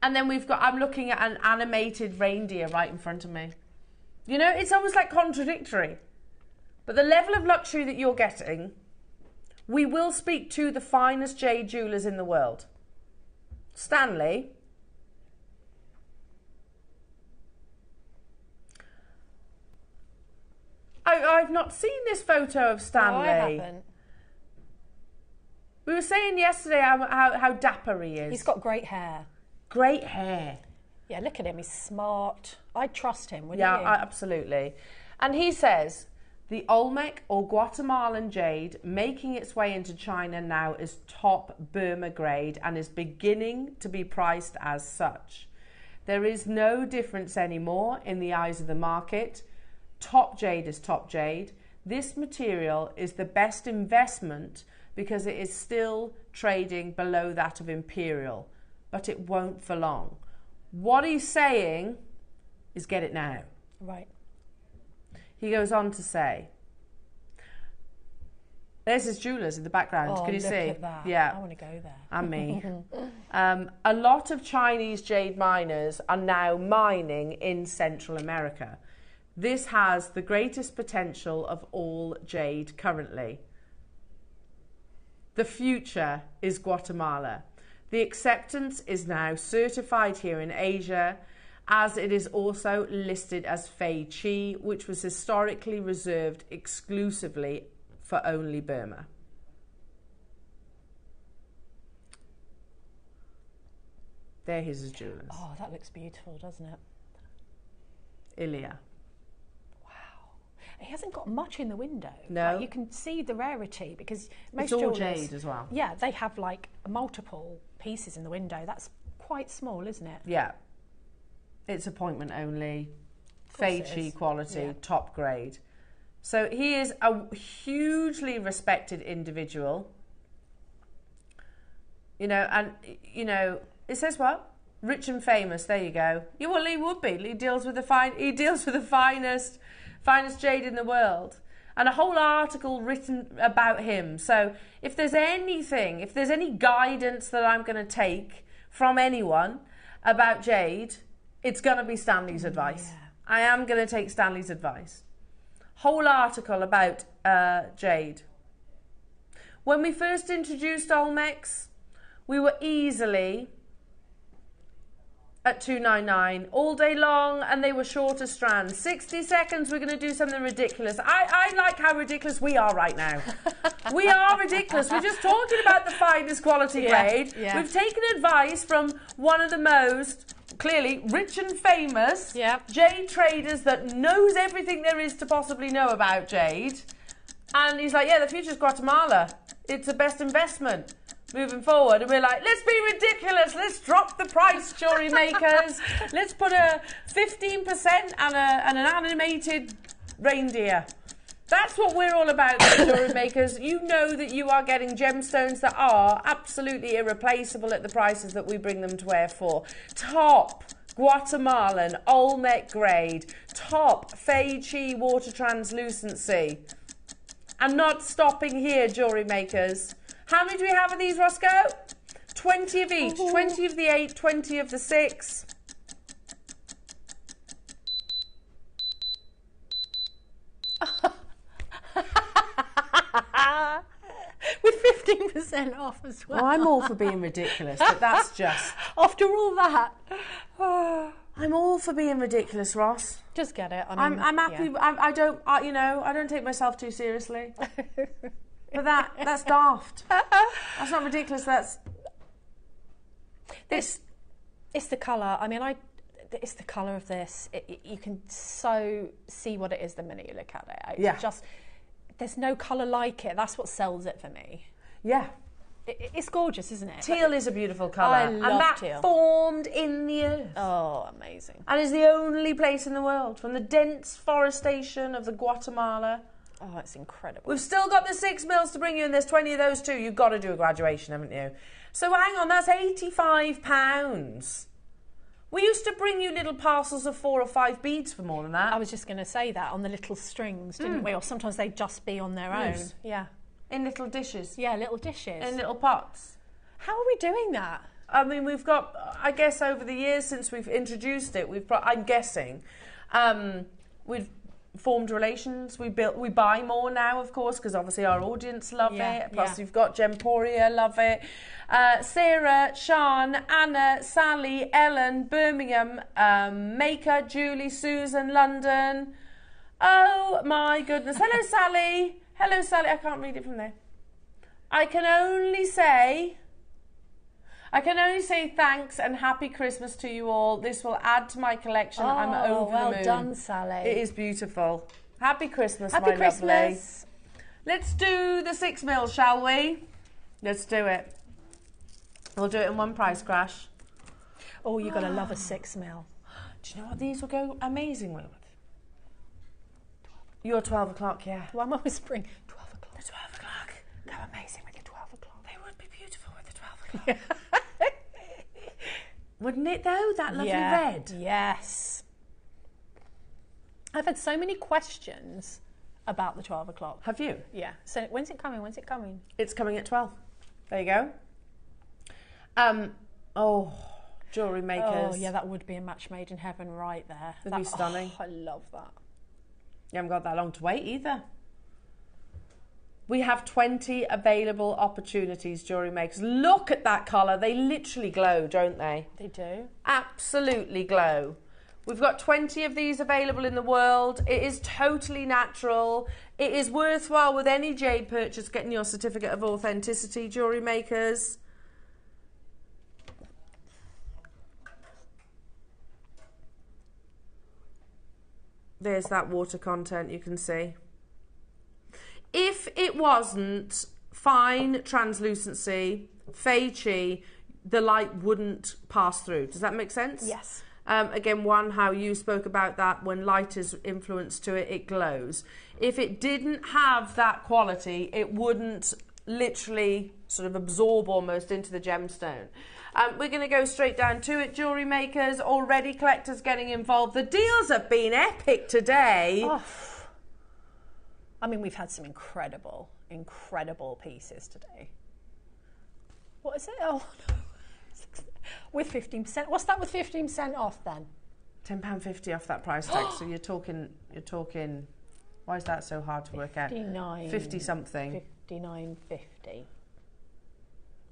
And then I'm looking at an animated reindeer right in front of me. You know, it's almost like contradictory. But the level of luxury that you're getting, we will speak to the finest jade jewellers in the world. Stanley. I've not seen this photo of Stanley. No, I haven't. We were saying yesterday how dapper he is. He's got great hair. Great hair. Yeah, look at him. He's smart. I'd trust him, wouldn't you? Yeah, absolutely. And he says, the Olmec or Guatemalan jade making its way into China now is top Burma grade and is beginning to be priced as such. There is no difference anymore in the eyes of the market. Top jade is top jade. This material is the best investment because it is still trading below that of imperial, but it won't for long. What he's saying is get it now. Right. He goes on to say, there's his jewellers in the background. Can you see? At that. Yeah. I want to go there. And me. A lot of Chinese jade miners are now mining in Central America. This has the greatest potential of all jade currently. The future is Guatemala. The acceptance is now certified here in Asia, as it is also listed as Fei Chi, which was historically reserved exclusively for only Burma. They're his jewellers. Oh, that looks beautiful, doesn't it? Ilya. He hasn't got much in the window. No. Like, you can see the rarity because most It's all jewellers, jade as well. Yeah, they have like multiple pieces in the window. That's quite small, isn't it? Yeah. It's appointment only, course it Feichi is. quality, Yeah. top grade. So he is a hugely respected individual. You know, and, you know, it says what? Rich and famous, there you go. Yeah, well, he would be. He deals with the finest jade in the world, and a whole article written about him. So if there's anything, if there's any guidance that I'm going to take from anyone about jade, it's going to be Stanley's advice. Yeah. I am going to take Stanley's advice. Whole article about jade. When we first introduced Olmecs, we were easily at $2.99 all day long, and they were shorter strands. 60 seconds, we're going to do something ridiculous. I like how ridiculous we are right now. We are ridiculous. We're just talking about the finest quality grade. Yeah. We've taken advice from one of the most, clearly, rich and famous jade traders that knows everything there is to possibly know about jade. And he's like, yeah, the future's Guatemala. It's the best investment moving forward. And we're like, let's be ridiculous, let's drop the price, jewellery makers. Let's put a 15% and an animated reindeer. That's what we're all about, jewellery makers. You know that you are getting gemstones that are absolutely irreplaceable at the prices that we bring them to wear for. Top Guatemalan Olmec grade, top Feichi water translucency. And not stopping here, jewellery makers. How many do we have of these, Roscoe? 20 of each. 20 of the 8, 20 of the 6. With 15% off as well. Well, I'm all for being ridiculous, but that's just... After all that. I'm all for being ridiculous, Ross. Just get it. I'm happy. Yeah. I don't take myself too seriously. But that's daft. That's not ridiculous. It's the colour. I mean, it's the colour of this. You can so see what it is the minute you look at it. It's just, there's no colour like it. That's what sells it for me. Yeah. It's gorgeous, isn't it? Teal is a beautiful colour. I love and that teal. formed in the earth. Oh, amazing. And is the only place in the world from the dense forestation of the Guatemala. Oh, it's incredible. We've still got the 6 mils to bring you, and there's 20 of those too. You've got to do a graduation, haven't you? So hang on, that's £85. We used to bring you little parcels of 4 or 5 beads for more than that. I was just going to say that, on the little strings, didn't we? Or sometimes they'd just be on their own. Yeah. In little dishes. Yeah, little dishes. In little pots. How are we doing that? I mean, we've got, I guess over the years since we've introduced it, I'm guessing, we've formed relations. We buy more now, of course, because obviously our audience love it. Plus you've got Gemporia, love it. Sarah, Sean, Anna, Sally, Ellen, Birmingham, Maker, Julie, Susan, London. Oh my goodness. Hello, Sally. Hello, Sally. I can't read it from there. I can only say thanks and happy Christmas to you all. This will add to my collection. I'm over the moon. Well done, Sally. It is beautiful. Happy Christmas, Happy my Christmas. lovely. Let's do the 6 mil, shall we? Let's do it. We'll do it in one price crash. Oh, you're going to love a 6 mil. Do you know what these will go amazing with? Your 12 o'clock, yeah. Well, I'm always bring 12 o'clock. The 12 o'clock. Go amazing with your 12 o'clock. They would be beautiful with the 12 o'clock. Wouldn't it though? That lovely red. Yes. I've had so many questions about the 12 o'clock. Have you? Yeah. So when's it coming? When's it coming? It's coming at 12. There you go. Jewellery makers. Oh, yeah, that would be a match made in heaven right there. That'd be stunning. Oh, I love that. You haven't got that long to wait either. We have 20 available opportunities, jewellery makers. Look at that colour. They literally glow, don't they? They do. Absolutely glow. We've got 20 of these available in the world. It is totally natural. It is worthwhile with any jade purchase getting your certificate of authenticity, jewellery makers. There's that water content you can see. If it wasn't fine translucency, fei qi, the light wouldn't pass through. Does that make sense? Yes. Again, how you spoke about that, when light is influenced to it, it glows. If it didn't have that quality, it wouldn't literally sort of absorb almost into the gemstone. We're going to go straight down to it, jewellery makers. Already collectors getting involved. The deals have been epic today. Oh. I mean, we've had some incredible pieces today. What is it? Oh, no. With 15%. What's that with 15% off then? £10.50 off that price tag. So you're talking. Why is that so hard to work out? 50 something. 59.50.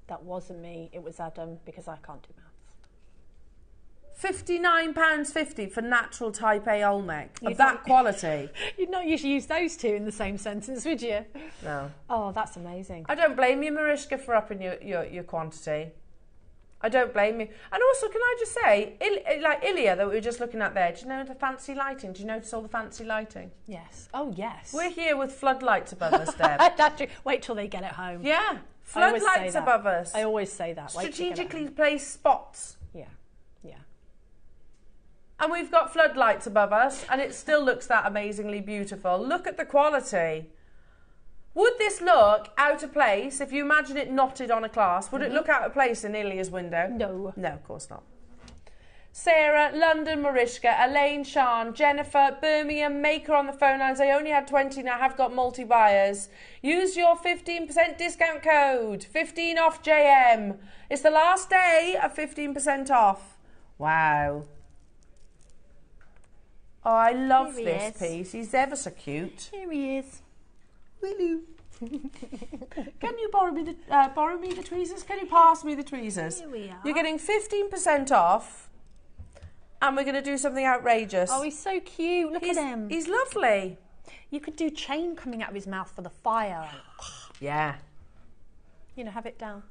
That wasn't me. It was Adam, because I can't do maths. £59.50 for natural Type A Olmec of that quality. You'd not usually use those two in the same sentence, would you? No. Oh, that's amazing. I don't blame you, Mariska, for upping your quantity. I don't blame you. And also, can I just say, like Ilya that we were just looking at there, do you know the fancy lighting? Do you notice all the fancy lighting? Yes. Oh, yes. We're here with floodlights above us, Deb. That's true. Wait till they get it home. Yeah, floodlights above us. I always say that. Strategically placed spots. Yeah, yeah. And we've got floodlights above us, and it still looks that amazingly beautiful. Look at the quality. Would this look out of place if you imagine it knotted on a clasp? Would it look out of place in Ilya's window? No. No, of course not. Sarah, London, Mariska, Elaine, Sean, Jennifer, Birmingham, Maker on the phone lines. I only had 20 now. I have got multi-buyers. Use your 15% discount code. 15 off JM. It's the last day of 15% off. Wow. Oh, I love this piece. He's ever so cute. Here he is. Can you borrow me the tweezers? Can you pass me the tweezers? Here we are. You're getting 15% off, and we're going to do something outrageous. Oh, he's so cute. Look at him. He's lovely. You could do chain coming out of his mouth for the fire. Yeah. You know, have it down.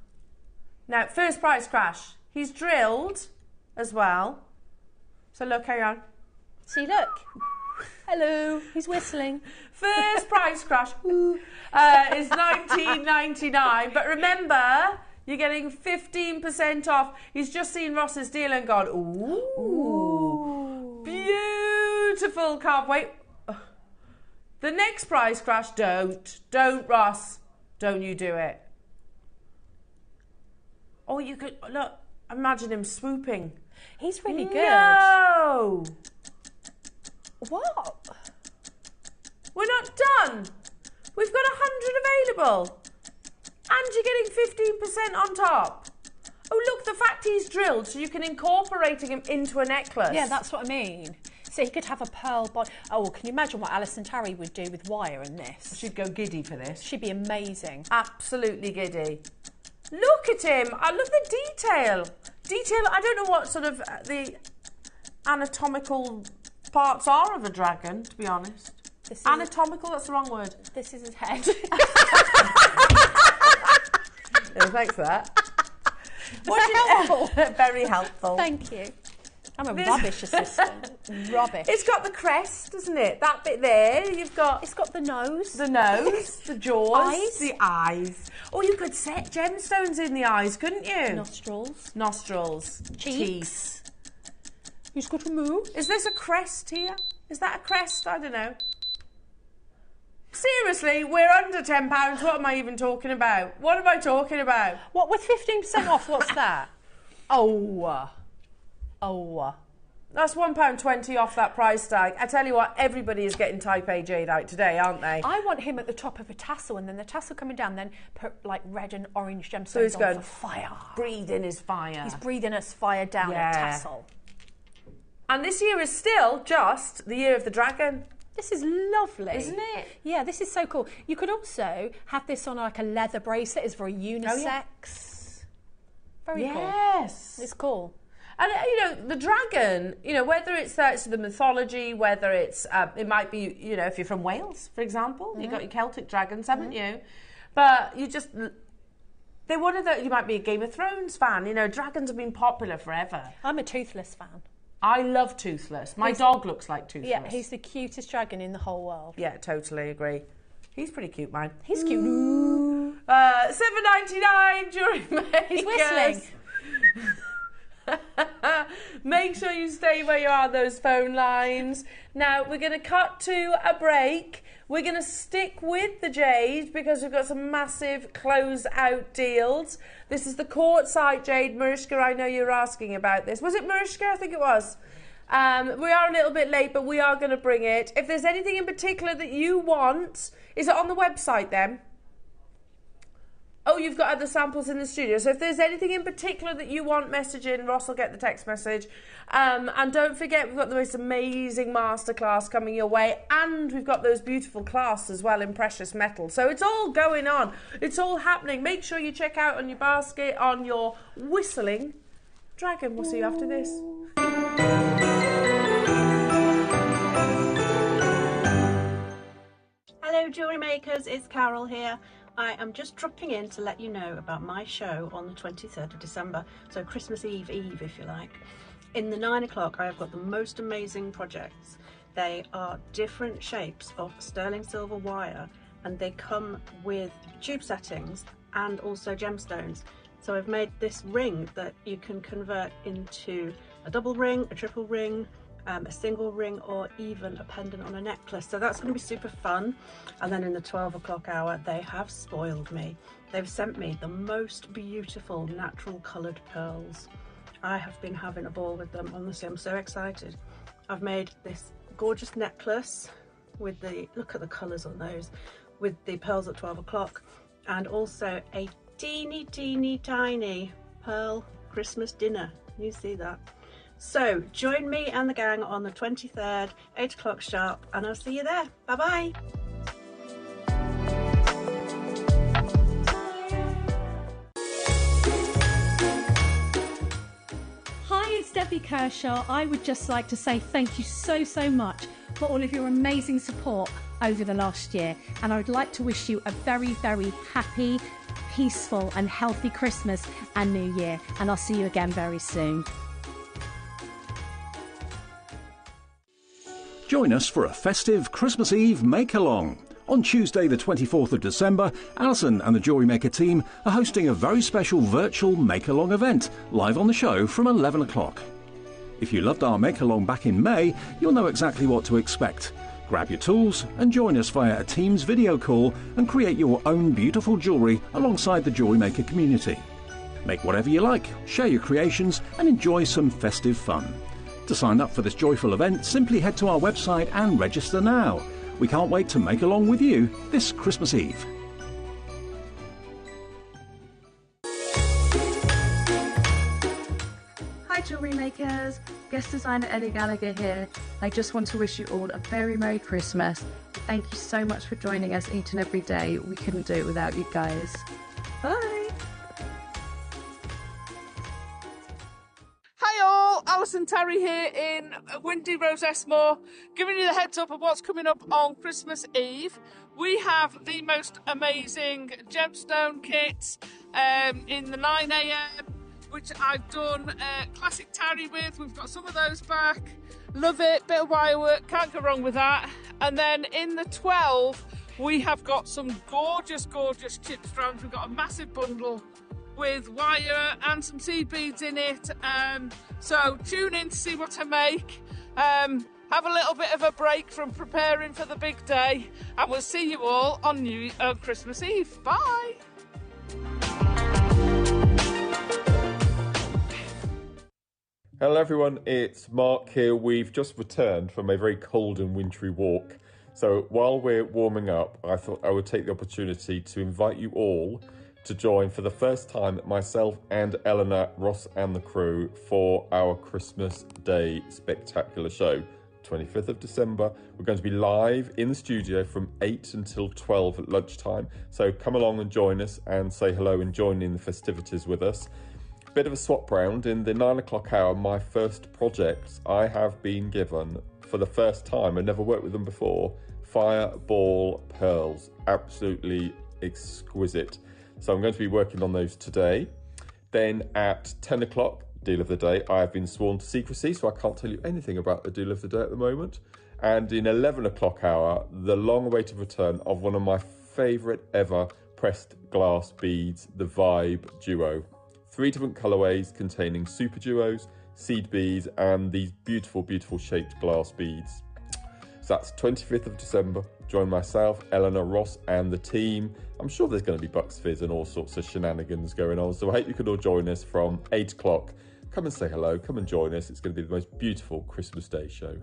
Now, first price crash. He's drilled as well. So look, hang on. See, look. Hello. He's whistling. First price crash is $19.99. But remember, you're getting 15% off. He's just seen Ross's deal and gone, ooh. Beautiful calf. Wait. The next price crash, don't, Ross. Don't you do it. Oh, you could, look, imagine him swooping. He's really good. No. What? We're not done. We've got 100 available. And you're getting 15% on top. Oh, look, the fact he's drilled, so you can incorporating him into a necklace. Yeah, that's what I mean. So he could have a pearl body. Oh, can you imagine what Alison Tarry would do with wire in this? She'd go giddy for this. She'd be amazing. Absolutely giddy. Look at him. I love the detail. I don't know what sort of the anatomical parts are of a dragon, to be honest. Anatomical, that's the wrong word. This is his head. Yeah, thanks for that. Helpful. Very helpful. Thank you. I'm a rubbish assistant. Rubbish. It's got the crest, doesn't it? That bit there. You've got. It's got the nose. The nose, the jaws, Eyes. the eyes. Oh, you could set gemstones in the eyes, couldn't you? Nostrils. Cheeks. He's got a move. Is this a crest here? Is that a crest? I don't know. Seriously, we're under £10. What am I even talking about? What am I talking about? What, with 15% off, what's that? Oh. That's £1.20 off that price tag. I tell you what, everybody is getting Type A jade out today, aren't they? I want him at the top of a tassel, and then the tassel coming down, then put like red and orange gemstones So he's on going for fire. Breathing his fire. He's breathing us fire down a tassel. And this year is still just the year of the dragon. This is lovely. Isn't it? Yeah, this is so cool. You could also have this on like a leather bracelet. It's very unisex. Oh, yeah. Very cool. Yes. It's cool. And, you know, the dragon, you know, whether it's the mythology, whether it's, it might be, you know, if you're from Wales, for example, you've got your Celtic dragons, haven't you? But you just, they're one of the, you might be a Game of Thrones fan, you know, dragons have been popular forever. I'm a Toothless fan. I love Toothless. My dog looks like Toothless. Yeah, he's the cutest dragon in the whole world. Yeah, totally agree. He's pretty cute, mine. He's cute. $7.99 JewelleryMaker. He's whistling. Make sure you stay where you are, those phone lines. Now, we're going to cut to a break. We're going to stick with the jade because we've got some massive close-out deals. This is the courtside jade. Mariska, I know you're asking about this. Was it Mariska? I think it was. We are a little bit late, but we are going to bring it. If there's anything in particular that you want, is it on the website then? Oh, you've got other samples in the studio. So if there's anything in particular that you want, message in. Ross will get the text message. And don't forget, we've got the most amazing masterclass coming your way. And we've got those beautiful clasps as well in precious metal. So it's all going on. It's all happening. Make sure you check out on your basket, on your whistling dragon. We'll see you after this. Hello jewellery makers, it's Carol here. I am just dropping in to let you know about my show on the 23rd of December, so Christmas Eve if you like. In the 9 o'clock I have got the most amazing projects. They are different shapes of sterling silver wire and they come with tube settings and also gemstones. So I've made this ring that you can convert into a double ring, a triple ring, a single ring, or even a pendant on a necklace. So that's going to be super fun. And then in the 12 o'clock hour they have spoiled me. They've sent me the most beautiful natural coloured pearls. I have been having a ball with them, honestly. I'm so excited. I've made this gorgeous necklace with the, look at the colours on those, with the pearls at 12 o'clock, and also a teeny tiny pearl Christmas dinner. You see that? So join me and the gang on the 23rd, 8 o'clock sharp, and I'll see you there. Bye bye. Hi, it's Debbie Kershaw. I would just like to say thank you so much for all of your amazing support over the last year, and I would like to wish you a very happy, peaceful and healthy Christmas and New Year, and I'll see you again very soon. Join us for a festive Christmas Eve make-along. On Tuesday the 24th of December, Alison and the JewelleryMaker team are hosting a very special virtual make-along event, live on the show from 11 o'clock. If you loved our make-along back in May, you'll know exactly what to expect. Grab your tools and join us via a Teams video call and create your own beautiful jewellery alongside the JewelleryMaker community. Make whatever you like, share your creations and enjoy some festive fun. To sign up for this joyful event, simply head to our website and register now. We can't wait to make along with you this Christmas Eve. Hi jewellery makers, guest designer Ellie Gallagher here. I just want to wish you all a very Merry Christmas. Thank you so much for joining us each and every day. We couldn't do it without you guys. Bye! Hi all, Alison Terry here in windy Rosemoor, giving you the heads up of what's coming up on Christmas Eve. We have the most amazing gemstone kits in the 9 AM, which I've done classic tarry with. We've got some of those back. Love it, bit of wire work, can't go wrong with that. And then in the 12, we have got some gorgeous chip strands. We've got a massive bundle with wire and some seed beads in it. So tune in to see what I make. Have a little bit of a break from preparing for the big day, and we'll see you all on Christmas Eve. Bye. Hello everyone, it's Mark here. We've just returned from a very cold and wintry walk. So while we're warming up, I thought I would take the opportunity to invite you all to join for the first time myself and Eleanor, Ross and the crew for our Christmas Day spectacular show. 25th of December, we're going to be live in the studio from 8 until 12 at lunchtime. So come along and join us and say hello and join in the festivities with us. bit of a swap round. In the 9 o'clock hour, my first project, I have been given, for the first time, I've never worked with them before, fireball pearls. Absolutely exquisite. So I'm going to be working on those today. Then at 10 o'clock, deal of the day, I have been sworn to secrecy, so I can't tell you anything about the deal of the day at the moment. And in 11 o'clock hour, the long-awaited return of one of my favourite ever pressed glass beads, the Vibe Duo. 3 different colourways containing super duos, seed beads, and these beautiful, beautiful shaped glass beads. So that's 25th of December. Join myself, Eleanor, Ross, and the team. I'm sure there's going to be Bucks Fizz and all sorts of shenanigans going on. So I hope you can all join us from 8 o'clock. Come and say hello. Come and join us. It's going to be the most beautiful Christmas Day show.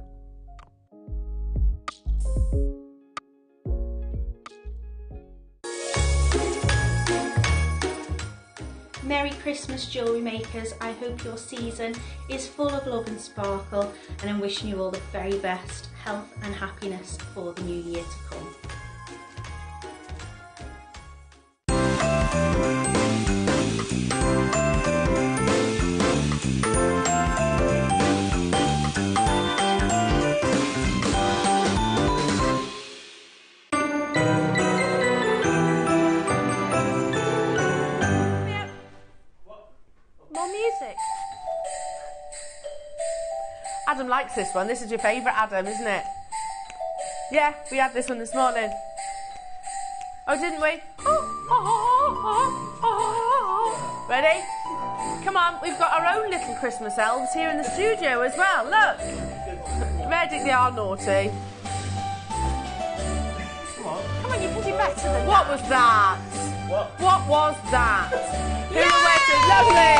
Merry Christmas, jewellery makers. I hope your season is full of love and sparkle, and I'm wishing you all the very best health and happiness for the new year to come. Adam likes this one. This is your favourite, Adam, isn't it? Yeah, we had this one this morning. Oh, didn't we? Ready? Come on, we've got our own little Christmas elves here in the studio as well. Look. Ready? They are naughty. Come on, you can do better than What that. was that? What was that? Who went it? Lovely!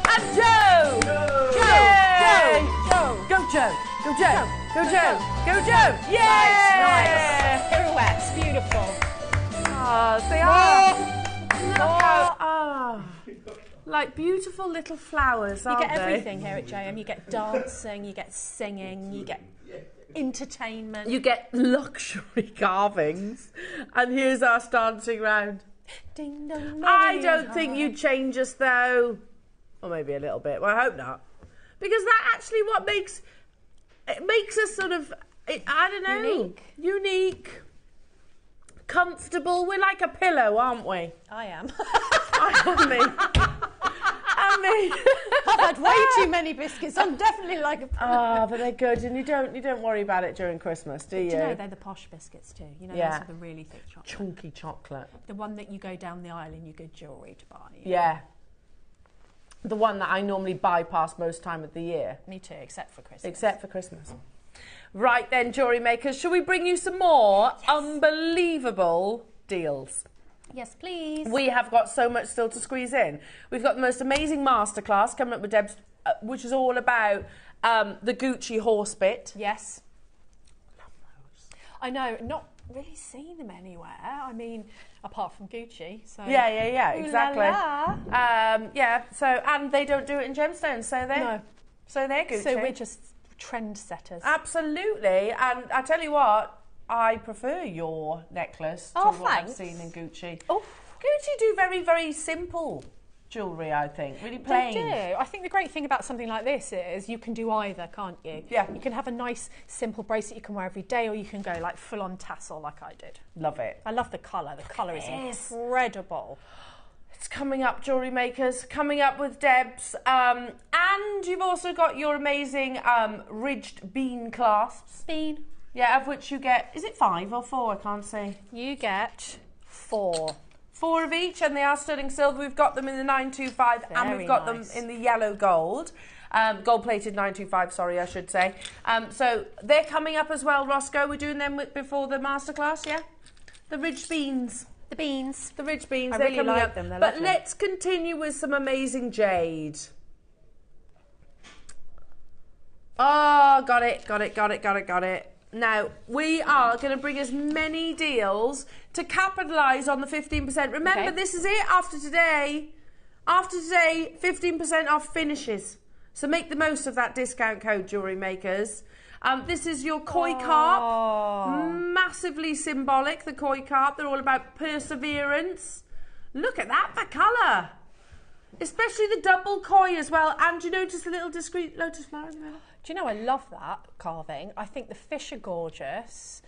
And Joe! Joe! Go Joe! Go Joe! Go Joe! Go Joe! Yeah! Nice. Pirouettes, beautiful. Oh, they are. Look how, like beautiful little flowers, You aren't get they? everything here at JM. You get dancing, you get singing, you get entertainment. You get luxury carvings. And here's us dancing round. Ding dong. I don't think you'd change us though. Or maybe a little bit. Well, I hope not. Because that actually what makes us sort of, I don't know. Unique. Comfortable. We're like a pillow, aren't we? I am. I mean, I've had way too many biscuits. I'm definitely like a pillow. Oh, but they're good, and you don't worry about it during Christmas, do you? Do you know they're the posh biscuits too? You know, Yeah. those are the really thick chocolate. Chunky chocolate. The one that you go down the aisle in your good jewellery to buy. Yeah. The one that I normally bypass most time of the year. Me too, except for Christmas. Except for Christmas. Right then, jewellery makers, shall we bring you some more unbelievable deals? Yes, please. We have got so much still to squeeze in. We've got the most amazing masterclass coming up with Deb's, which is all about the Gucci horse bit. Yes. Love those. I know, not really seen them anywhere. I mean, apart from Gucci. So. Yeah, exactly. Ooh la la. Yeah, so, and they don't do it in gemstones, so No. So they're Gucci. So we're just trendsetters. Absolutely, and I tell you what, I prefer your necklace to what I've seen in Gucci. Oh. Gucci do very, very simple jewellery, I think, really plain. They do. I think the great thing about something like this is you can do either, can't you? Yeah. You can have a nice, simple bracelet you can wear every day, or you can go like full-on tassel like I did. Love it. I love the colour. The colour is incredible. It's coming up, jewellery makers, coming up with Debs. And you've also got your amazing ridged bean clasps. Bean. Yeah, of which you get, is it 5 or 4? I can't see. You get 4. 4 of each, and they are sterling silver. We've got them in the 925, and we've got them in the yellow gold. Gold-plated 925, sorry, I should say. So they're coming up as well, Roscoe. We're doing them before the masterclass, yeah? The ridged beans. The beans. The ridged beans, I they're really coming like up. them, they're but lovely. let's continue with some amazing jade. Oh, got it. Now, we are going to bring as many deals to capitalise on the 15%. Remember, this is it after today. After today, 15% off finishes. So make the most of that discount code, jewellery makers. This is your koi carp. Massively symbolic, the koi carp. They're all about perseverance. Look at that for colour. Especially the double koi as well. And you notice the little discreet lotus flower in the middle? Do you know, I love that carving. I think the fish are gorgeous.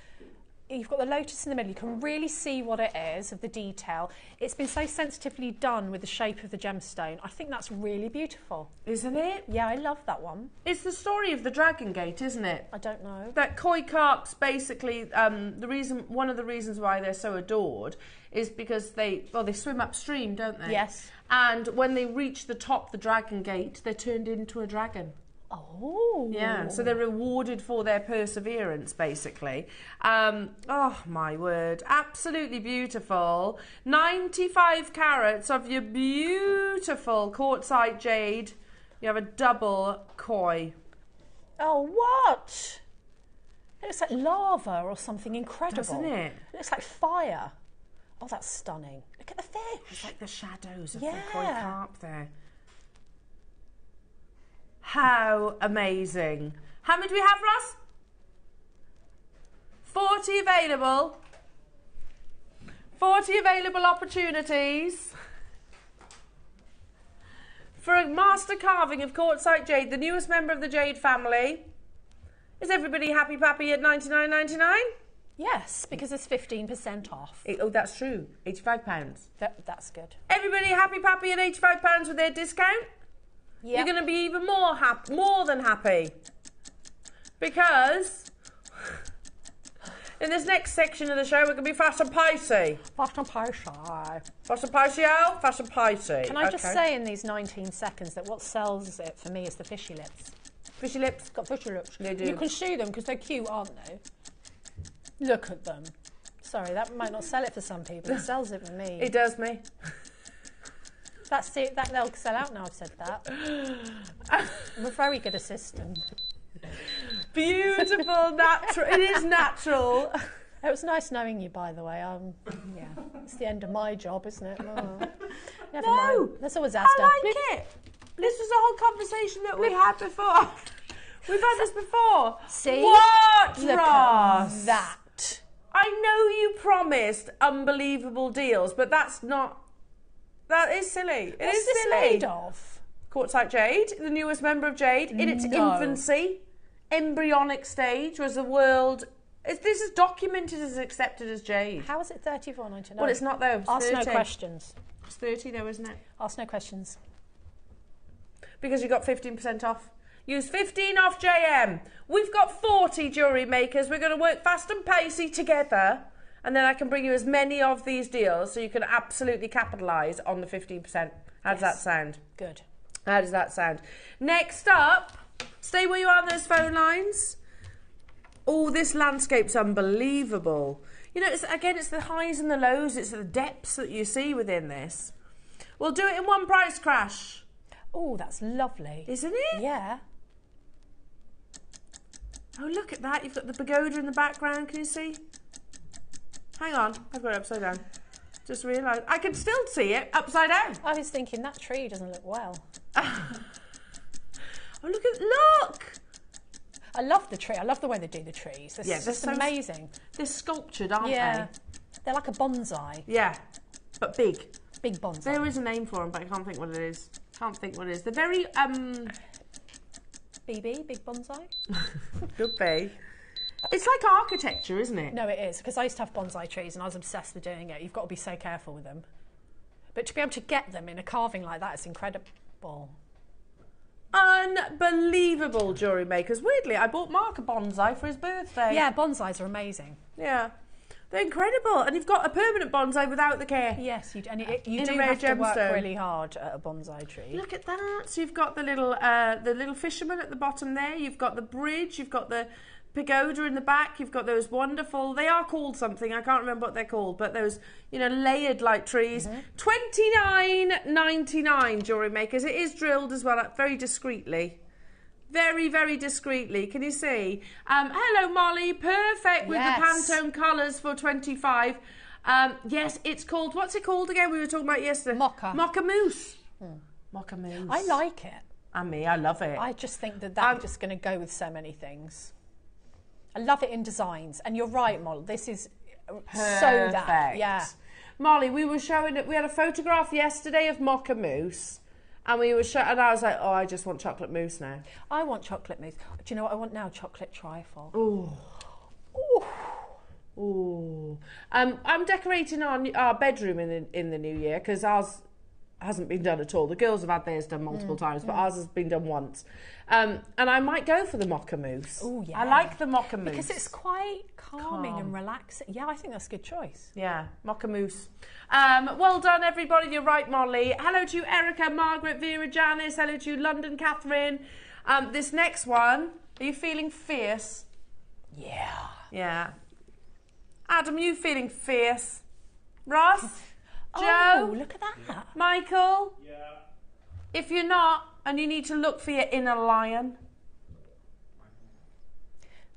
You've got the lotus in the middle. You can really see what it is, of the detail. It's been so sensitively done with the shape of the gemstone. I think that's really beautiful. Isn't it? Yeah, I love that one. It's the story of the Dragon Gate, isn't it? I don't know. That koi carps, basically, one of the reasons why they're so adored is because they swim upstream, don't they? Yes. And when they reach the top, the Dragon Gate, they're turned into a dragon. Oh. Yeah, so they're rewarded for their perseverance, basically. Oh, my word. Absolutely beautiful. 95 carats of your beautiful quartzite jade. You have a double koi. Oh, what? It looks like lava or something incredible. Doesn't it? It looks like fire. Oh, that's stunning. Look at the fish. It's like the shadows of Yeah. the koi carp there. How amazing. How many do we have, Ross? 40 available. 40 available opportunities for a master carving of quartzite jade, the newest member of the jade family. Is everybody happy pappy at $99.99? Yes, because there's 15% off. Oh, that's true. £85. That's good. Everybody happy pappy at £85 with their discount? Yep. You're going to be even more than happy, because in this next section of the show we're going to be fast and pacey. Fast and pacey. Fast and pacey, Al. Fast and pacey. Can I just say in these 19 seconds that what sells it for me is the fishy lips. Fishy lips? Got fishy lips. They do. You can see them because they're cute, aren't they? Look at them. Sorry, that might not sell it for some people. It sells it for me. It does me. That's it. They'll sell out now. I've said that. I'm a very good assistant. Beautiful, natural. It is natural. It was nice knowing you, by the way. Yeah, it's the end of my job, isn't it? Oh. Never mind. That's always Asta. I like it. This was a whole conversation that we had before. We've had this before. See? What, Look Ross? at that. I know you promised unbelievable deals, but that's not. That is silly. What's is this silly. made of? Quartzite jade, the newest member of jade, in its infancy, embryonic stage, was the world. This is documented as accepted as jade. How is it $34.99? Well, it's not though. It's Ask 30. no questions. It's 30 though, isn't it? Ask no questions. Because you got 15% off. Use 15 off JM. We've got 40 jewellery makers. We're going to work fast and pacey together. And then I can bring you as many of these deals so you can absolutely capitalise on the 15%. How does that sound? Good. How does that sound? Next up, stay where you are on those phone lines. Oh, this landscape's unbelievable. You know, it's the highs and the lows. It's the depths that you see within this. We'll do it in one price crash. Oh, that's lovely. Isn't it? Yeah. Oh, look at that. You've got the pagoda in the background. Can you see? Hang on. I've got it upside down. Just realised. I can still see it upside down. I was thinking that tree doesn't look well. Oh, look! I love the tree. I love the way they do the trees. They're so amazing. They're sculptured, aren't they? They're like a bonsai. Yeah, but big. Big bonsai. There is a name for them, but I can't think what it is. They're very, BB, big bonsai? Could be. It's like architecture, isn't it? No, it is, because I used to have bonsai trees and I was obsessed with doing it. You've got to be so careful with them. But to be able to get them in a carving like that, it's incredible. Unbelievable, jewellery makers. Weirdly, I bought Mark a bonsai for his birthday. Yeah, bonsais are amazing. Yeah. They're incredible. And you've got a permanent bonsai without the care. Yes, you do have to work really hard at a bonsai tree. Look at that. So you've got the little fisherman at the bottom there. You've got the bridge. You've got the pagoda in the back. You've got those wonderful, they are called something, I can't remember what they're called, but those, layered like trees. $29.99, jewellery makers. It is drilled as well, very discreetly. Very, very discreetly. Can you see? Hello, Molly. Perfect with the Pantone colours for 25. Yes, it's called, what's it called again? We were talking about yesterday. Mocha mousse. Mocha mousse. I like it. I love it. I just think that's just going to go with so many things. I love it in designs. And you're right, Molly. This is perfect. So that. Yeah. Molly, we were showing it. We had a photograph yesterday of mocha mousse. And we were and I was like, oh, I just want chocolate mousse now. I want chocolate mousse. Do you know what I want now? Chocolate trifle. Ooh. Ooh. Ooh. I'm decorating our bedroom in the new year because ours hasn't been done at all. The girls have had theirs done multiple times, but ours has been done once. And I might go for the mocha mousse. Oh, yeah. I like the mocha mousse. Because it's quite calming and relaxing. Yeah, I think that's a good choice. Yeah, mocha mousse. Well done, everybody. You're right, Molly. Hello to you, Erica, Margaret, Vera, Janice. Hello to you, London, Catherine. This next one, are you feeling fierce? Yeah. Yeah. Adam, you feeling fierce? Ross? Joe? Oh, look at that. Michael? Yeah. If you're not, and you need to look for your inner lion.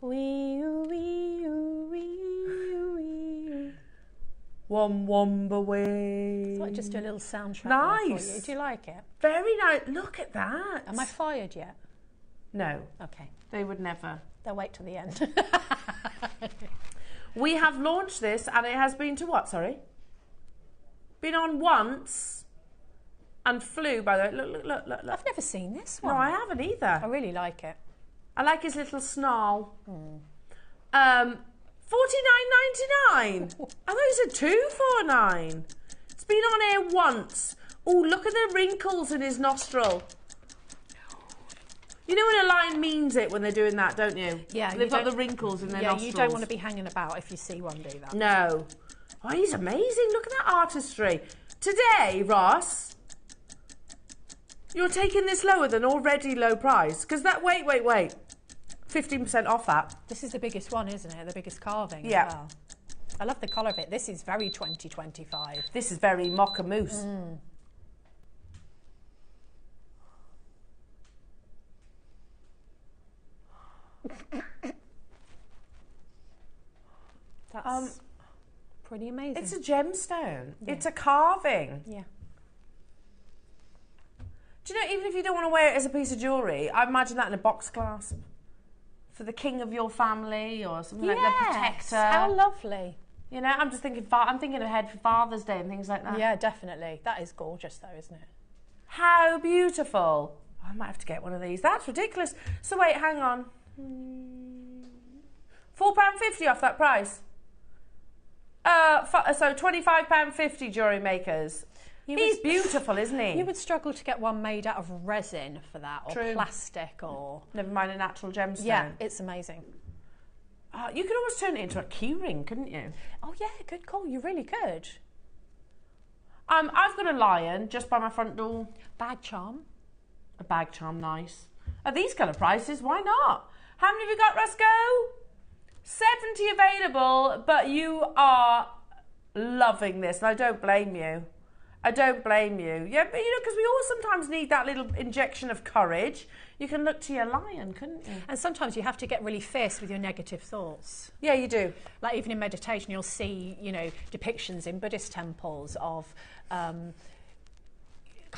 Womba way. So I just do a little soundtrack. Nice. For you. Do you like it? Very nice. Look at that. Am I fired yet? No. Okay. They would never. They'll wait till the end. We have launched this, and it has been to what? Sorry. Been on once and flew, by the way. Look. I've never seen this one. No, I haven't either. I really like it. I like his little snarl. $49.99. I thought you said $249. It's been on air once. Oh, look at the wrinkles in his nostril. You know when a lion means it when they're doing that, don't you? Yeah. They've got the wrinkles in their nostrils. Yeah, you don't want to be hanging about if you see one do that. No. Oh, he's amazing. Look at that artistry. Today, Ross, you're taking this lower than already low price. Because that, wait. 15% off that. This is the biggest one, isn't it? The biggest carving. Yeah. As well. I love the colour of it. This is very 2025. This is very mocha mousse. That's pretty amazing. It's a gemstone. Yeah. It's a carving. Yeah. Do you know, even if you don't want to wear it as a piece of jewellery, I imagine that in a box clasp for the king of your family or something like the protector. How lovely. You know, I'm just thinking, I'm thinking ahead for Father's Day and things like that. Yeah, definitely. That is gorgeous though, isn't it? How beautiful. I might have to get one of these. That's ridiculous. So wait, hang on. £4.50 off that price. So £25.50 jewellery makers. He's beautiful, isn't he? You would struggle to get one made out of resin for that, or True. plastic, or... Never mind a natural gemstone. Yeah, it's amazing. You could almost turn it into a key ring, couldn't you? Oh yeah, good call. You really could. I've got a lion just by my front door. Bag charm. A bag charm, nice. At these kind of prices, why not? How many have you got, Roscoe? 70 available, but you are loving this, and I don't blame you. I don't blame you. Yeah, but you know, because we all sometimes need that little injection of courage. You can look to your lion, couldn't you? And sometimes you have to get really fierce with your negative thoughts. Yeah, you do. Like even in meditation, you'll see, you know, depictions in Buddhist temples of kind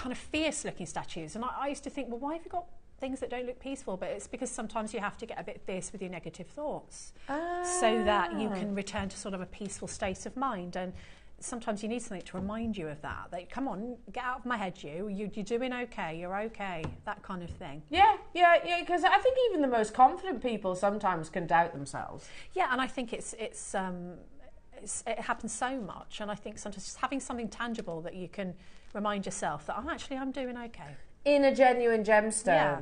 of fierce-looking statues. And I used to think, well, why have you got things that don't look peaceful? But it's because sometimes you have to get a bit fierce with your negative thoughts so that you can return to sort of a peaceful state of mind. And sometimes you need something to remind you of that. That, come on, get out of my head, you're doing okay, you're okay, that kind of thing. Yeah, because I think even the most confident people sometimes can doubt themselves. Yeah, and I think it happens so much, and I think sometimes just having something tangible that you can remind yourself that I'm doing okay. In a genuine gemstone. Yeah.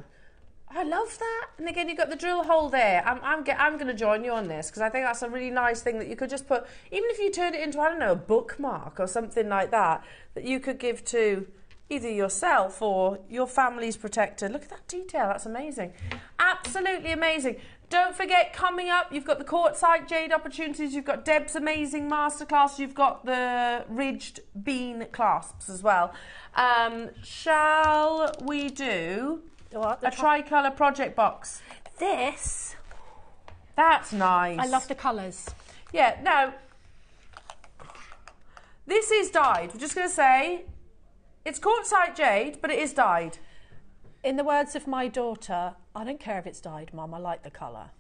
I love that. And again, you've got the drill hole there. I'm going to join you on this because I think that's a really nice thing that you could just put, even if you turned it into, I don't know, a bookmark or something like that, that you could give to either yourself or your family's protector. Look at that detail. That's amazing. Absolutely amazing. Don't forget, coming up, you've got the Courtside Jade opportunities. You've got Deb's amazing masterclass. You've got the ridged bean clasps as well. Shall we do a tricolour project box? This. That's nice. I love the colours. Yeah, no. This is dyed. We're just going to say, it's Courtside Jade, but it is dyed. In the words of my daughter, I don't care if it's dyed, Mum, I like the colour.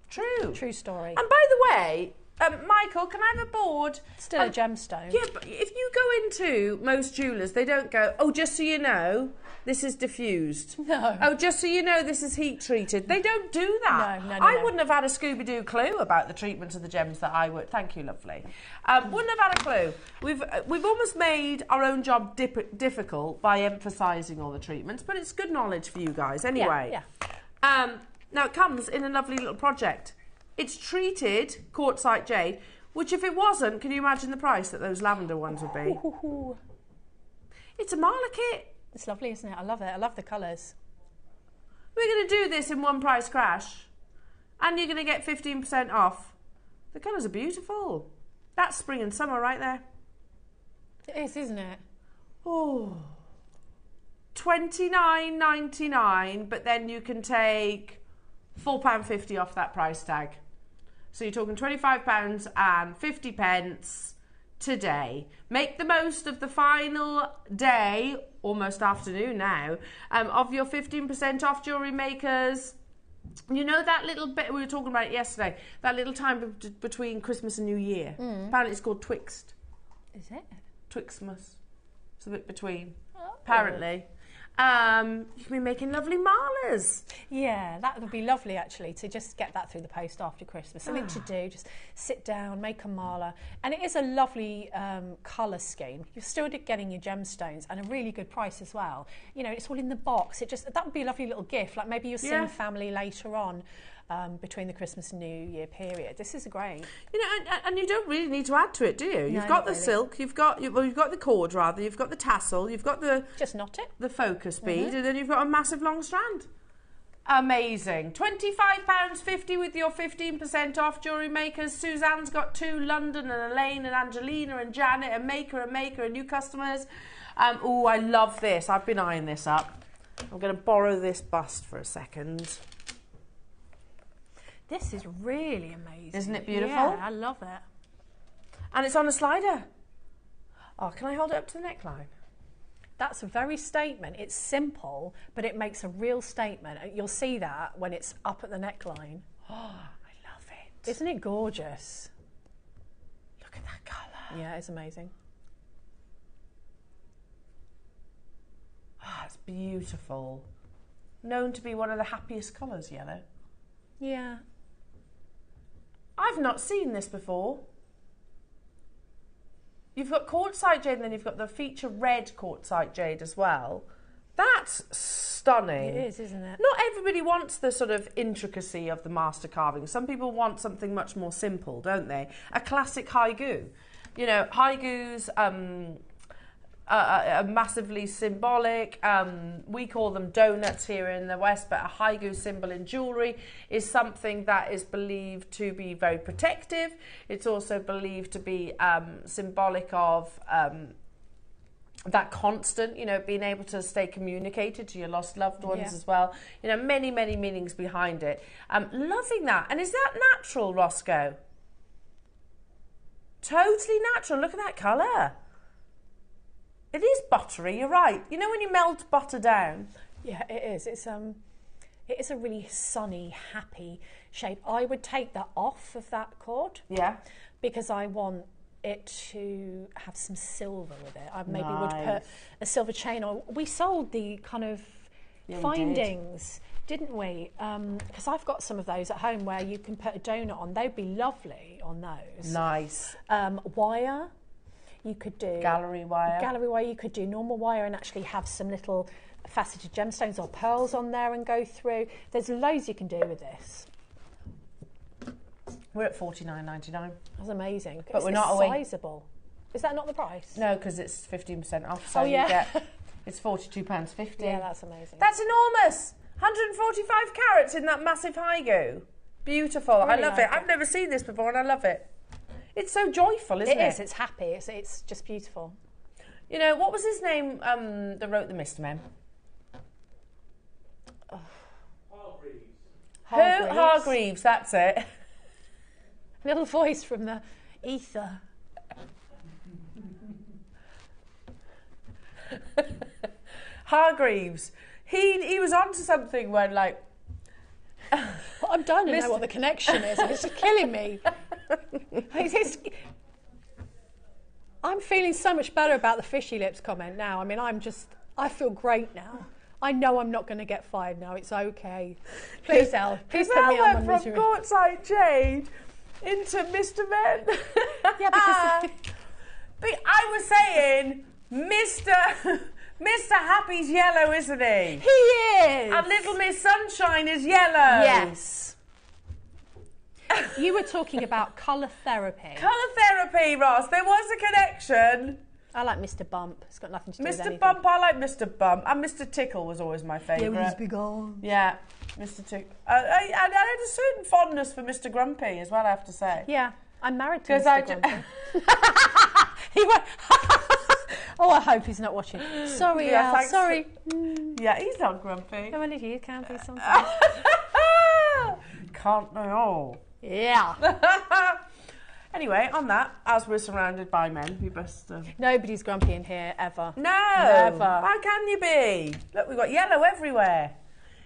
True. True story. And by the way, Michael, can I have a board? Still a gemstone. Yeah, but if you go into most jewellers, they don't go, oh, just so you know, this is diffused. No. Oh, just so you know, this is heat treated. They don't do that. No. I wouldn't have had a Scooby-Doo clue about the treatment of the gems that I would. Thank you, lovely. Wouldn't have had a clue. We've almost made our own job difficult by emphasising all the treatments, but it's good knowledge for you guys anyway. Yeah. Now, it comes in a lovely little project. It's treated quartzite jade, which if it wasn't, can you imagine the price that those lavender ones would be? It's a Marla kit. It's lovely, isn't it? I love it. I love the colours. We're going to do this in one price crash, and you're going to get 15% off. The colours are beautiful. That's spring and summer right there. It is, isn't it? Oh, $29.99, but then you can take £4.50 off that price tag. So you're talking £25 and 50 pence today. Make the most of the final day, almost afternoon now, of your 15% off Jewellery Makers. You know that little bit, we were talking about it yesterday, that little time between Christmas and New Year? Apparently it's called Twixt. Is it? Twixtmas. It's a bit between, apparently. You can be making lovely marlers. Yeah, that would be lovely actually, to just get that through the post after Christmas. Something to do, just sit down, make a marler. And it is a lovely colour scheme. You're still getting your gemstones and a really good price as well. You know, it's all in the box. That would be a lovely little gift, like maybe you'll sing family later on. Between the Christmas and New Year period. This is great. You know, and you don't really need to add to it, do you? You've got the silk, you've got the cord rather, you've got the tassel, you've got the... Just knot it. The focus bead, and then you've got a massive long strand. Amazing. £25.50 with your 15% off, Jewellery Makers. Suzanne's got 2, London and Elaine and Angelina and Janet and Maker and new customers. Oh, I love this. I've been eyeing this up. I'm going to borrow this bust for a second. This is really amazing. Isn't it beautiful? Yeah, I love it. And it's on a slider. Oh, can I hold it up to the neckline? That's a very statement. It's simple, but it makes a real statement. You'll see that when it's up at the neckline. Oh, I love it. Isn't it gorgeous? Look at that colour. Yeah, it's amazing. Oh, it's beautiful. Known to be one of the happiest colours, yellow. Yeah. I've not seen this before. You've got quartzite jade and then you've got the feature red quartzite jade as well. That's stunning. It is, isn't it? Not everybody wants the sort of intricacy of the master carving. Some people want something much more simple, don't they? A classic haigu. You know, haigu's massively symbolic. We call them donuts here in the West, but a haigu symbol in jewellery is something that is believed to be very protective. It's also believed to be symbolic of that constant, you know, being able to stay communicated to your lost loved ones as well. You know, many, many meanings behind it. Loving that. And is that natural, Roscoe? Totally natural. Look at that colour. It is buttery, you're right. You know when you melt butter down? Yeah, it is. It is a really sunny, happy shape. I would take that off of that cord. Yeah. Because I want it to have some silver with it. I maybe would put a silver chain on. We sold the kind of findings, didn't we? Because I've got some of those at home where you can put a donut on. They'd be lovely on those. Nice. Wire. You could do gallery wire. Gallery wire. You could do normal wire and actually have some little faceted gemstones or pearls on there and go through. There's loads you can do with this. We're at $49.99. That's amazing. But we're not away. Sizable. Is that not the price? No, because it's 15% off. So you get it's £42.50. Yeah, that's amazing. That's enormous. 145 carats in that massive haigu. Beautiful. Really I love it. I've never seen this before, and I love it. It's so joyful, isn't it? It is. It's happy. It's just beautiful. You know, what was his name that wrote the Mr. Men? Hargreaves. Hargreaves, that's it. Little voice from the ether. Hargreaves. He was onto something when, like... I'm dying to know what the connection is, and it's just killing me. I'm feeling so much better about the fishy lips comment now. I mean, I feel great now. I know I'm not going to get fired now. It's okay. Please, Elle. Please put me on my misery. From Quartzite Jade into Mr. Men. Yeah, because... But I was saying, Mr. Happy's yellow, isn't he? He is. And Little Miss Sunshine is yellow. Yes. You were talking about colour therapy. Colour therapy, Ross. There was a connection. I like Mr. Bump. It's got nothing to do with Mr. anything. Bump, I like Mr. Bump. And Mr. Tickle was always my favourite. Yeah, with his big arms. Yeah, Mr. Tickle. I had a certain fondness for Mr. Grumpy as well, I have to say. Yeah, I'm married to Mr. Grumpy. He went... Oh, I hope he's not watching. Sorry, Yeah, Al, sorry. Yeah, he's not grumpy. No, only you can be sometimes. Can't they all? Yeah. Anyway, on that, as we're surrounded by men, we best... Nobody's grumpy in here, ever. No! Never. How can you be? Look, we've got yellow everywhere.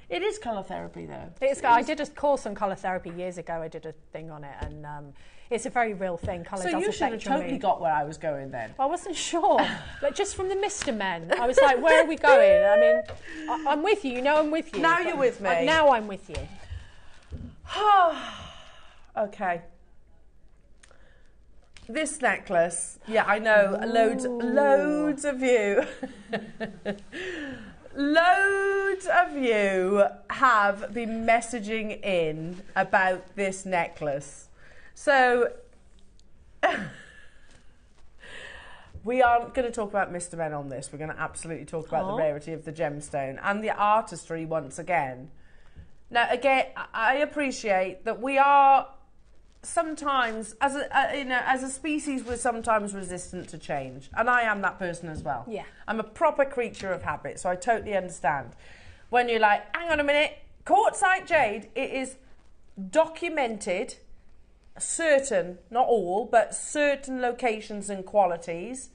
It is colour therapy, though. I did a course on colour therapy years ago. I did a thing on it, and it's a very real thing. Colour does affect your mood. So you should have totally got where I was going then. I wasn't sure. But just from the Mr. Men, I was like, where are we going? I mean, I'm with you. You know I'm with you. Now you're with me. Now I'm with you. Okay. This necklace, yeah, I know, loads of you, loads of you have been messaging in about this necklace. So, we aren't going to talk about Mr. Men on this. We're going to absolutely talk about the rarity of the gemstone and the artistry once again. Now, again, I appreciate that we are sometimes, as a species, we're sometimes resistant to change, and I am that person as well. Yeah, I'm a proper creature of habit, so I totally understand when you're like, hang on a minute, Quartzite Jade. It is documented, certain, not all, but certain locations and qualities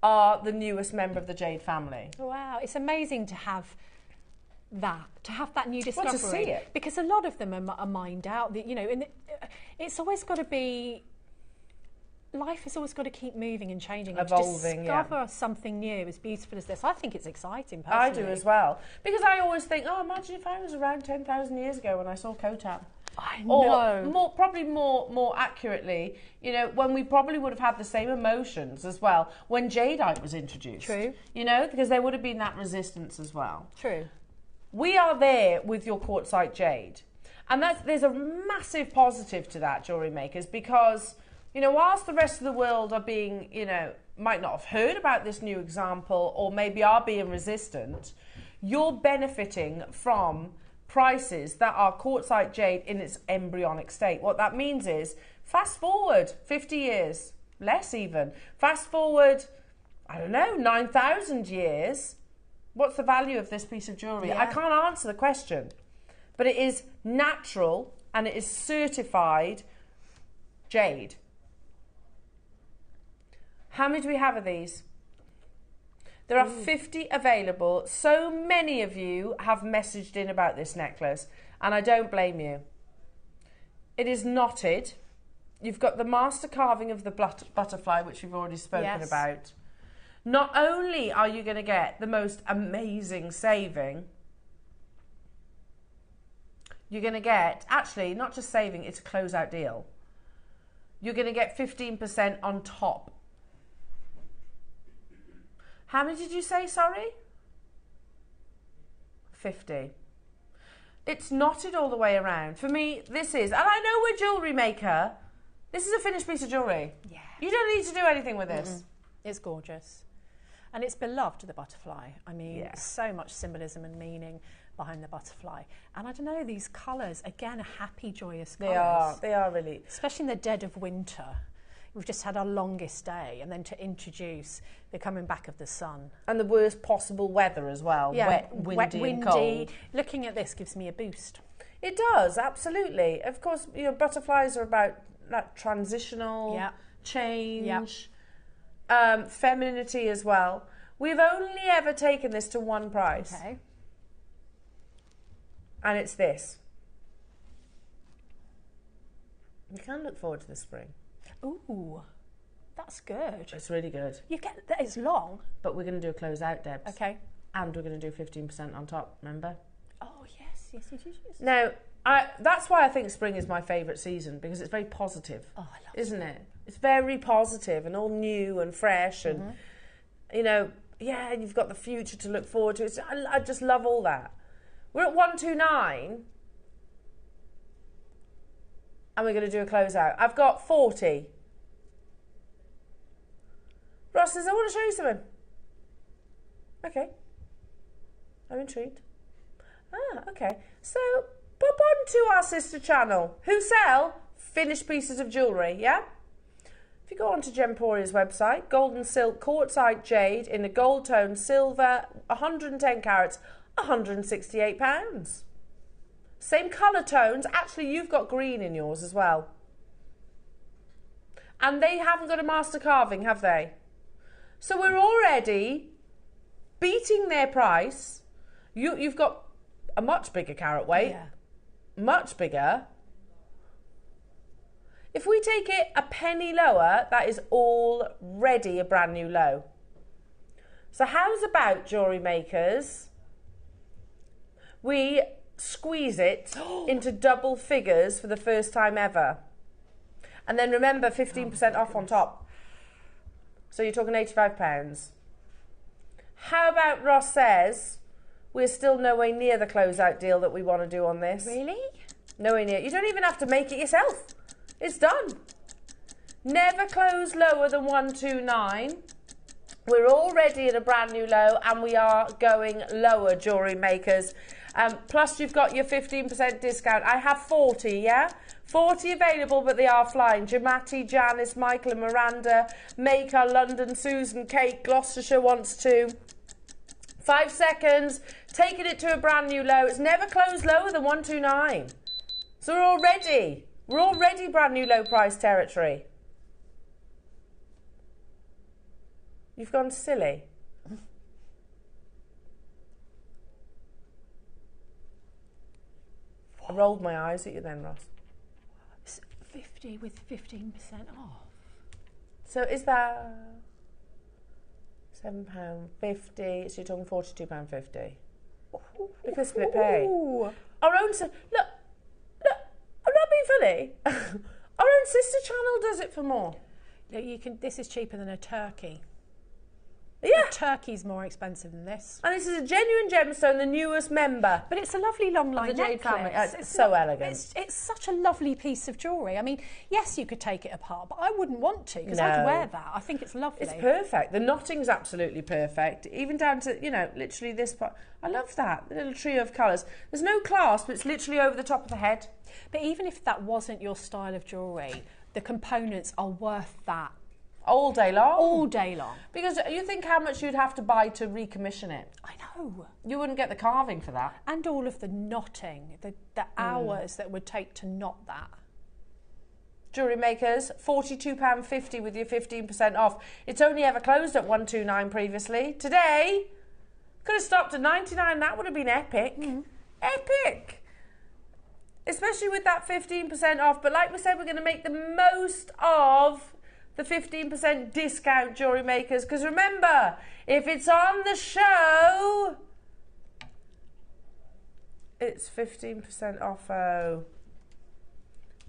are the newest member of the Jade family. Wow, it's amazing to have that new discovery. To see it. Because a lot of them are mined out. You know, and it's always got to be. Life has always got to keep moving and changing. Evolving, and to discover something new as beautiful as this. I think it's exciting, personally. I do as well. Because I always think, imagine if I was around 10,000 years ago when I saw Khotan. I know. Or probably more accurately, you know, when we probably would have had the same emotions as well when jadeite was introduced. True. You know, because there would have been that resistance as well. True. We are there with your Quartzite Jade. And there's a massive positive to that, jewellery makers, because, you know, whilst the rest of the world are being, you know, might not have heard about this new example or maybe are being resistant, you're benefiting from prices that are Quartzite Jade in its embryonic state. What that means is, fast forward 50 years, less even, fast forward, I don't know, 9,000 years, what's the value of this piece of jewellery? Yeah. I can't answer the question, but it is natural and it is certified jade. How many do we have of these? There are 50 available. So many of you have messaged in about this necklace, and I don't blame you. It is knotted. You've got the master carving of the butterfly, which we've already spoken about. Not only are you going to get the most amazing saving, you're going to get, actually, not just saving, it's a closeout deal. You're going to get 15% on top. How many did you say, sorry? 50. It's knotted all the way around. For me, this is, and I know we're Jewellery Maker, this is a finished piece of jewellery. Yeah. You don't need to do anything with this. It's gorgeous. And it's beloved, the butterfly. I mean, so much symbolism and meaning behind the butterfly. And I don't know, these colours, again, are happy, joyous colours. They are really. Especially in the dead of winter. We've just had our longest day, and then to introduce the coming back of the sun. And the worst possible weather as well. Yeah, wet, windy, and cold. Looking at this gives me a boost. It does, absolutely. Of course, you know, butterflies are about that transitional change, femininity as well. We've only ever taken this to one price. Okay. And it's this. You can look forward to the spring. Ooh, that's good. It's really good. You get that it's long. But we're going to do a close out, Debs. Okay. And we're going to do 15% on top, remember? Oh, yes. Now, that's why I think spring is my favourite season, because it's very positive. Oh, I love isn't it? It's very positive and all new and fresh and, you know, yeah, and you've got the future to look forward to. I just love all that. We're at 129 and we're going to do a closeout. I've got 40. Ross says, I want to show you something. Okay. I'm intrigued. Okay. So, pop on to our sister channel, who sell finished pieces of jewellery, yeah? If you go onto Gemporia's website, gold and silk quartzite jade in a gold tone silver, 110 carats, £168. Same colour tones. Actually, you've got green in yours as well. And they haven't got a master carving, have they? So we're already beating their price. You've got a much bigger carat weight. Yeah. Much bigger. If we take it a penny lower, that is already a brand new low. So how's about, jewellery makers, we squeeze it into double figures for the first time ever. And then remember, 15% off on top. So you're talking £85. How about Ross says, we're still nowhere near the closeout deal that we want to do on this. Really? Nowhere near. You don't even have to make it yourself. It's done. Never close lower than 129. We're already at a brand new low and we are going lower, jewellery makers. Plus you've got your 15% discount. I have 40, yeah? 40 available, but they are flying. Jamati, Janice, Michael and Miranda, Maker, London, Susan, Kate, Gloucestershire wants to. 5 seconds, taking it to a brand new low. It's never closed lower than 129. So we're already brand new low price territory. You've gone silly. I rolled my eyes at you then, Ross. 50 with 15% off. So is that £7.50? So you're talking £42.50. Because split pay. Our own look, I'm not being funny. Our own sister channel does it for more. Look, you can. This is cheaper than a turkey. Yeah. A turkey's more expensive than this. And this is a genuine gemstone, the newest member. But it's a lovely long line the Jade necklace. family. It's so elegant. It's such a lovely piece of jewellery. I mean, yes, you could take it apart, but I wouldn't want to because I'd wear that. I think it's lovely. It's perfect. The knotting's absolutely perfect. Even down to, you know, literally this part. I love that. The little trio of colours. There's no clasp. It's literally over the top of the head. But even if that wasn't your style of jewellery, the components are worth that. All day long? All day long. Because you think how much you'd have to buy to recommission it. I know. You wouldn't get the carving for that. And all of the knotting, the hours that would take to knot that. Jewellery makers, £42.50 with your 15% off. It's only ever closed at 129 previously. Today, could have stopped at 99. That would have been epic. Epic! Especially with that 15% off. But like we said, we're going to make the most of the 15% discount, jewellery makers, because remember, if it's on the show, it's 15% off.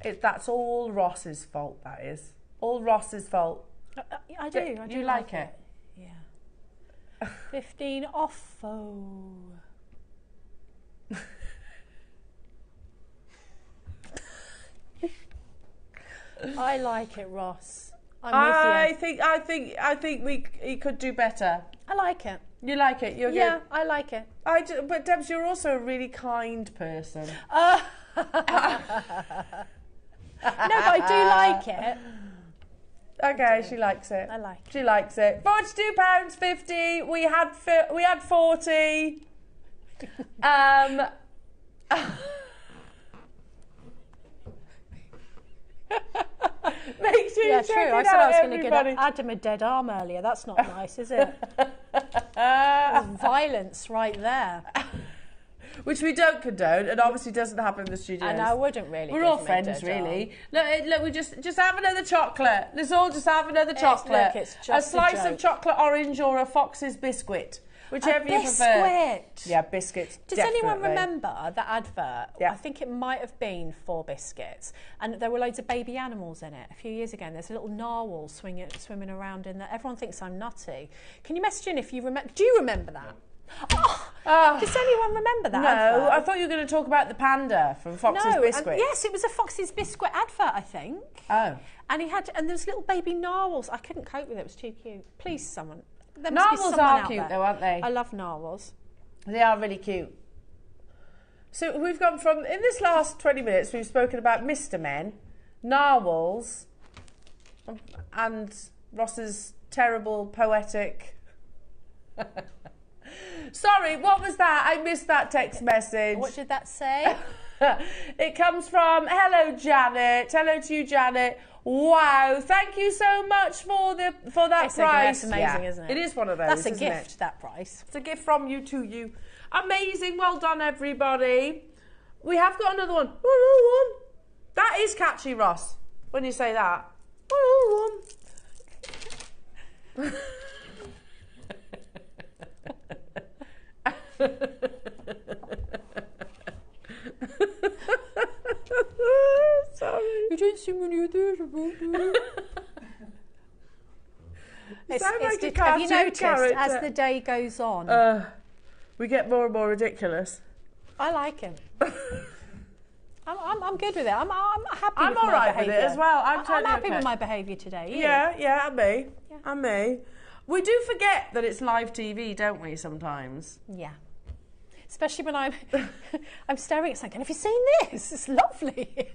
That's all Ross's fault, that is. All Ross's fault. I do you like it? Yeah. 15 off. I like it, Ross. I think he could do better. I like it. You like it? You're yeah, good. I like it. But Debs, you're also a really kind person. No, but I do like it. Okay, she likes it. I like it. She likes it. £42.50. We had 40. Make sure you check true. it I said out, I was going to get everybody. Adam a dead arm earlier. That's not nice, is it? There's violence right there. which we don't condone, and obviously doesn't happen in the studios. And I wouldn't really. We're all friends, really. Look, we just have another chocolate. Let's all just have another chocolate. Look, it's a just slice a of chocolate orange or a Fox's biscuit. Whichever you prefer. Biscuit. Yeah, biscuits. Does definitely. anyone remember that advert? Yeah. I think it might have been for biscuits, and there were loads of baby animals in it a few years ago. And there's a little narwhal swimming around in there. Everyone thinks I'm nutty. Can you message in if you remember? Do you remember that? Does anyone remember that? No, advert? I thought you were going to talk about the panda from Fox's Biscuit. Yes, it was a Fox's Biscuit advert, I think. Oh. And there was little baby narwhals. I couldn't cope with it. It was too cute. Please, someone. There must be Narwhals someone are out cute, there. though, aren't they? I love narwhals. They are really cute. So we've gone from, in this last 20 minutes, we've spoken about Mr. Men, narwhals, and Ross's terrible poetic... Sorry, what was that? I missed that text message. What did that say? It comes from, hello Janet. Hello to you, Janet. Wow, thank you so much for that price. That's amazing, isn't it? It is one of those. That's a isn't gift, it? that price. It's a gift from you to you. Amazing, well done, everybody. We have got another one. That is catchy, Ross, when you say that. Sorry. You didn't see when you were there. Have you noticed, as the day goes on... we get more and more ridiculous. I like him. I'm good with it. I'm happy I'm with all my right behaviour. with it as well. I'm totally happy okay with my behaviour today. You? Yeah, and me. Yeah. And me. We do forget that it's live TV, don't we, sometimes? Yeah. Especially when I'm staring at something. Have you seen this? It's lovely.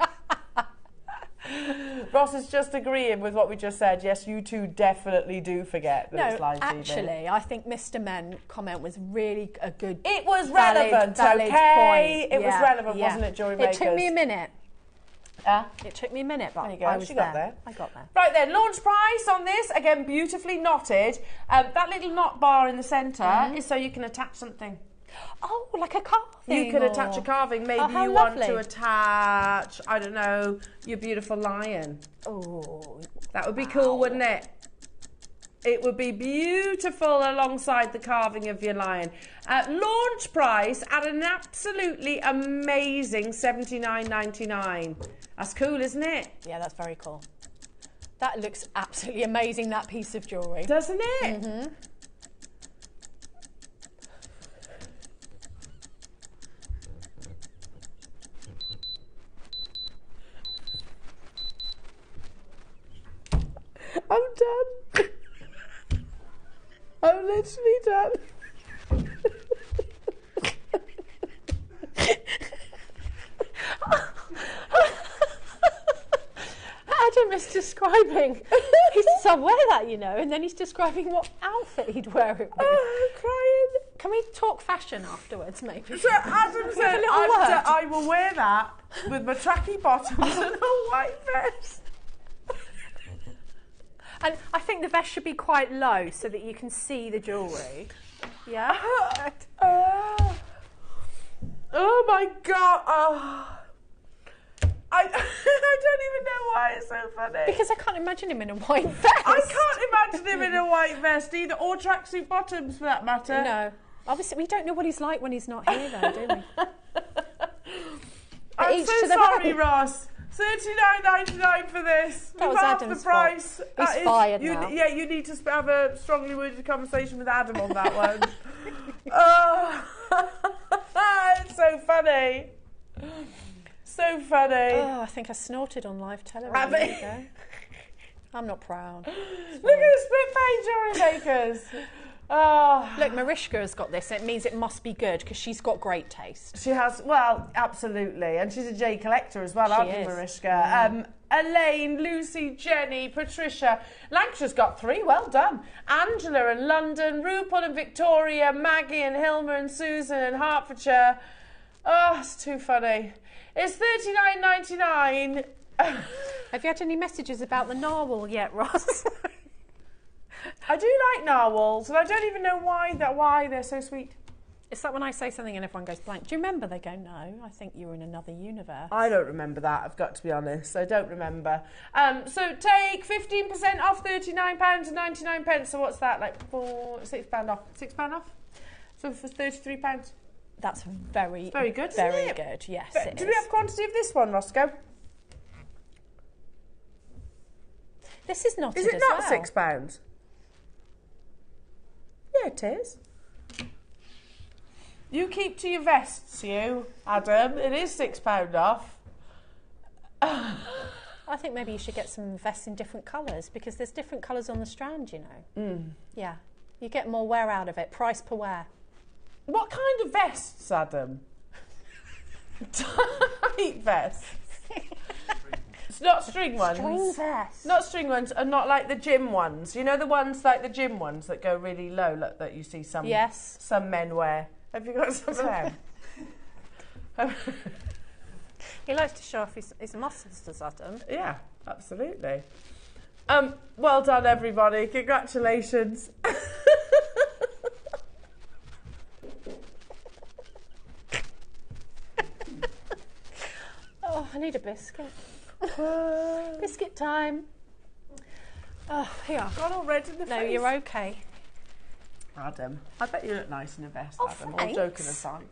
Ross is just agreeing with what we just said. Yes, you two definitely do forget that it's live TV. Actually, I think Mr. Men comment was really a good. It was valid relevant, point. It was relevant, wasn't it, JewelleryMakers? It took me a minute. It took me a minute, but there you go. I was she there. got there. I got there. Right then, launch price on this, again, beautifully knotted. That little knot bar in the centre is so you can attach something. Oh, like a carving. You could attach a carving. Maybe you want to attach, I don't know, your beautiful lion. Oh, that would be cool, wouldn't it? It would be beautiful alongside the carving of your lion. Launch price at an absolutely amazing $79.99. That's cool, isn't it? Yeah, that's very cool. That looks absolutely amazing, that piece of jewellery. Doesn't it? Mm-hmm. I'm done. I'm literally done. Adam is describing, he says, I'll wear that, you know, and then he's describing what outfit he'd wear it with. Oh, I'm crying. Can we talk fashion afterwards, maybe? So Adam said, I will wear that with my tracky bottoms and a white vest. And I think the vest should be quite low so that you can see the jewellery. Yeah? Oh my God. Oh. I don't even know why it's so funny. Because I can't imagine him in a white vest. I can't imagine him in a white vest either, or tracksuit bottoms for that matter. No. Obviously, we don't know what he's like when he's not here, though, do we? I'm so sorry, Ross. $39.99 for this. That was half Adam's the price. Fault. He's fired you, now. Yeah, you need to have a strongly worded conversation with Adam on that one. Oh, it's so funny. So funny. Oh, I think I snorted on live television. I'm not proud. Look at the split page JewelleryMakers. Oh. Look, Mariska has got this. It means it must be good because she's got great taste. She has, well, absolutely. And she's a J collector as well, aren't you, Mariska? Mm. Elaine, Lucy, Jenny, Patricia. Lancashire's got 3, well done. Angela in London, Rupert and Victoria, Maggie and Hilma and Susan in Hertfordshire. Oh, it's too funny. It's $39.99. Have you had any messages about the narwhal yet, Ross? I do like narwhals, and I don't even know why they're so sweet. Is that when I say something and everyone goes blank? Do you remember? They go, no, I think you're in another universe. I don't remember that, I've got to be honest. I don't remember. So take 15% off £39.99. So what's that, like £6 off? £6 off? So for £33. That's very good, very isn't it? good. Yes, But it do is. we have quantity of this one, Roscoe? This is not. Is it not £6? Yeah, it is. You keep to your vests, you, Adam. It is £6 off. I think maybe you should get some vests in different colours because there's different colours on the strand, you know. Mm. Yeah, you get more wear out of it. Price per wear. What kind of vests, Adam? Tight vests. It's not string ones. String vests. Not string ones, and not like the gym ones. You know the ones like the gym ones that go really low, look, that you see some men wear. Have you got some of them? He likes to show off his muscles, does Adam? Yeah, absolutely. Well done, everybody. Congratulations. Oh, I need a biscuit. Biscuit time. Oh, here. Got all red in the face. No, you're okay. Adam, I bet you look nice in a vest, Oh, Adam. thanks. All joking aside.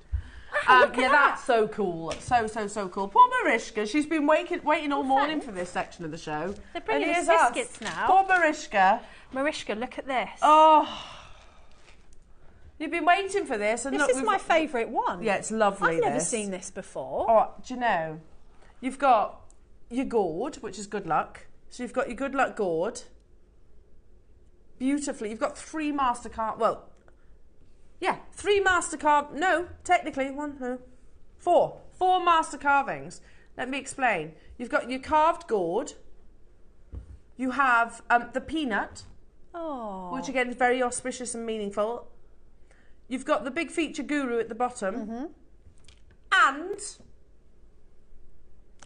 Look at Yeah, that. that's so cool. So cool. Poor Mariska, she's been waiting all morning for this section of the show. They're bringing And us here's biscuits now. Poor Mariska. Mariska, look at this. Oh, you've been waiting for this. And This look, is my favourite one. Yeah, it's lovely. I've never this. seen this before. Oh, do you know? You've got your gourd, which is good luck. So you've got your good luck gourd. Beautifully. You've got 3 master carvings. Well, yeah, 3 master carvings. No, technically, 4. 4 master carvings. Let me explain. You've got your carved gourd. You have the peanut, which again is very auspicious and meaningful. You've got the big feature guru at the bottom. And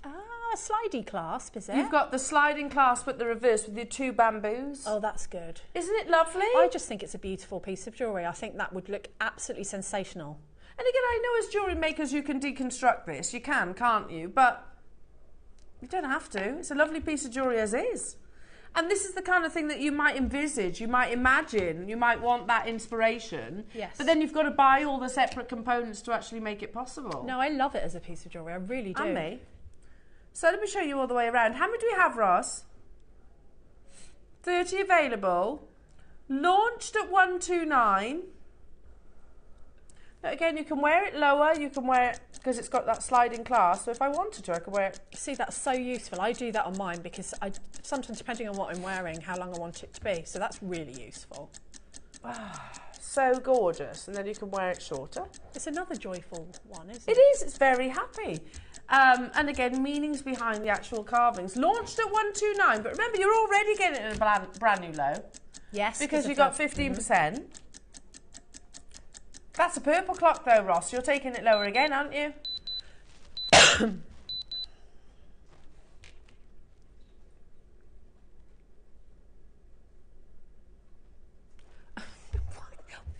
a slidey clasp, is it? you've got the sliding clasp at the reverse with your 2 bamboos. Oh, that's good. Isn't it lovely? I just think it's a beautiful piece of jewellery. I think that would look absolutely sensational. And again, I know as jewellery makers you can deconstruct this. You can, can't you? But you don't have to. It's a lovely piece of jewellery as is. And this is the kind of thing that you might envisage, you might imagine, you might want that inspiration. Yes. But then you've got to buy all the separate components to actually make it possible. No, I love it as a piece of jewellery. I really do. And me. So let me show you all the way around. How many do we have, Ross? 30 available. Launched at 129. Now again, you can wear it lower. You can wear it because it's got that sliding clasp. So if I wanted to, I could wear it. See, that's so useful. I do that on mine because I sometimes, depending on what I'm wearing, how long I want it to be. So that's really useful. So gorgeous. And then you can wear it shorter. It's another joyful one, isn't It it? is. It's very happy. And again, meanings behind the actual carvings. Launched at 129, but remember, you're already getting it at a brand new low. Yes. Because you got 15%. That's a purple clock though, Ross. You're taking it lower again, aren't you?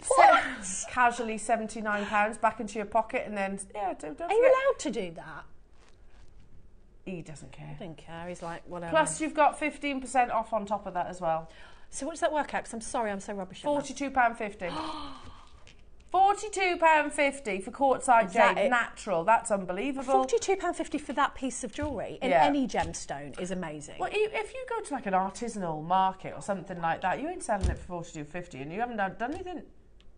What? Casually £79 back into your pocket and then, yeah, don't Are forget. you allowed to do that? He doesn't care. I don't care. He's like, whatever. Plus, you've got 15% off on top of that as well. So what does that work out? Because I'm sorry, I'm so rubbish at that. £42.50. £42.50 for quartzite Is that jade, it? natural. That's unbelievable. £42.50 for that piece of jewellery in Yeah. any gemstone is amazing. Well, if you go to like an artisanal market or something like that, you ain't selling it for £42.50 and you haven't done anything.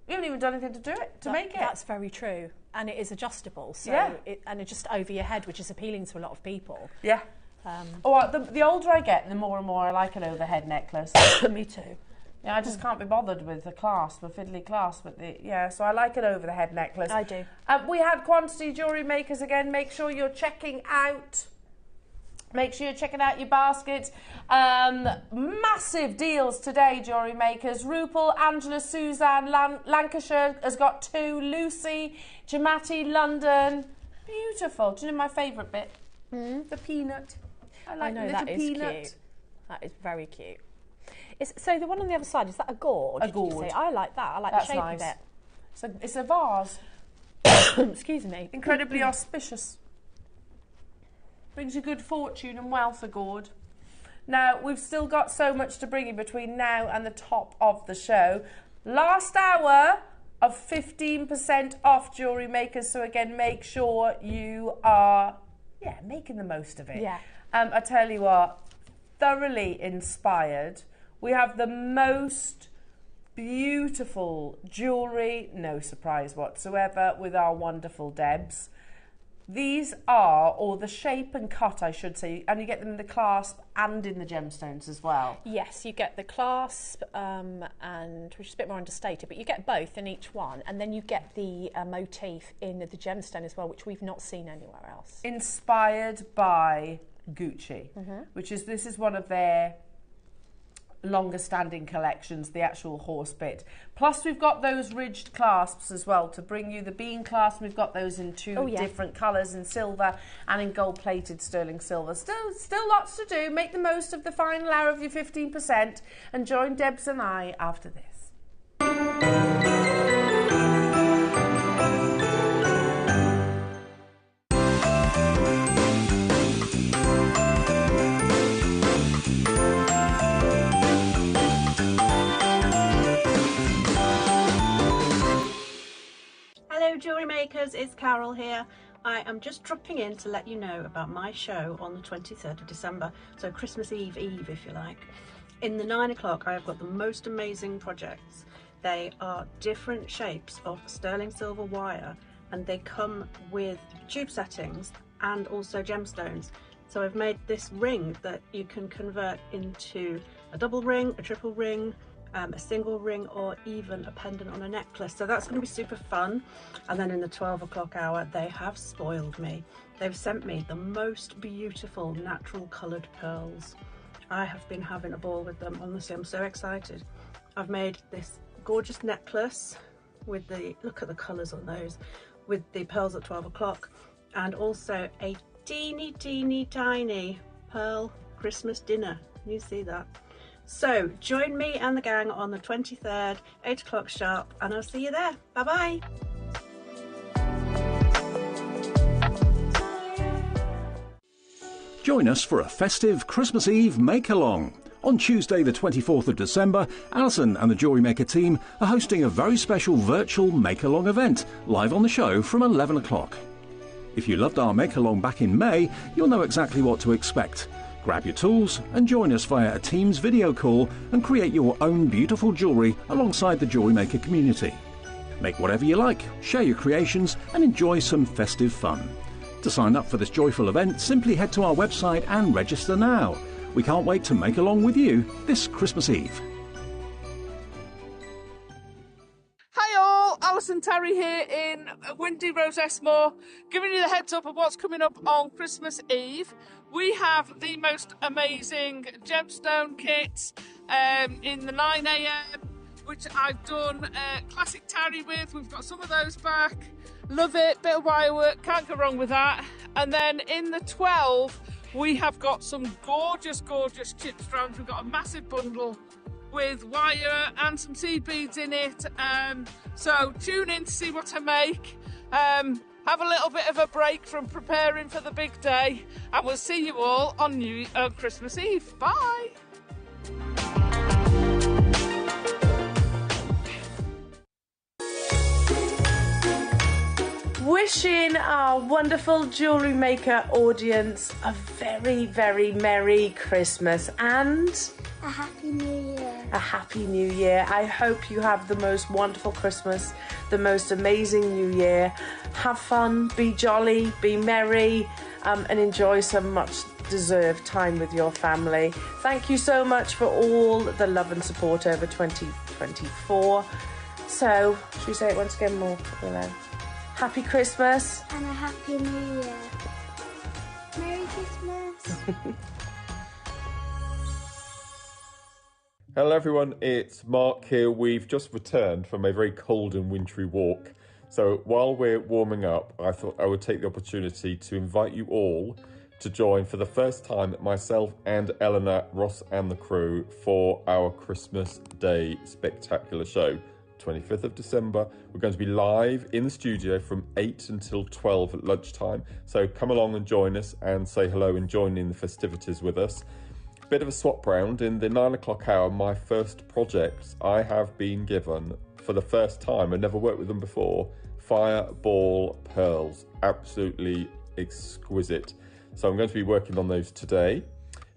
You haven't even done anything to do it, to make it. That's very true. And it is adjustable. So Yeah. and it's just over your head, which is appealing to a lot of people. Yeah. The older I get, the more and more I like an overhead necklace. Me too. Yeah, I just can't be bothered with the clasp, the fiddly clasp. So I like an over-the-head necklace. I do. We had Quantity Jewellery Makers again. Make sure you're checking out. Make sure you're checking out your baskets. Massive deals today, Jewellery Makers. Rupal, Angela, Suzanne, Lancashire has got 2. Lucy, Jamati, London. Beautiful. Do you know my favourite bit? The peanut. I like know, the little that is peanut. cute. That is very cute. So the one on the other side, is that a gourd? A did you gourd. say? I like that. I like That's the shape nice. of it. It's a vase. Excuse me. Incredibly auspicious. Brings you good fortune and wealth, a gourd. Now, we've still got so much to bring you between now and the top of the show. Last hour of 15% off Jewellery Makers. So again, make sure you are, making the most of it. Yeah. I tell you what, thoroughly inspired. We have the most beautiful jewellery, no surprise whatsoever, with our wonderful Debs. These are, or the shape and cut, I should say, and you get them in the clasp and in the gemstones as well. Yes, you get the clasp, and which is a bit more understated, but you get both in each one, and then you get the motif in the gemstone as well, which we've not seen anywhere else. Inspired by Gucci, this is one of their longer standing collections, the actual horse bit. Plus we've got those ridged clasps as well to bring you the bean clasp. We've got those in two different colours, in silver and in gold plated sterling silver. Still lots to do. Make the most of the final hour of your 15% and join Debs and I after this. Hello Jewellery Makers, it's Carol here. I am just dropping in to let you know about my show on the 23rd of December, so Christmas Eve if you like. In the 9 o'clock I have got the most amazing projects. They are different shapes of sterling silver wire and they come with tube settings and also gemstones. So I've made this ring that you can convert into a double ring, a triple ring, a single ring, or even a pendant on a necklace. So that's going to be super fun. And then in the 12 o'clock hour they have spoiled me. They've sent me the most beautiful natural coloured pearls. I have been having a ball with them, honestly. I'm so excited. I've made this gorgeous necklace with the, look at the colours on those, with the pearls at 12 o'clock, and also a teeny tiny pearl Christmas dinner. Can you see that? So join me and the gang on the 23rd, 8 o'clock sharp, and I'll see you there. Bye bye. Join us for a festive Christmas Eve make-along. On Tuesday the 24th of December, Alison and the JewelleryMaker team are hosting a very special virtual make-along event live on the show from 11 o'clock. If you loved our make-along back in May, you'll know exactly what to expect. Grab your tools and join us via a Teams video call and create your own beautiful jewellery alongside the JewelleryMaker community. Make whatever you like, share your creations and enjoy some festive fun. To sign up for this joyful event, simply head to our website and register now. We can't wait to make along with you this Christmas Eve. Hi all, Alison Terry here in windy Rosemoor, giving you the heads up of what's coming up on Christmas Eve. We have the most amazing gemstone kits in the 9 AM, which I've done classic tarry with. We've got some of those back. Love it, bit of wire work, can't go wrong with that. And then in the 12, we have got some gorgeous chip strands. We've got a massive bundle with wire and some seed beads in it. So tune in to see what I make. Have a little bit of a break from preparing for the big day, and we'll see you all on Christmas Eve. Bye. Wishing our wonderful Jewellery Maker audience a very, very Merry Christmas and a Happy New Year. A Happy New Year. I hope you have the most wonderful Christmas, the most amazing New Year. Have fun, be jolly, be merry, and enjoy some much deserved time with your family. Thank you so much for all the love and support over 2024. So, should we say it once again more? Happy Christmas. And a Happy New Year. Merry Christmas. Hello everyone, it's Mark here. We've just returned from a very cold and wintry walk. So while we're warming up, I thought I would take the opportunity to invite you all to join for the first time myself and Eleanor, Ross and the crew for our Christmas Day spectacular show, 25th of December. We're going to be live in the studio from 8 until 12 at lunchtime. So come along and join us and say hello and join in the festivities with us. Bit of a swap round. In the 9 o'clock hour, my first project, I have been given, for the first time, I've never worked with them before, fireball pearls. Absolutely exquisite. So I'm going to be working on those today.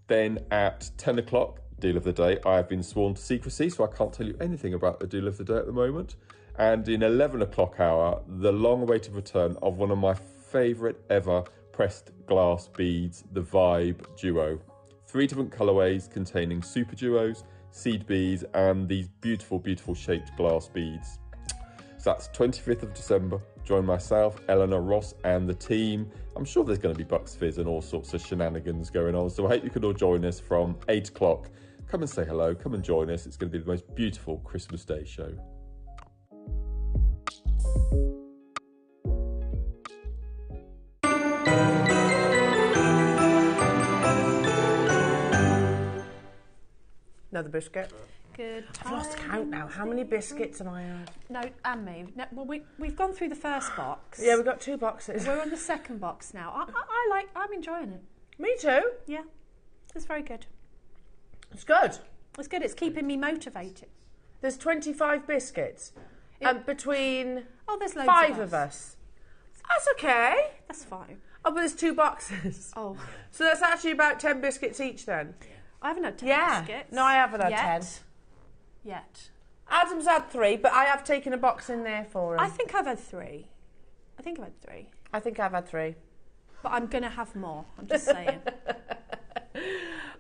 Then at 10 o'clock, deal of the day, I have been sworn to secrecy, so I can't tell you anything about the deal of the day at the moment. And in 11 o'clock hour, the long-awaited return of one of my favourite ever pressed glass beads, the Vibe Duo. 3 different colourways containing super duos, seed beads, and these beautiful, beautiful shaped glass beads. So that's 25th of December. Join myself, Eleanor, Ross, and the team. I'm sure there's going to be Bucks Fizz and all sorts of shenanigans going on. So I hope you can all join us from 8 o'clock. Come and say hello. Come and join us. It's going to be the most beautiful Christmas Day show. Another biscuit. Good. I've lost count now. How many biscuits am I on? No, and me. No, well, we've gone through the first box. Yeah, we've got 2 boxes. We're on the second box now. I'm enjoying it. Me too. Yeah, it's very good. It's good. It's good. It's keeping me motivated. There's 25 biscuits between there's loads 5 of us. That's okay. That's fine. Oh, but there's 2 boxes. Oh. So that's actually about 10 biscuits each then. I haven't had 10 biscuits. No, I haven't had 10. Yet. Adam's had 3, but I have taken a box in there for him. I think I've had 3. I think I've had 3. I think I've had 3. But I'm going to have more. I'm just saying.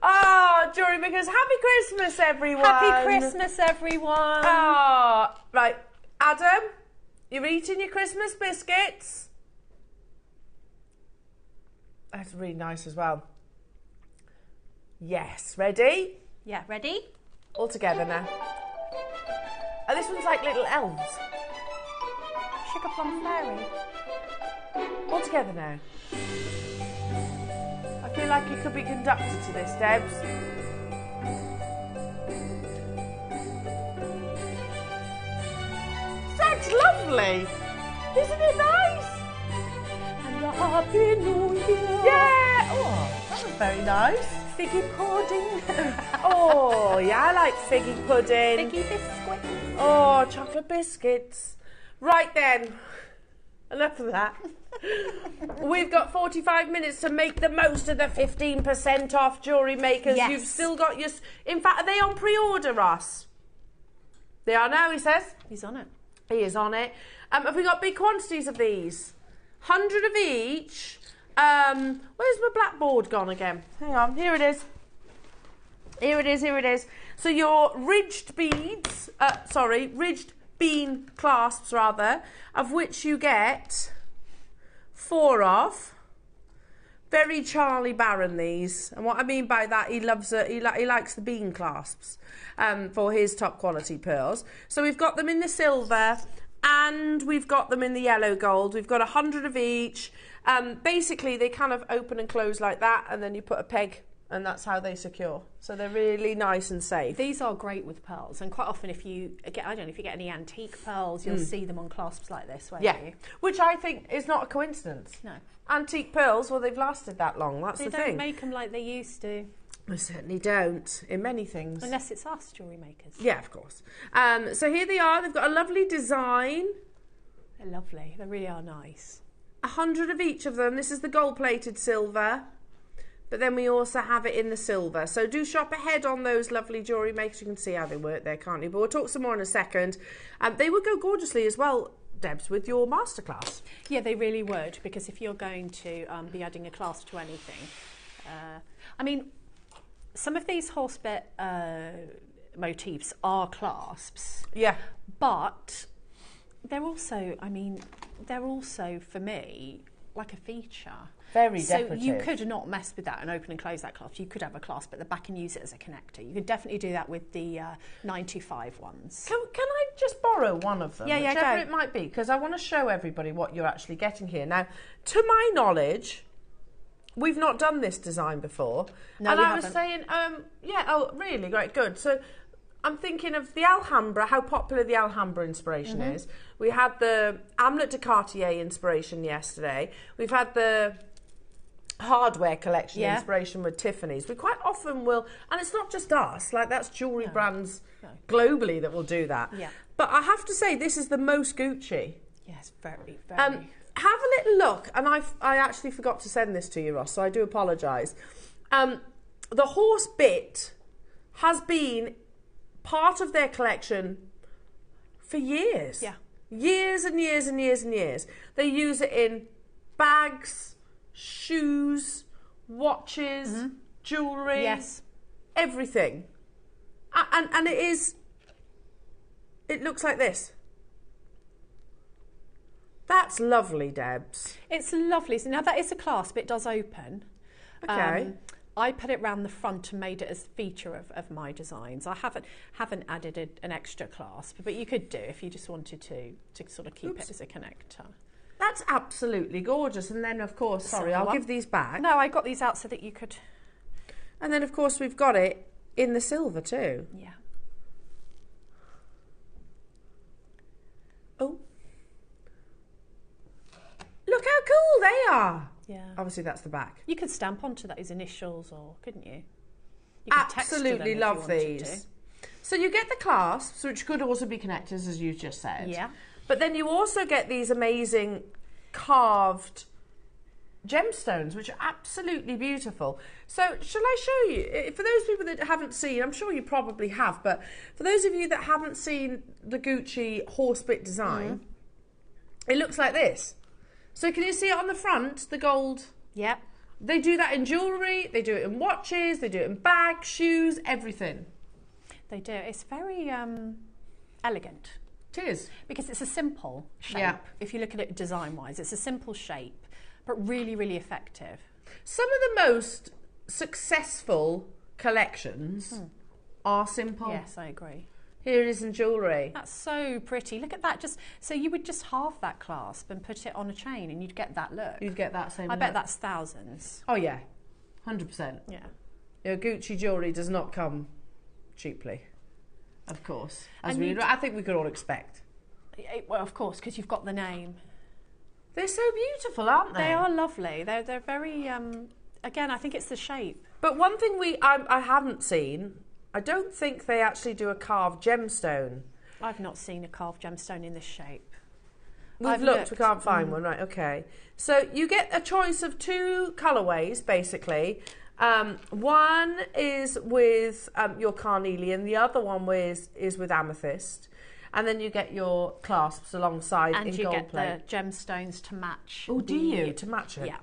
Oh, JewelleryMakers, happy Christmas, everyone. Happy Christmas, everyone. Oh, right. Adam, you're eating your Christmas biscuits. That's really nice as well. Yes, ready? Yeah, ready? All together now. Oh, this one's like little elves. Sugar plum fairy. All together now. I feel like you could be conducted to this, Debs. That's lovely. Isn't it nice? And a happy new year. Yeah. Oh, that was very nice. Figgy pudding. Oh, yeah, I like figgy pudding. Figgy biscuits. Oh, chocolate biscuits. Right then. Enough of that. We've got 45 minutes to make the most of the 15% off JewelleryMakers. Yes. You've still got your... In fact, are they on pre-order, Ross? They are now, he says. He's on it. He is on it. Have we got big quantities of these? 100 of each. Where's my blackboard gone again? Hang on, here it is. Here it is, here it is. So your ridged beads, ridged bean clasps rather, of which you get 4 of. Very Charlie Barron these, and what I mean by that, he loves it. He likes the bean clasps for his top quality pearls. So we've got them in the silver, and we've got them in the yellow gold. We've got 100 of each. Basically, they kind of open and close like that, and then you put a peg, and that's how they secure. So they're really nice and safe. These are great with pearls, and quite often if you get, I don't know, if you get any antique pearls, you'll see them on clasps like this, won't you? Which I think is not a coincidence. No. Antique pearls, well, they've lasted that long. That's the thing. They don't make them like they used to. They certainly don't, in many things. Unless it's us, JewelleryMakers. Yeah, of course. So here they are. They've got a lovely design. They're lovely. They really are nice. 100 of each of them. This is the gold-plated silver. But then we also have it in the silver. So do shop ahead on those lovely JewelleryMakers. You can see how they work there, can't you? But we'll talk some more in a second. They would go gorgeously as well, Debs, with your masterclass. Yeah, they really would, because if you're going to be adding a clasp to anything, I mean, some of these horse bit motifs are clasps. Yeah. But they're also, I mean, they're also, for me, like a feature. Very So decorative. you could not mess with that and open and close that clasp. You could have a clasp at the back and use it as a connector. You could definitely do that with the 925 ones. Can I just borrow one of them? Yeah, whichever go. it might be, because I want to show everybody what you're actually getting here. Now, to my knowledge, we've not done this design before. No, and we I was haven't. saying, yeah, oh, really? Great, good. So I'm thinking of the Alhambra, how popular the Alhambra inspiration is. We had the Amulet de Cartier inspiration yesterday. We've had the hardware collection inspiration with Tiffany's. We quite often will, and it's not just us, like that's jewellery brands globally that will do that. Yeah. But I have to say, this is the most Gucci. Yes, very, very. Have a little look, and I actually forgot to send this to you, Ross, so I do apologise. The horse bit has been part of their collection for years. Yeah. Years and years and years and years. They use it in bags, shoes, watches, jewellery, everything. And it looks like this. That's lovely, Debs. It's lovely. So now that is a clasp, it does open. Okay. I put it round the front and made it as a feature of my designs. I haven't added an extra clasp, but you could do if you just wanted to sort of keep it as a connector. That's absolutely gorgeous. And then, of course, sorry, I'll give these back. No, I got these out so that you could... And then, of course, we've got it in the silver too. Yeah. Oh. Look how cool they are. Yeah. Obviously, that's the back. You could stamp onto those initials, or couldn't you? Absolutely love these. So you get the clasps, which could also be connectors, as you just said. Yeah. But then you also get these amazing carved gemstones, which are absolutely beautiful. So shall I show you? For those people that haven't seen, I'm sure you probably have, but for those of you that haven't seen the Gucci horsebit design, it looks like this. So can you see it on the front, the gold? Yep. They do that in jewellery, they do it in watches, they do it in bags, shoes, everything. They do. It's very elegant. It is. Because it's a simple shape. Yeah. If you look at it design-wise, it's a simple shape, but really, really effective. Some of the most successful collections are simple. Yes, I agree. Here it is in jewellery. That's so pretty. Look at that. So you would just halve that clasp and put it on a chain and you'd get that look. You'd get that same look. I bet that's thousands. Oh yeah, 100%. Yeah. Your Gucci jewellery does not come cheaply, of course. As And I think we could all expect. Well, of course, because you've got the name. They're so beautiful, aren't they? They are lovely. They're very. Again, I think it's the shape. But one thing I haven't seen. I don't think they actually do a carved gemstone. I've not seen a carved gemstone in this shape. We've looked, we can't find one. Right, okay. So you get a choice of two colourways, basically. One is with your carnelian, the other one is with amethyst. And then you get your clasps alongside and in you gold get plate. the gemstones to match. Oh, do you? To match it?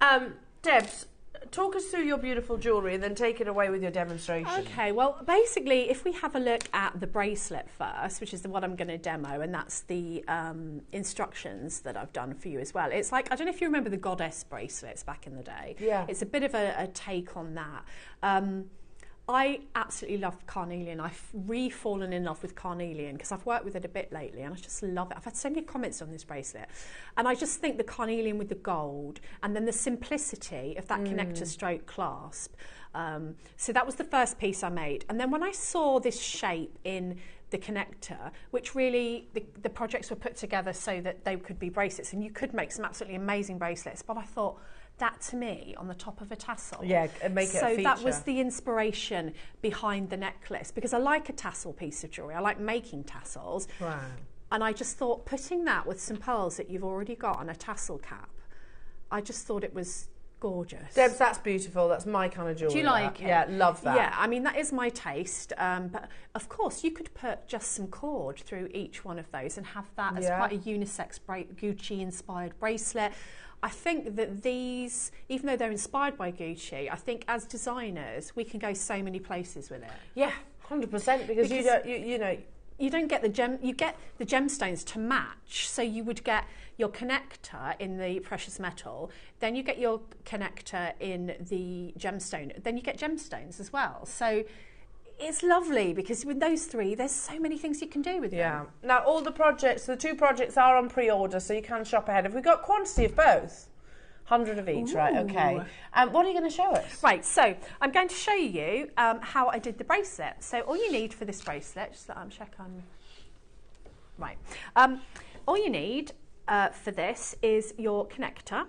Yeah. Debs, talk us through your beautiful jewellery and then take it away with your demonstration. Okay, well, basically, if we have a look at the bracelet first, which is what I'm going to demo, and that's the instructions that I've done for you as well. It's like, I don't know if you remember the goddess bracelets back in the day. Yeah. It's a bit of a take on that. I absolutely love carnelian. I've re-fallen in love with carnelian because I've worked with it a bit lately and I just love it. I've had so many comments on this bracelet and I just think the carnelian with the gold and then the simplicity of that connector stroke clasp. So that was the first piece I made. And then when I saw this shape in the connector, which really the projects were put together so that they could be bracelets and you could make some absolutely amazing bracelets, but I thought, that to me on the top of a tassel. Yeah, and make it a feature. So that was the inspiration behind the necklace because I like a tassel piece of jewellery. I like making tassels. Wow. And I just thought putting that with some pearls that you've already got on a tassel cap, I just thought it was gorgeous. Debs, that's beautiful. That's my kind of jewellery. Do you like it? Yeah, love that. Yeah, I mean, that is my taste. But of course, you could put just some cord through each one of those and have that as quite a unisex Gucci-inspired bracelet. I think that these, even though they're inspired by Gucci, I think as designers, we can go so many places with it. Yeah, 100%, because you don't, you know... You don't get you get the gemstones to match. So you would get your connector in the precious metal, then you get your connector in the gemstone, then you get gemstones as well. So it's lovely because with those three, there's so many things you can do with them. Yeah. Now, all the projects, the two projects are on pre-order, so you can shop ahead. Have we got quantity of both? 100 of each, right? Okay. What are you going to show us? Right, so I'm going to show you how I did the bracelet. So all you need for this bracelet, just check on. Right, all you need for this is your connector.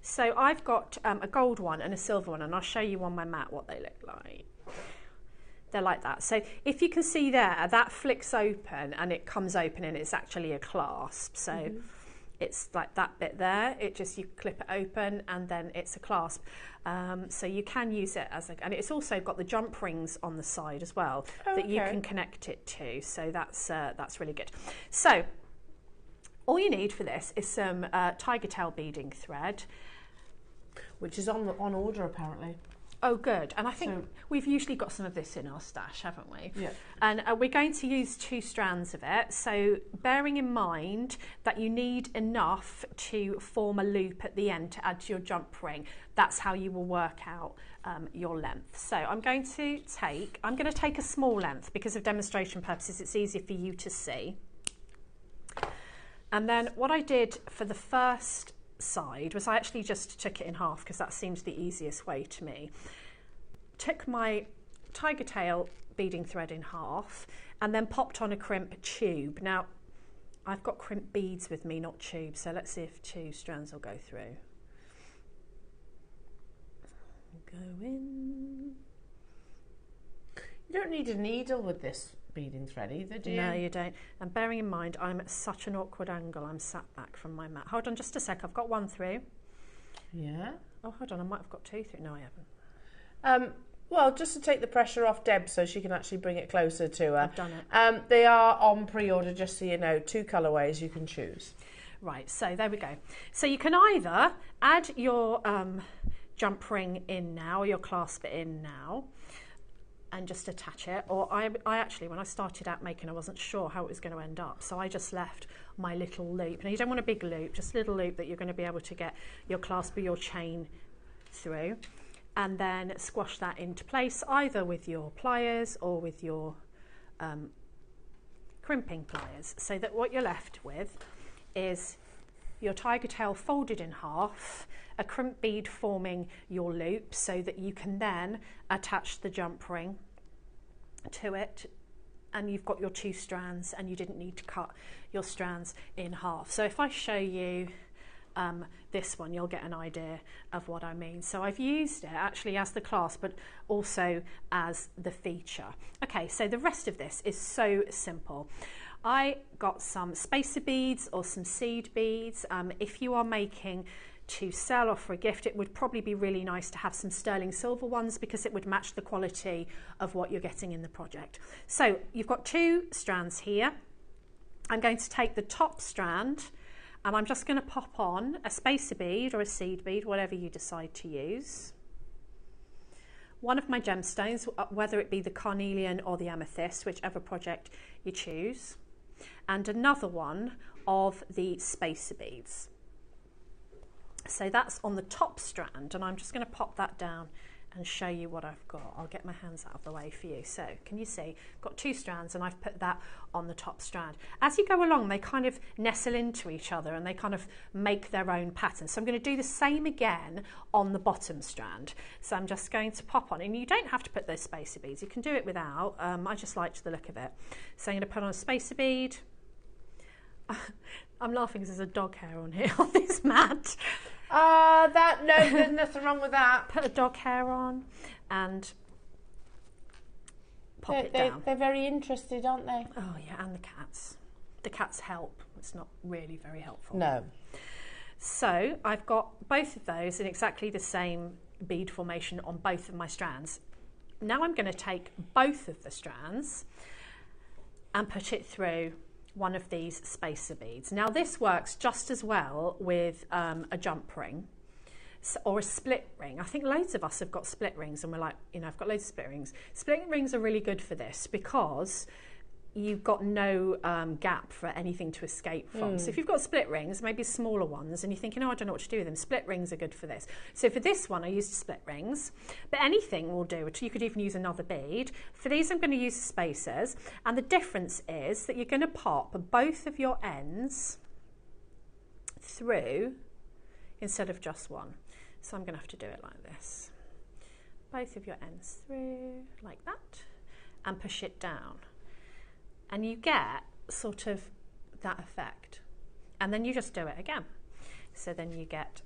So I've got a gold one and a silver one, and I'll show you on my mat what they look like. They're like that. So if you can see there, that flicks open and it comes open and it's actually a clasp. So it's like that bit there. It just, you clip it open and then it's a clasp. So you can use it as a, and it's also got the jump rings on the side as well that you can connect it to. So that's really good. So all you need for this is some tiger tail beading thread, which is on order apparently. Oh, good. And I think we've usually got some of this in our stash, haven't we? Yeah. And we're going to use 2 strands of it. So bearing in mind that you need enough to form a loop at the end to add to your jump ring, that's how you will work out your length. So I'm going to take a small length because of demonstration purposes. It's easier for you to see. And then what I did for the first side was I actually just took it in half because that seems the easiest way to me. Took my tiger tail beading thread in half and then popped on a crimp tube. Now I've got crimp beads with me, not tubes, so let's see if 2 strands will go through. Go in. You don't need a needle with this beading thread either, do you? No, you don't. And bearing in mind, I'm at such an awkward angle. I'm sat back from my mat. Hold on just a sec. I've got 1 through. Yeah. Oh, hold on. I might have got 2 through. No, I haven't. Well, just to take the pressure off Deb so she can actually bring it closer to her. I've done it. They are on pre-order, just so you know. 2 colourways you can choose. Right, so there we go. So you can either add your jump ring in now, or your clasp it in now, and just attach it, or I actually, when I started out making, I wasn't sure how it was going to end up, so I just left my little loop. Now you don't want a big loop, just a little loop that you're going to be able to get your clasp or your chain through, and then squash that into place either with your pliers or with your crimping pliers, so that what you're left with is your tiger tail folded in half, a crimp bead forming your loop so that you can then attach the jump ring to it, and you've got your 2 strands and you didn't need to cut your strands in half. So if I show you this one, you'll get an idea of what I mean. So I've used it actually as the clasp, but also as the feature. Okay, so the rest of this is so simple. I got some spacer beads or some seed beads. If you are making to sell or for a gift, it would probably be really nice to have some sterling silver ones because it would match the quality of what you're getting in the project. So you've got 2 strands here. I'm going to take the top strand and I'm just going to pop on a spacer bead or a seed bead, whatever you decide to use. One of my gemstones, whether it be the carnelian or the amethyst, whichever project you choose, and another one of the spacer beads. So that's on the top strand, and I'm just going to pop that down and show you what I've got. I'll get my hands out of the way for you. So can you see, got 2 strands and I've put that on the top strand. As you go along, they kind of nestle into each other and they kind of make their own pattern. So I'm going to do the same again on the bottom strand. So I'm just going to pop on, and you don't have to put those spacer beads. You can do it without. I just liked the look of it. So I'm going to put on a spacer bead. I'm laughing because there's a dog hair on here on this mat. No, there's nothing wrong with that. Put a dog hair on and pop it down. They're very interested, aren't they? Oh yeah, and the cats. The cats help. It's not really very helpful. No. So I've got both of those in exactly the same bead formation on both of my strands. Now I'm going to take both of the strands and put it through one of these spacer beads. Now this works just as well with a jump ring or a split ring. I think loads of us have got split rings and we're like, you know, I've got loads of split rings. Split rings are really good for this because you've got no gap for anything to escape from. So if you've got split rings, maybe smaller ones, and you're thinking, oh, I don't know what to do with them, split rings are good for this. So for this one, I used split rings, but anything will do. You could even use another bead. For these, I'm going to use spacers, and the difference is that you're going to pop both of your ends through instead of just one. So I'm going to have to do it like this. Both of your ends through like that and push it down. And you get sort of that effect. And then you just do it again. So then you get,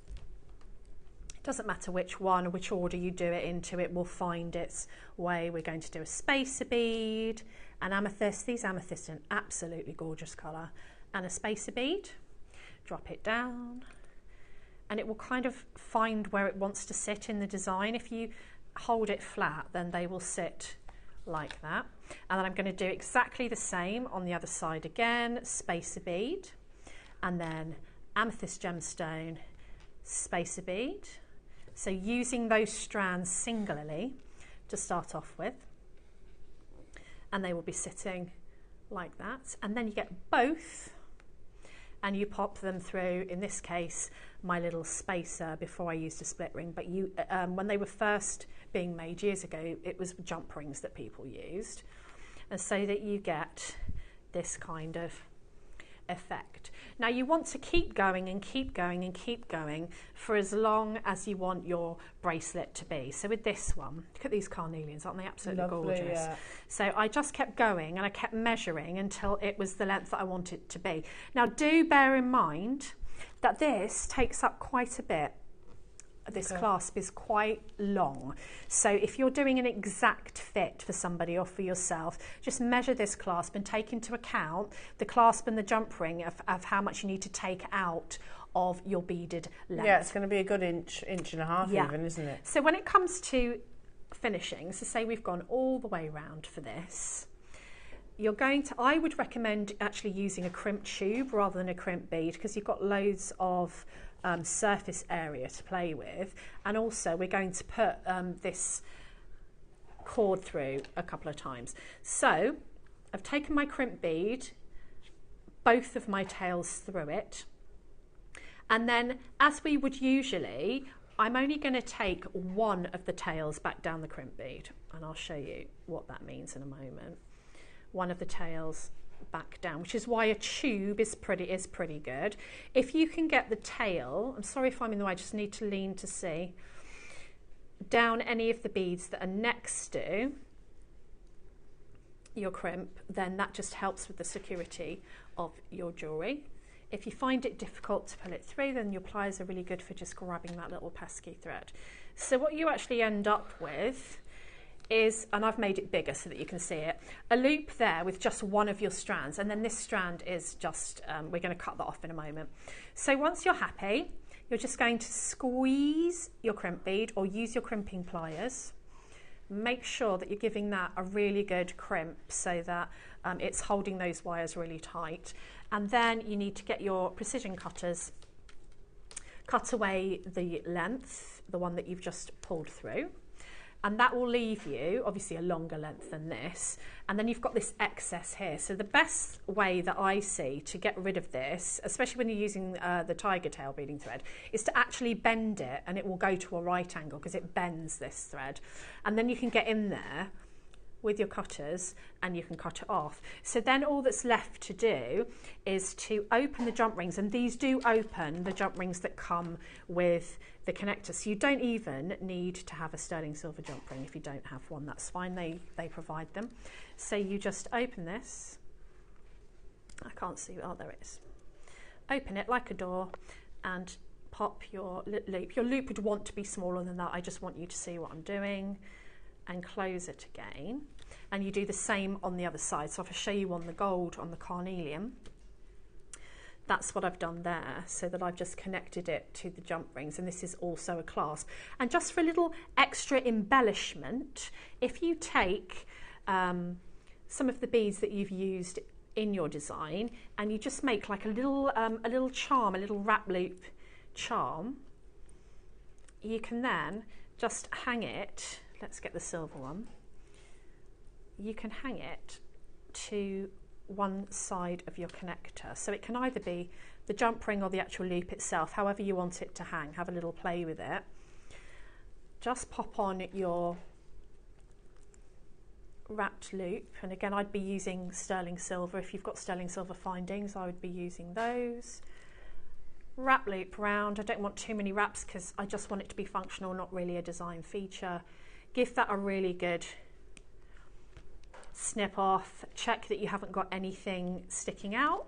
it doesn't matter which one, which order you do it into, it will find its way. We're going to do a spacer bead, an amethyst. These amethysts are an absolutely gorgeous colour. And a spacer bead. Drop it down. And it will kind of find where it wants to sit in the design. If you hold it flat, then they will sit like that. And then I'm going to do exactly the same on the other side again. Spacer bead. And then amethyst gemstone, spacer bead. So using those strands singularly to start off with. And they will be sitting like that. And then you get both and you pop them through, in this case, my little spacer before I used a split ring. But you, when they were first being made years ago, it was jump rings that people used. And so that you get this kind of effect. Now you want to keep going and keep going and keep going for as long as you want your bracelet to be. So with this one, look at these carnelians, aren't they absolutely gorgeous? Yeah. So I just kept going and I kept measuring until it was the length that I wanted it to be. Now do bear in mind that this takes up quite a bit. This clasp is quite long. So if you're doing an exact fit for somebody or for yourself, just measure this clasp and take into account the clasp and the jump ring of how much you need to take out of your beaded length. Yeah, it's going to be a good inch and a half even, isn't it? So when it comes to finishing, so say we've gone all the way around for this, you're going to, I would recommend actually using a crimp tube rather than a crimp bead, because you've got loads of surface area to play with, and also we're going to put this cord through a couple of times. So I've taken my crimp bead, both of my tails through it, and then as we would usually, I'm only going to take one of the tails back down the crimp bead, and I'll show you what that means in a moment. One of the tails back down, which is why a tube is pretty good. If you can get the tail, I'm sorry if I'm in the way, I just need to lean to see, down any of the beads that are next to your crimp, then that just helps with the security of your jewellery. If you find it difficult to pull it through, then your pliers are really good for just grabbing that little pesky thread. So what you actually end up with is, and I've made it bigger so that you can see it, a loop there with just one of your strands, and then this strand is just, we're going to cut that off in a moment. So once you're happy, you're just going to squeeze your crimp bead or use your crimping pliers. Make sure that you're giving that a really good crimp so that it's holding those wires really tight. And then you need to get your precision cutters, cut away the length, the one that you've just pulled through. And that will leave you, obviously, a longer length than this. And then you've got this excess here. So the best way that I see to get rid of this, especially when you're using the tiger tail beading thread, is to actually bend it, and it will go to a right angle because it bends this thread. And then you can get in there with your cutters and you can cut it off. So then all that's left to do is to open the jump rings, and these do open, the jump rings that come with the connector. So you don't even need to have a sterling silver jump ring. If you don't have one, that's fine, they provide them. So you just open this, I can't see, oh there it is. Open it like a door and pop your loop. Your loop would want to be smaller than that, I just want you to see what I'm doing. And close it again, and you do the same on the other side. So if I show you on the gold, on the carnelian, that's what I've done there, so that I've just connected it to the jump rings, and this is also a clasp. And just for a little extra embellishment, if you take some of the beads that you've used in your design and you just make like a little charm, a little wrap loop charm, you can then just hang it. Let's get the silver one. You can hang it to one side of your connector. So it can either be the jump ring or the actual loop itself, however you want it to hang. Have a little play with it. Just pop on your wrapped loop. And again, I'd be using sterling silver. If you've got sterling silver findings, I would be using those. wrap loop round. I don't want too many wraps because I just want it to be functional, not really a design feature. Give that a really good snip off. Check that you haven't got anything sticking out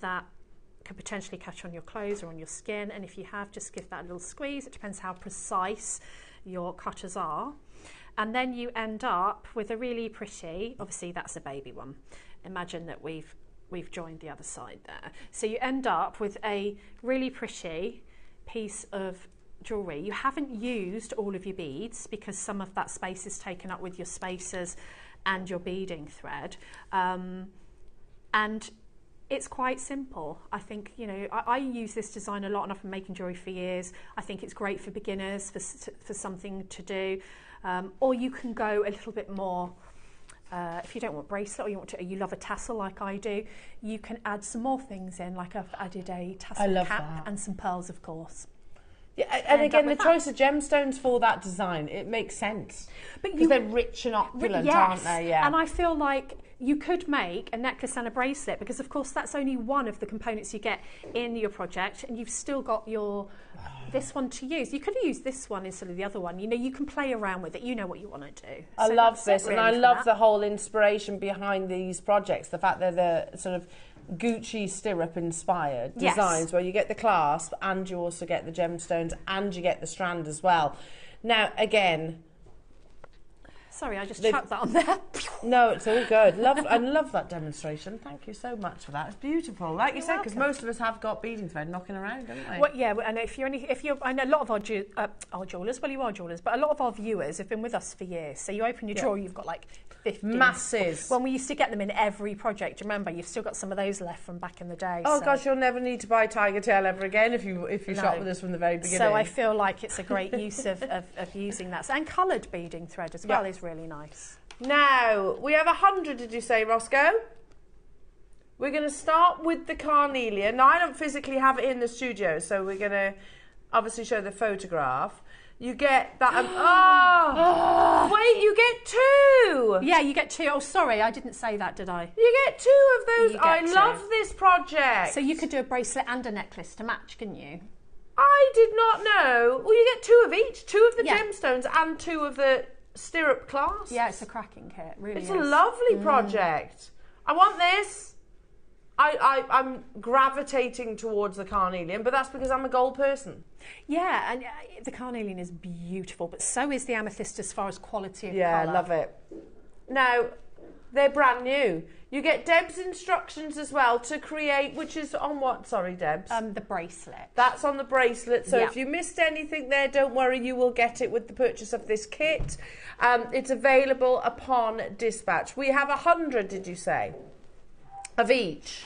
that could potentially catch on your clothes or on your skin, and if you have, just give that a little squeeze. It depends how precise your cutters are. And then you end up with a really pretty, obviously that's a baby one. Imagine that we've joined the other side there. So you end up with a really pretty piece of jewellery. You haven't used all of your beads because some of that space is taken up with your spacers and your beading thread. And it's quite simple. I think, you know, I use this design a lot and I've been making jewellery for years. I think it's great for beginners, for something to do. Or you can go a little bit more, if you don't want bracelet or you love a tassel like I do, you can add some more things in, like I've added a tassel cap and some pearls, of course. Yeah, and again, the choice of gemstones for that design, it makes sense. Because they're rich and opulent, aren't they? Yeah. And I feel like you could make a necklace and a bracelet because, of course, that's only one of the components you get in your project, and you've still got your this one to use. You could use this one instead of the other one. You know, you can play around with it. You know what you want to do. I love this, and I love the whole inspiration behind these projects. The fact that they're sort of Gucci stirrup inspired designs, where you get the clasp and you also get the gemstones and you get the strand as well. Now, again, sorry, I just chucked that on there. No, it's all good. I love that demonstration. Thank you so much for that. It's beautiful, like you said, because most of us have got beading thread knocking around, don't they? Well, yeah, and if you're, I know a lot of our jewellers. Well, you are jewellers, but a lot of our viewers have been with us for years. So you open your drawer, you've got like 50 masses. When we used to get them in every project, remember, you've still got some of those left from back in the day. Oh gosh, you'll never need to buy tiger tail ever again if you shop with us from the very beginning. So I feel like it's a great use of using that. And coloured beading thread as well is really nice. Now, we have 100, did you say, Roscoe? We're going to start with the carnelian. Now, I don't physically have it in the studio, so we're going to obviously show the photograph. You get that... wait, you get two! Yeah, you get two. Oh, sorry, I didn't say that, did I? You get two of those. I love this project. So you could do a bracelet and a necklace to match, couldn't you? I did not know. Well, you get two of each. Two of the gemstones and two of the stirrup clasps. Yeah, it's a cracking kit, really. It's a lovely project. I want this. I'm gravitating towards the carnelian, but that's because I'm a gold person. Yeah, and the carnelian is beautiful, but so is the amethyst as far as quality of colour. Yeah, I love it. Now, they're brand new. You get Deb's instructions as well to create, which is on what? Sorry, Debs. The bracelet. That's on the bracelet. So if you missed anything there, don't worry, you will get it with the purchase of this kit. It's available upon dispatch. We have 100, did you say, of each?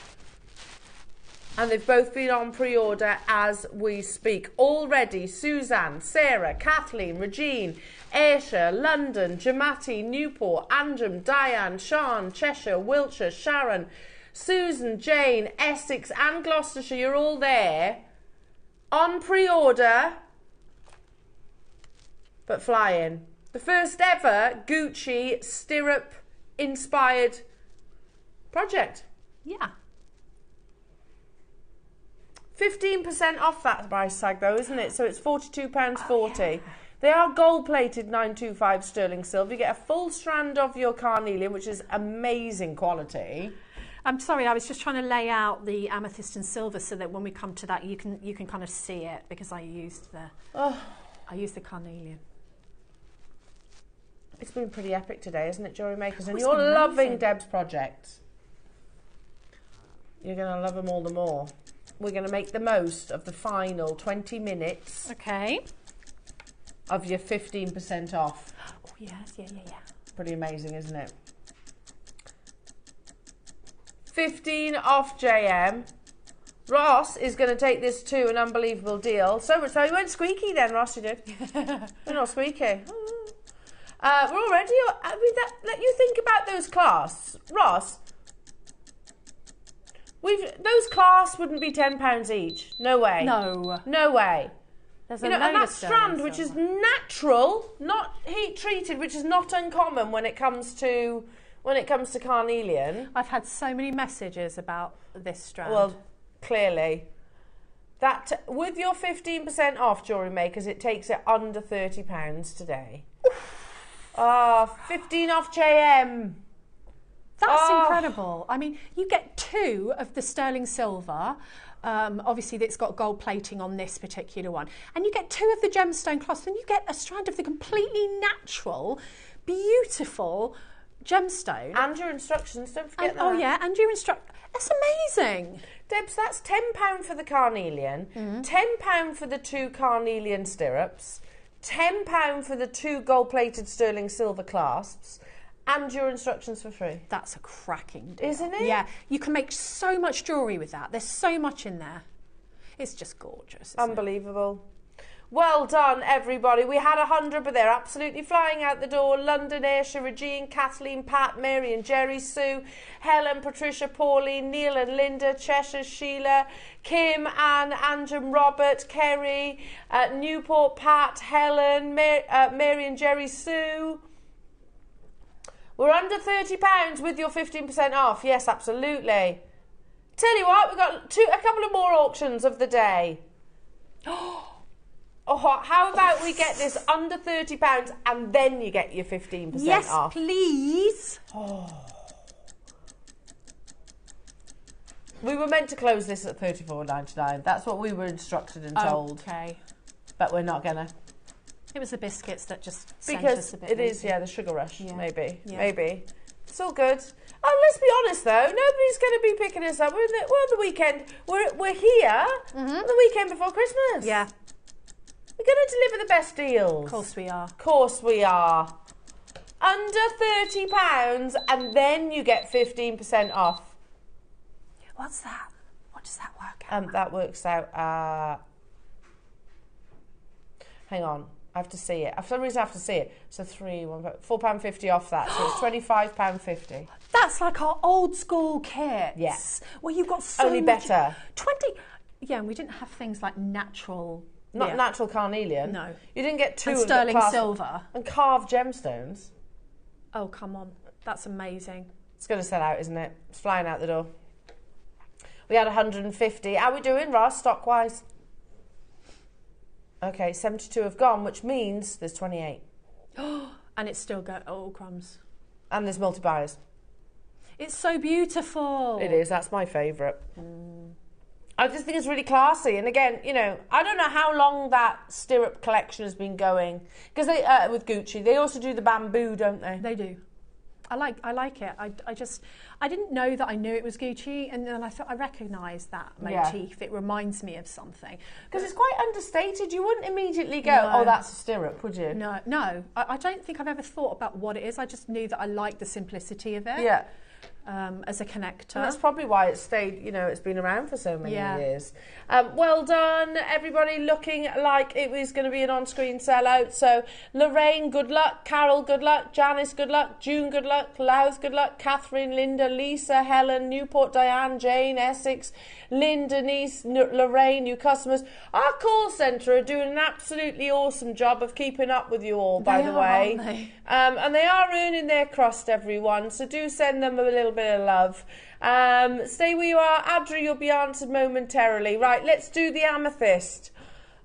And they've both been on pre-order as we speak. Already, Suzanne, Sarah, Kathleen, Regine, Ayrshire, London, Jamati, Newport, Antrim, Diane, Sean, Cheshire, Wiltshire, Sharon, Susan, Jane, Essex and Gloucestershire, you're all there. On pre-order, but flying. The first ever Gucci stirrup-inspired project. Yeah. 15% off that price tag though, isn't it? So it's £42.40. Yeah. They are gold-plated 925 sterling silver. You get a full strand of your carnelian, which is amazing quality. I'm sorry, I was just trying to lay out the amethyst and silver so that when we come to that, you can kind of see it, because I used the carnelian. It's been pretty epic today, isn't it, JewelleryMakers? And you're loving Deb's projects. You're going to love them all the more. We're going to make the most of the final 20 minutes. Okay. Of your 15% off. Oh, yes, yeah. Pretty amazing, isn't it? 15 off, JM. Ross is going to take this to an unbelievable deal. So much so you went squeaky then, Ross, you did. You're not squeaky. We're already... let you think about those clasps. Ross... those clasps wouldn't be £10 each. No way. No way. There's and that strand, which is natural, not heat treated, which is not uncommon when it comes to carnelian. I've had so many messages about this strand. Well, clearly. That with your 15% off, Jewellery Makers, it takes it under £30 today. 15 off JM. That's incredible. I mean, you get 2 of the sterling silver. Obviously, it's got gold plating on this particular one. And you get 2 of the gemstone cloths. And you get a strand of the completely natural, beautiful gemstone. And your instructions, don't forget that. Oh, yeah, and your That's amazing. Debs, that's £10 for the carnelian, £10 for the 2 carnelian stirrups, £10 for the 2 gold-plated sterling silver clasps, and your instructions for free. That's a cracking deal. Isn't it? Yeah, you can make so much jewellery with that. There's so much in there. It's just gorgeous. Unbelievable. Well done, everybody. We had 100, but they're absolutely flying out the door. London, Ayrshire, Regine, Kathleen, Pat, Mary and Jerry, Sue, Helen, Patricia, Pauline, Neil and Linda, Cheshire, Sheila, Kim, Anne, Andrew, Robert, Kerry, Newport, Pat, Helen, Mary and Jerry, Sue. We're under £30 with your 15% off. Yes, absolutely. Tell you what, we've got a couple of more auctions of the day. Oh, how about we get this under £30 and then you get your 15% off? Yes, please. Oh. We were meant to close this at $34.99. That's what we were instructed and told. Okay. But we're not going to. It was the biscuits that just sent Because us a bit it is, lazy. yeah, the sugar rush, maybe. Yeah. Maybe. It's all good. Oh, let's be honest though, nobody's going to be picking us up. We're on the weekend. We're here on the weekend before Christmas. Yeah. We're going to deliver the best deals. Of course we are. Of course we are. Under £30 and then you get 15% off. What's that? What does that work out? That works out. Hang on. I have to see it. For some reason I have to see it. So £4.50 off that. So it's £25.50. That's like our old school kits. Yes. Where you've got so Only much. better. 20. Yeah, and we didn't have things like natural. Not natural carnelian. No. You didn't get 2 And of the sterling class- silver. And carved gemstones. Oh, come on. That's amazing. It's going to sell out, isn't it? It's flying out the door. We had 150. How are we doing, Ross, stock-wise? Okay, 72 have gone, which means there's 28. And it's still going. Oh, crumbs. And there's multi-buyers. It's so beautiful. It is. That's my favourite. I just think it's really classy. And again, you know, I don't know how long that stirrup collection has been going. Because they, with Gucci, they also do the bamboo, don't they? They do. I like it. I didn't know that I knew it was Gucci, and then I thought I recognised that motif. It reminds me of something. Because it's quite understated. You wouldn't immediately go, No. oh, that's a stirrup, would you? No. I don't think I've ever thought about what it is. I just knew that I liked the simplicity of it. Yeah. As a connector. And that's probably why it stayed, you know, it's been around for so many Yeah. years. Well done, everybody, looking like it was going to be an on-screen sellout. So, Lorraine, good luck. Carol, good luck. Janice, good luck. June, good luck. Louth, good luck. Catherine, Linda, Lisa, Helen, Newport, Diane, Jane, Essex, Lynn, Denise, Lorraine, new customers. Our call centre are doing an absolutely awesome job of keeping up with you all, by the way. Aren't they? And they are earning their crust, everyone. So do send them a little bit of love. Stay where you are. Adri, you'll be answered momentarily. Right, let's do the amethyst.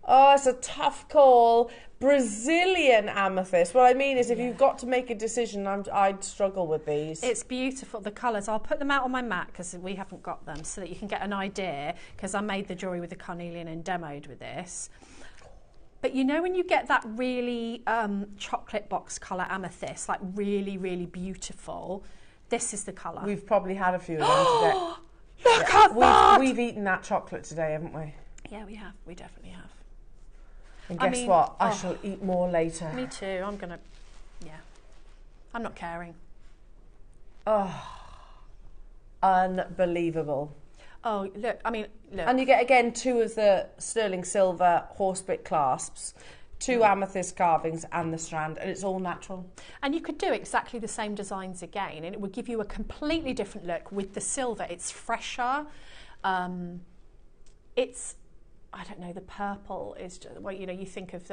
Oh, it's a tough call. Brazilian amethyst. What I mean is if you've got to make a decision, I'd struggle with these. It's beautiful, the colours. I'll put them out on my mat because we haven't got them, so that you can get an idea, because I made the jewellery with the carnelian and demoed with this. But you know when you get that really chocolate box colour amethyst, like really, really beautiful, this is the colour. We've probably had a few of them today. Look at that! We've eaten that chocolate today, haven't we? Yeah, we have. We definitely have. And guess what? I shall eat more later. Me too. I'm going to... Yeah. I'm not caring. Oh, unbelievable. Oh, look, I mean, look. And you get, again, 2 of the sterling silver horsebit clasps, 2 amethyst carvings and the strand, and it's all natural. And you could do exactly the same designs again, and it would give you a completely different look with the silver. It's fresher. It's... I don't know, the purple is just, well, you know, you think of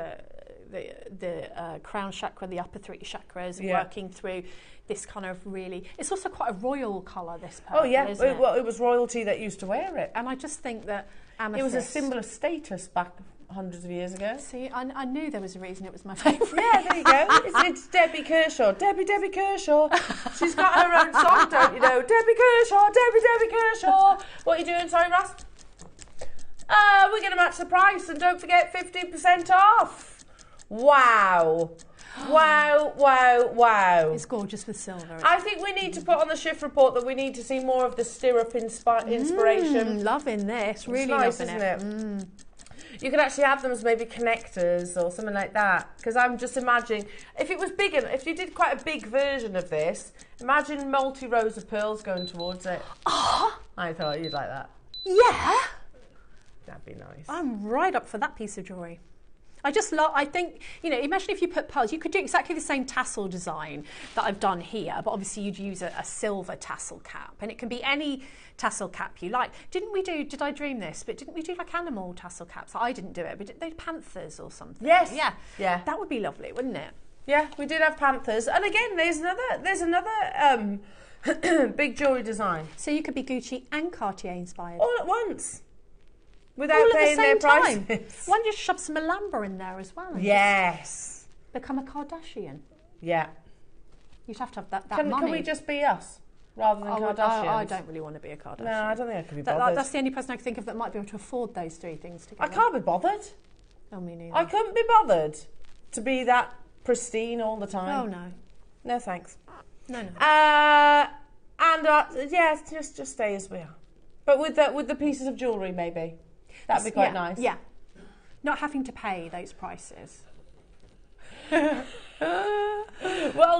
the crown chakra, the upper 3 chakras, working through this kind of really. It's also quite a royal colour. This purple, isn't it? Well, it was royalty that used to wear it, and I just think that amethyst. It was a symbol of status back hundreds of years ago. See, I knew there was a reason it was my favourite. Yeah, there you go. It's Debbie Kershaw. Debbie Kershaw. She's got her own song, don't you know? Debbie Kershaw, Debbie Kershaw. What are you doing? Sorry, Russ? We're going to match the price, and don't forget 15% off. Wow. Wow. It's gorgeous with silver. I think we need to put on the shift report that we need to see more of the stirrup inspiration. Loving this. Really nice, loving isn't it? You could actually have them as maybe connectors or something like that. Because I'm just imagining, if it was big, if you did quite a big version of this, imagine multi-rows of pearls going towards it. Oh, I thought you'd like that. Yeah. That'd be nice. I'm right up for that piece of jewellery. I think, imagine if you put pearls, you could do exactly the same tassel design that I've done here, but obviously you'd use a silver tassel cap, and it can be any tassel cap you like. Did I dream this? But didn't we do like animal tassel caps? I didn't do it, but they panthers or something. Yes. Yeah. That would be lovely, wouldn't it? Yeah, we did have panthers. And again, there's another big jewellery design. So you could be Gucci and Cartier inspired. All at once. Without paying their prices. Why don't you shove some Alhambra in there as well? Yes. Become a Kardashian. Yeah. You'd have to have that money. Can we just be us rather than Kardashians? I don't really want to be a Kardashian. No, I don't think I could be bothered. That's the only person I can think of that might be able to afford those 3 things together. I can't be bothered. Oh, me neither. I couldn't be bothered to be that pristine all the time. Oh, no. No, thanks. No. Just stay as we are. But with the pieces of jewellery, maybe. That'd be quite nice. Yeah. Not having to pay those prices. Well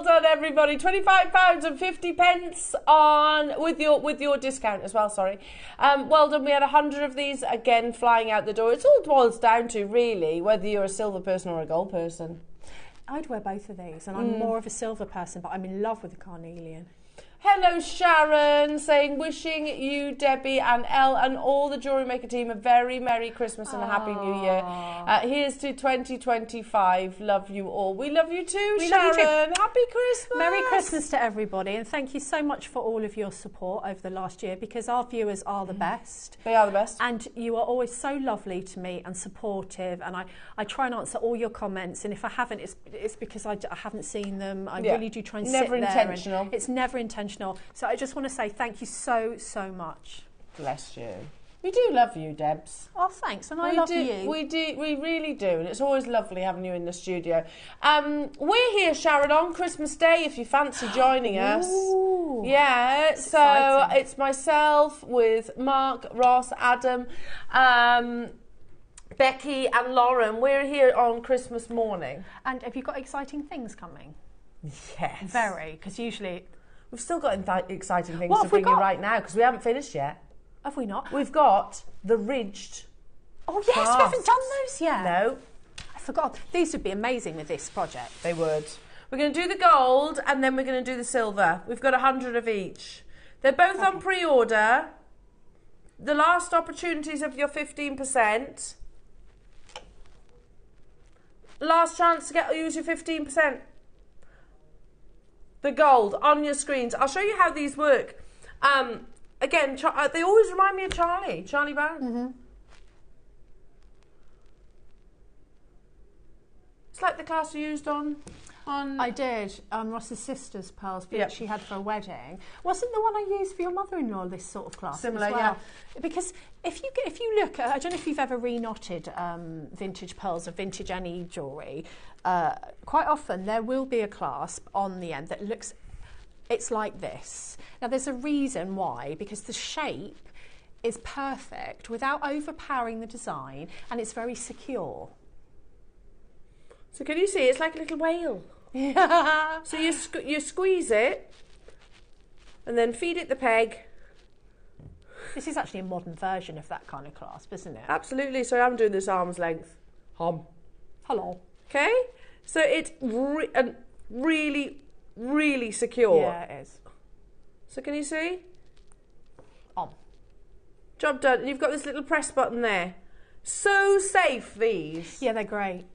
done, everybody. £25.50 on with your discount as well. Sorry. Well done. We had 100 of these again flying out the door. It's all boils down to really whether you're a silver person or a gold person. I'd wear both of these, and I'm more of a silver person, but I'm in love with the carnelian. Hello, Sharon, saying wishing you, Debbie and Elle and all the Jewellery Maker team a very Merry Christmas and a Happy New Year. Here's to 2025. Love you all. We love you too, Sharon. Love you too. Happy Christmas. Merry Christmas to everybody, and thank you so much for all of your support over the last year, because our viewers are the best. They are the best. And you are always so lovely to me and supportive, and I try and answer all your comments, and if I haven't, it's because I haven't seen them. I really do try and sit there. Never intentional. It's never intentional. So I just want to say thank you so much. Bless you. We do love you, Debs. Oh, thanks, and I love you. We really do, and it's always lovely having you in the studio. We're here, Sharon, on Christmas Day, if you fancy joining us. Ooh, yeah, so exciting. It's myself with Mark, Ross, Adam, Becky and Lauren. We're here on Christmas morning. And have you got exciting things coming? Yes. Very, because usually... We've still got exciting things What to have we bring you got? right now, because we haven't finished yet. Have we not? We've got the ridged. Oh, yes, we haven't done those yet. No. I forgot. These would be amazing with this project. They would. We're going to do the gold, and then we're going to do the silver. We've got 100 of each. They're both on pre-order. The last opportunities of your 15%. Last chance to use your 15%. The gold on your screens. I'll show you how these work. Again, they always remind me of Charlie Brown. Mm-hmm. It's like the class we used on... I did, on Ross's sister's pearls that she had for a wedding. Wasn't the one I used for your mother-in-law this sort of class? Similar, as well? yeah. Because if you look, I don't know if you've ever reknotted vintage pearls or vintage any jewellery. Quite often there will be a clasp on the end that looks, it's like this. Now there's a reason why, because the shape is perfect without overpowering the design, and it's very secure. So can you see? It's like a little whale. Yeah. So you squeeze it, and then feed it the peg. This is actually a modern version of that kind of clasp, isn't it? Absolutely. So I'm doing this arm's length. Hello. Okay. So it's really, really secure. Yeah, it is. So can you see? Job done. And you've got this little press button there. So safe, these. Yeah, they're great.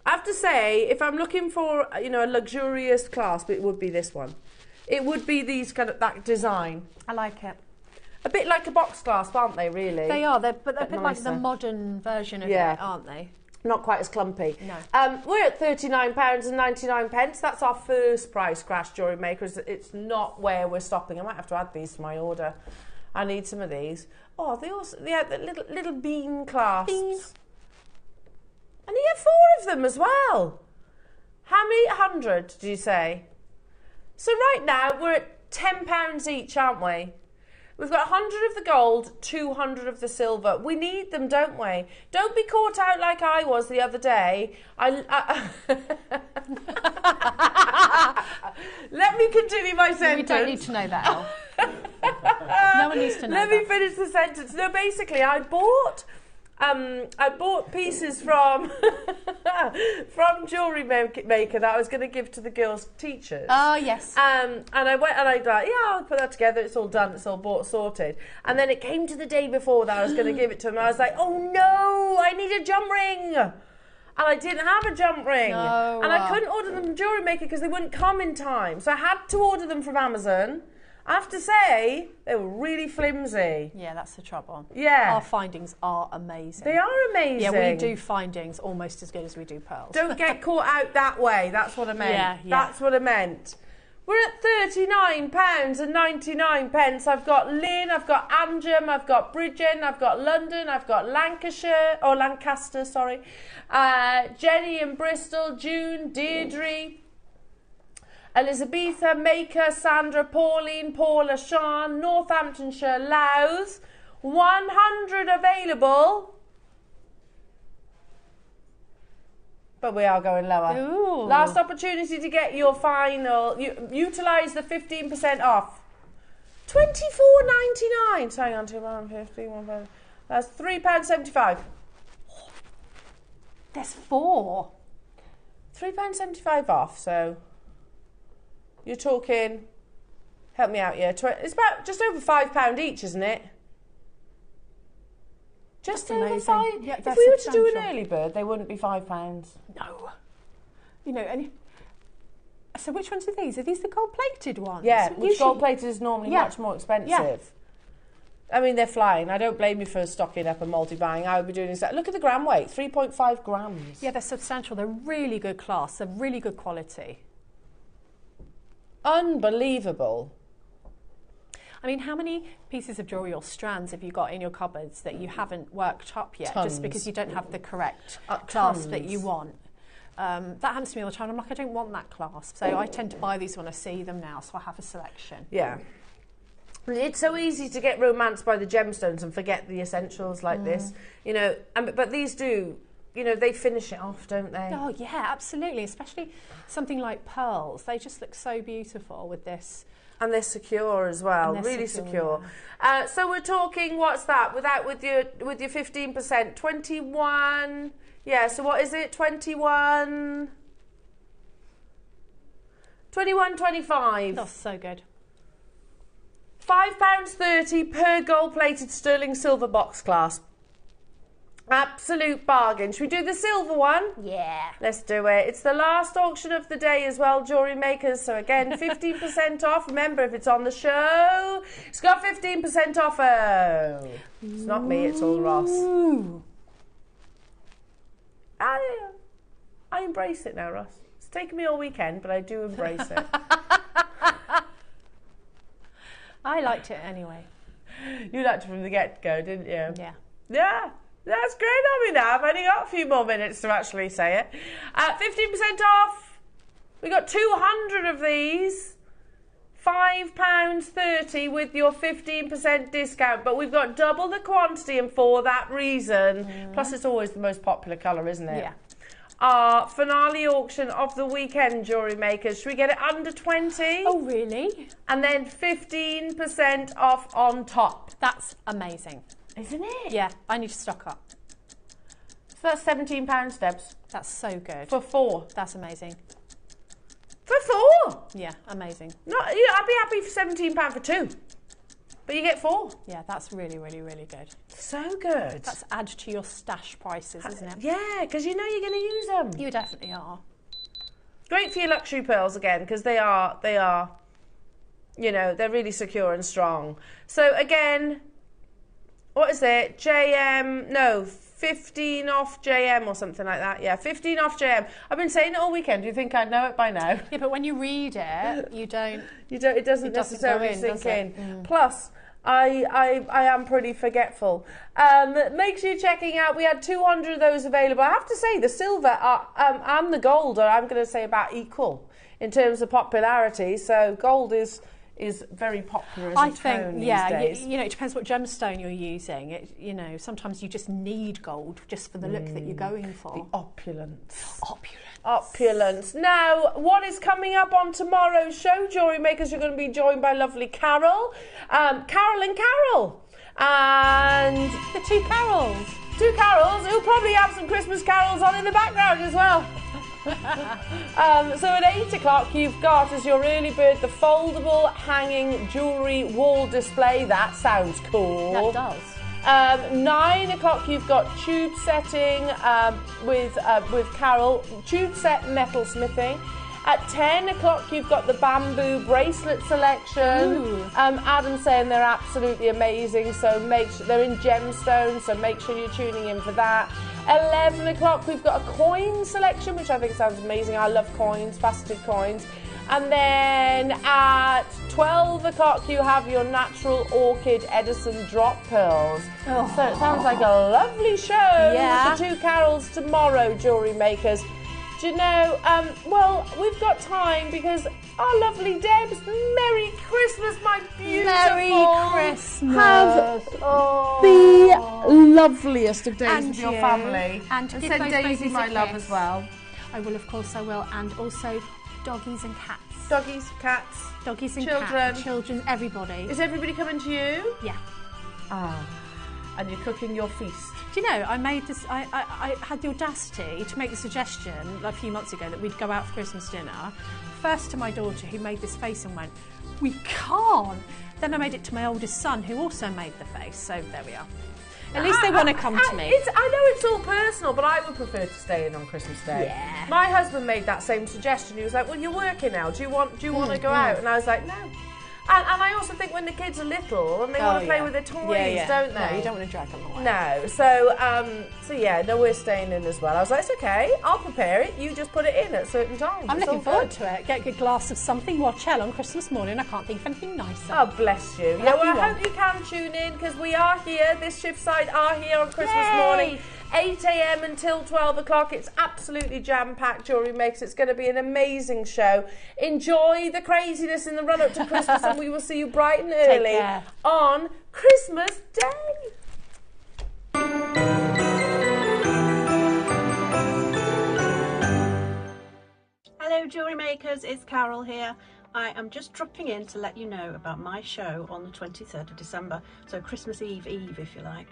I have to say, if I'm looking for, you know, a luxurious clasp, it would be this one. It would be these kind of, that design. I like it. A bit like a box clasp, aren't they, really? They are, but they're a bit like the nicer. modern version of it, aren't they? Not quite as clumpy. No. We're at £39.99. That's our first price crash, Jewellery Makers. It's not where we're stopping. I might have to add these to my order. I need some of these. Oh, they also, the little bean clasps. Beans. And you get 4 of them as well. How many 100 did you say? So right now we're at £10 each, aren't we? We've got 100 of the gold, 200 of the silver. We need them, don't we? Don't be caught out like I was the other day. Let me continue my sentence. We don't need to know that, Elle. No one needs to know Let me finish the sentence. No, basically, I bought pieces from from Jewellery Maker that I was going to give to the girls' teachers. Oh, yes. And I went and I thought, yeah, I'll put that together. It's all done. It's all bought, sorted. And then it came to the day before that I was going to give it to them. I was like, oh no, I need a jump ring. And I didn't have a jump ring. No. And I couldn't order them from Jewellery Maker because they wouldn't come in time. So I had to order them from Amazon. I have to say, they were really flimsy. Yeah, that's the trouble. Yeah. Our findings are amazing. They are amazing. Yeah, we do findings almost as good as we do pearls. Don't get caught out that way. That's what I meant. Yeah. That's what I meant. We're at £39.99. I've got Lynn, I've got Anjum, I've got Bridgen, I've got London, I've got Lancaster, sorry. Jenny in Bristol, June, Deirdre, Elizabetha, Maker, Sandra, Pauline, Paula, Sean, Northamptonshire, Louth. 100 available. But we are going lower. Ooh. Last opportunity to get your final. Utilise the 15% off. £24.99. So hang on, £2.50. That's £3.75. There's 4. £3.75 off, so you're talking, help me out, yeah, it's about just over £5 each, isn't it? Just That's over amazing. £5. Yeah, if that's we were to do an substantial. early bird, they wouldn't be £5. No. You know, and so which ones are these? Are these the gold-plated ones? Yeah, So which usually- gold-plated is normally much more expensive. Yeah. I mean, they're flying. I don't blame you for stocking up and multi-buying. I would be doing this. Look at the gram weight, 3.5 grams. Yeah, they're substantial. They're really good class. They're really good quality. Unbelievable. I mean, how many pieces of jewellery or strands have you got in your cupboards that you haven't worked up yet Tons. just because you don't have the correct clasp that tons. you want? That happens to me all the time. I'm like, I don't want that clasp. So I tend to buy these when I see them now, so I have a selection. Yeah. It's so easy to get romanced by the gemstones and forget the essentials like this, you know. But these do, you know, they finish it off, don't they? Oh, yeah, absolutely. Especially something like pearls. They just look so beautiful with this. And they're secure as well, And they're really secure, secure. So we're talking, what's that? with your 15%, 21. Yeah. So what is it? 21. 21.25. That's so good. £5.30 per gold-plated sterling silver box clasp. Absolute bargain. Should we do the silver one? Yeah. Let's do it. It's the last auction of the day as well, Jewellery Makers. So again, 15% off. Remember, if it's on the show, it's got 15% off. Oh, it's not me, it's all Ross. I embrace it now, Ross. It's taken me all weekend, but I do embrace it. I liked it anyway. You liked it from the get-go, didn't you? Yeah. Yeah. That's great on me now. I've only got a few more minutes to actually say it. 15% off. We got 200 of these. £5.30 with your 15% discount. But we've got double the quantity, and for that reason, plus it's always the most popular colour, isn't it? Yeah. Our finale auction of the weekend, Jewellery Makers. Should we get it under 20? Oh, really? And then 15% off on top. That's amazing. Isn't it? Yeah, I need to stock up. So that's £17, Debs. That's so good. For 4. That's amazing. For 4? Yeah, amazing. Not, you know, I'd be happy for £17 for 2. But you get 4. Yeah, that's really, really, really good. So good. That's add to your stash prices, isn't it? Yeah, because you know you're going to use them. You definitely are. Great for your luxury pearls again, because they are, you know, they're really secure and strong. So again, what is it? 15 off JM or something like that. Yeah, 15 off JM. I've been saying it all weekend. Do you think I'd know it by now? Yeah, but when you read it, you don't. It doesn't necessarily sink in. Plus, I am pretty forgetful. Make sure you're checking out. We had 200 of those available. I have to say, the silver and the gold are, I'm going to say, about equal in terms of popularity. So gold is very popular as a tone these days. You know, it depends what gemstone you're using. You know, sometimes you just need gold just for the look that you're going for. The opulence. Now, what is coming up on tomorrow's show, Jewellery Makers? You're going to be joined by lovely Carol. Carol and the two Carols. Two Carols who'll probably have some Christmas carols on in the background as well. So at 8 o'clock you've got as your early bird the foldable hanging jewellery wall display. That sounds cool. That does. 9 o'clock you've got tube setting with Carol, tube set metal smithing. At 10 o'clock you've got the bamboo bracelet selection. Adam's saying they're absolutely amazing, so make sure they're in gemstones, so make sure you're tuning in for that. 11 o'clock we've got a coin selection, which I think sounds amazing. I love coins, faceted coins. And then at 12 o'clock you have your natural orchid Edison drop pearls. So it sounds like a lovely show with the two Carols tomorrow, Jewellery Makers. Do you know, well, we've got time because our lovely Debs, Merry Christmas, my beautiful. Merry Christmas. Have the loveliest of days with your family. And send Daisy my love as well. I will, of course I will. And also doggies and cats. Doggies, cats. Doggies and children. cats. Children, everybody. Is everybody coming to you? Yeah. And you're cooking your feast. Do you know, I made this, I had the audacity to make the suggestion a few months ago that we'd go out for Christmas dinner. First to my daughter, who made this face and went, we can't. Then I made it to my oldest son, who also made the face. So there we are. At least they want to come to me. I know it's all personal, but I would prefer to stay in on Christmas Day. Yeah. My husband made that same suggestion. He was like, well, you're working now. Do you want to go out? And I was like, no. And I also think when the kids are little and they want to play with their toys, don't they? No, you don't want to drag them away. No. So we're staying in as well. I was like, it's okay. I'll prepare it. You just put it in at certain times. I'm looking forward to it. Get a good glass of something, watch Hell on Christmas morning. I can't think of anything nicer. Oh, bless you. Yeah, well, I hope you can tune in because we are here. This shift side are here on Christmas morning. 8 a.m. until 12 o'clock. It's absolutely jam-packed, Jewellery Makers. It's going to be an amazing show. Enjoy the craziness in the run-up to Christmas and we will see you bright and early on Christmas Day. Hello Jewellery Makers, it's Carol here. I am just dropping in to let you know about my show on the 23rd of December, so Christmas Eve if you like.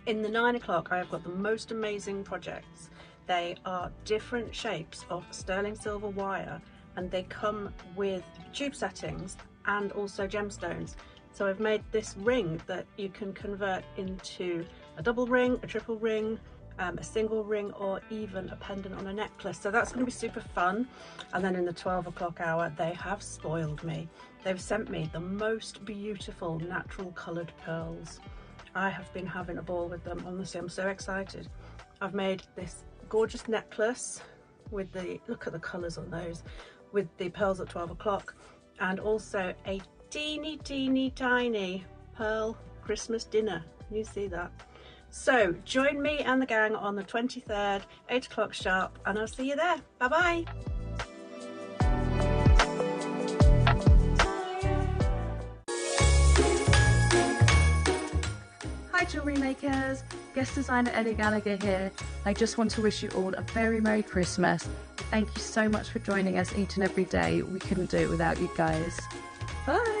In the 9 o'clock I have got the most amazing projects. They are different shapes of sterling silver wire and they come with tube settings and also gemstones. So I've made this ring that you can convert into a double ring, a triple ring, a single ring, or even a pendant on a necklace. So that's going to be super fun. And then in the 12 o'clock hour they have spoiled me. They've sent me the most beautiful natural coloured pearls. I have been having a ball with them. Honestly, I'm so excited. I've made this gorgeous necklace with the, look at the colours on those, with the pearls at 12 o'clock, and also a teeny tiny pearl Christmas dinner. Can you see that? So join me and the gang on the 23rd, 8 o'clock sharp, and I'll see you there. Bye bye. Hi Jewellery Makers, guest designer Ellie Gallagher here. I just want to wish you all a very Merry Christmas. Thank you so much for joining us each and every day. We couldn't do it without you guys. Bye!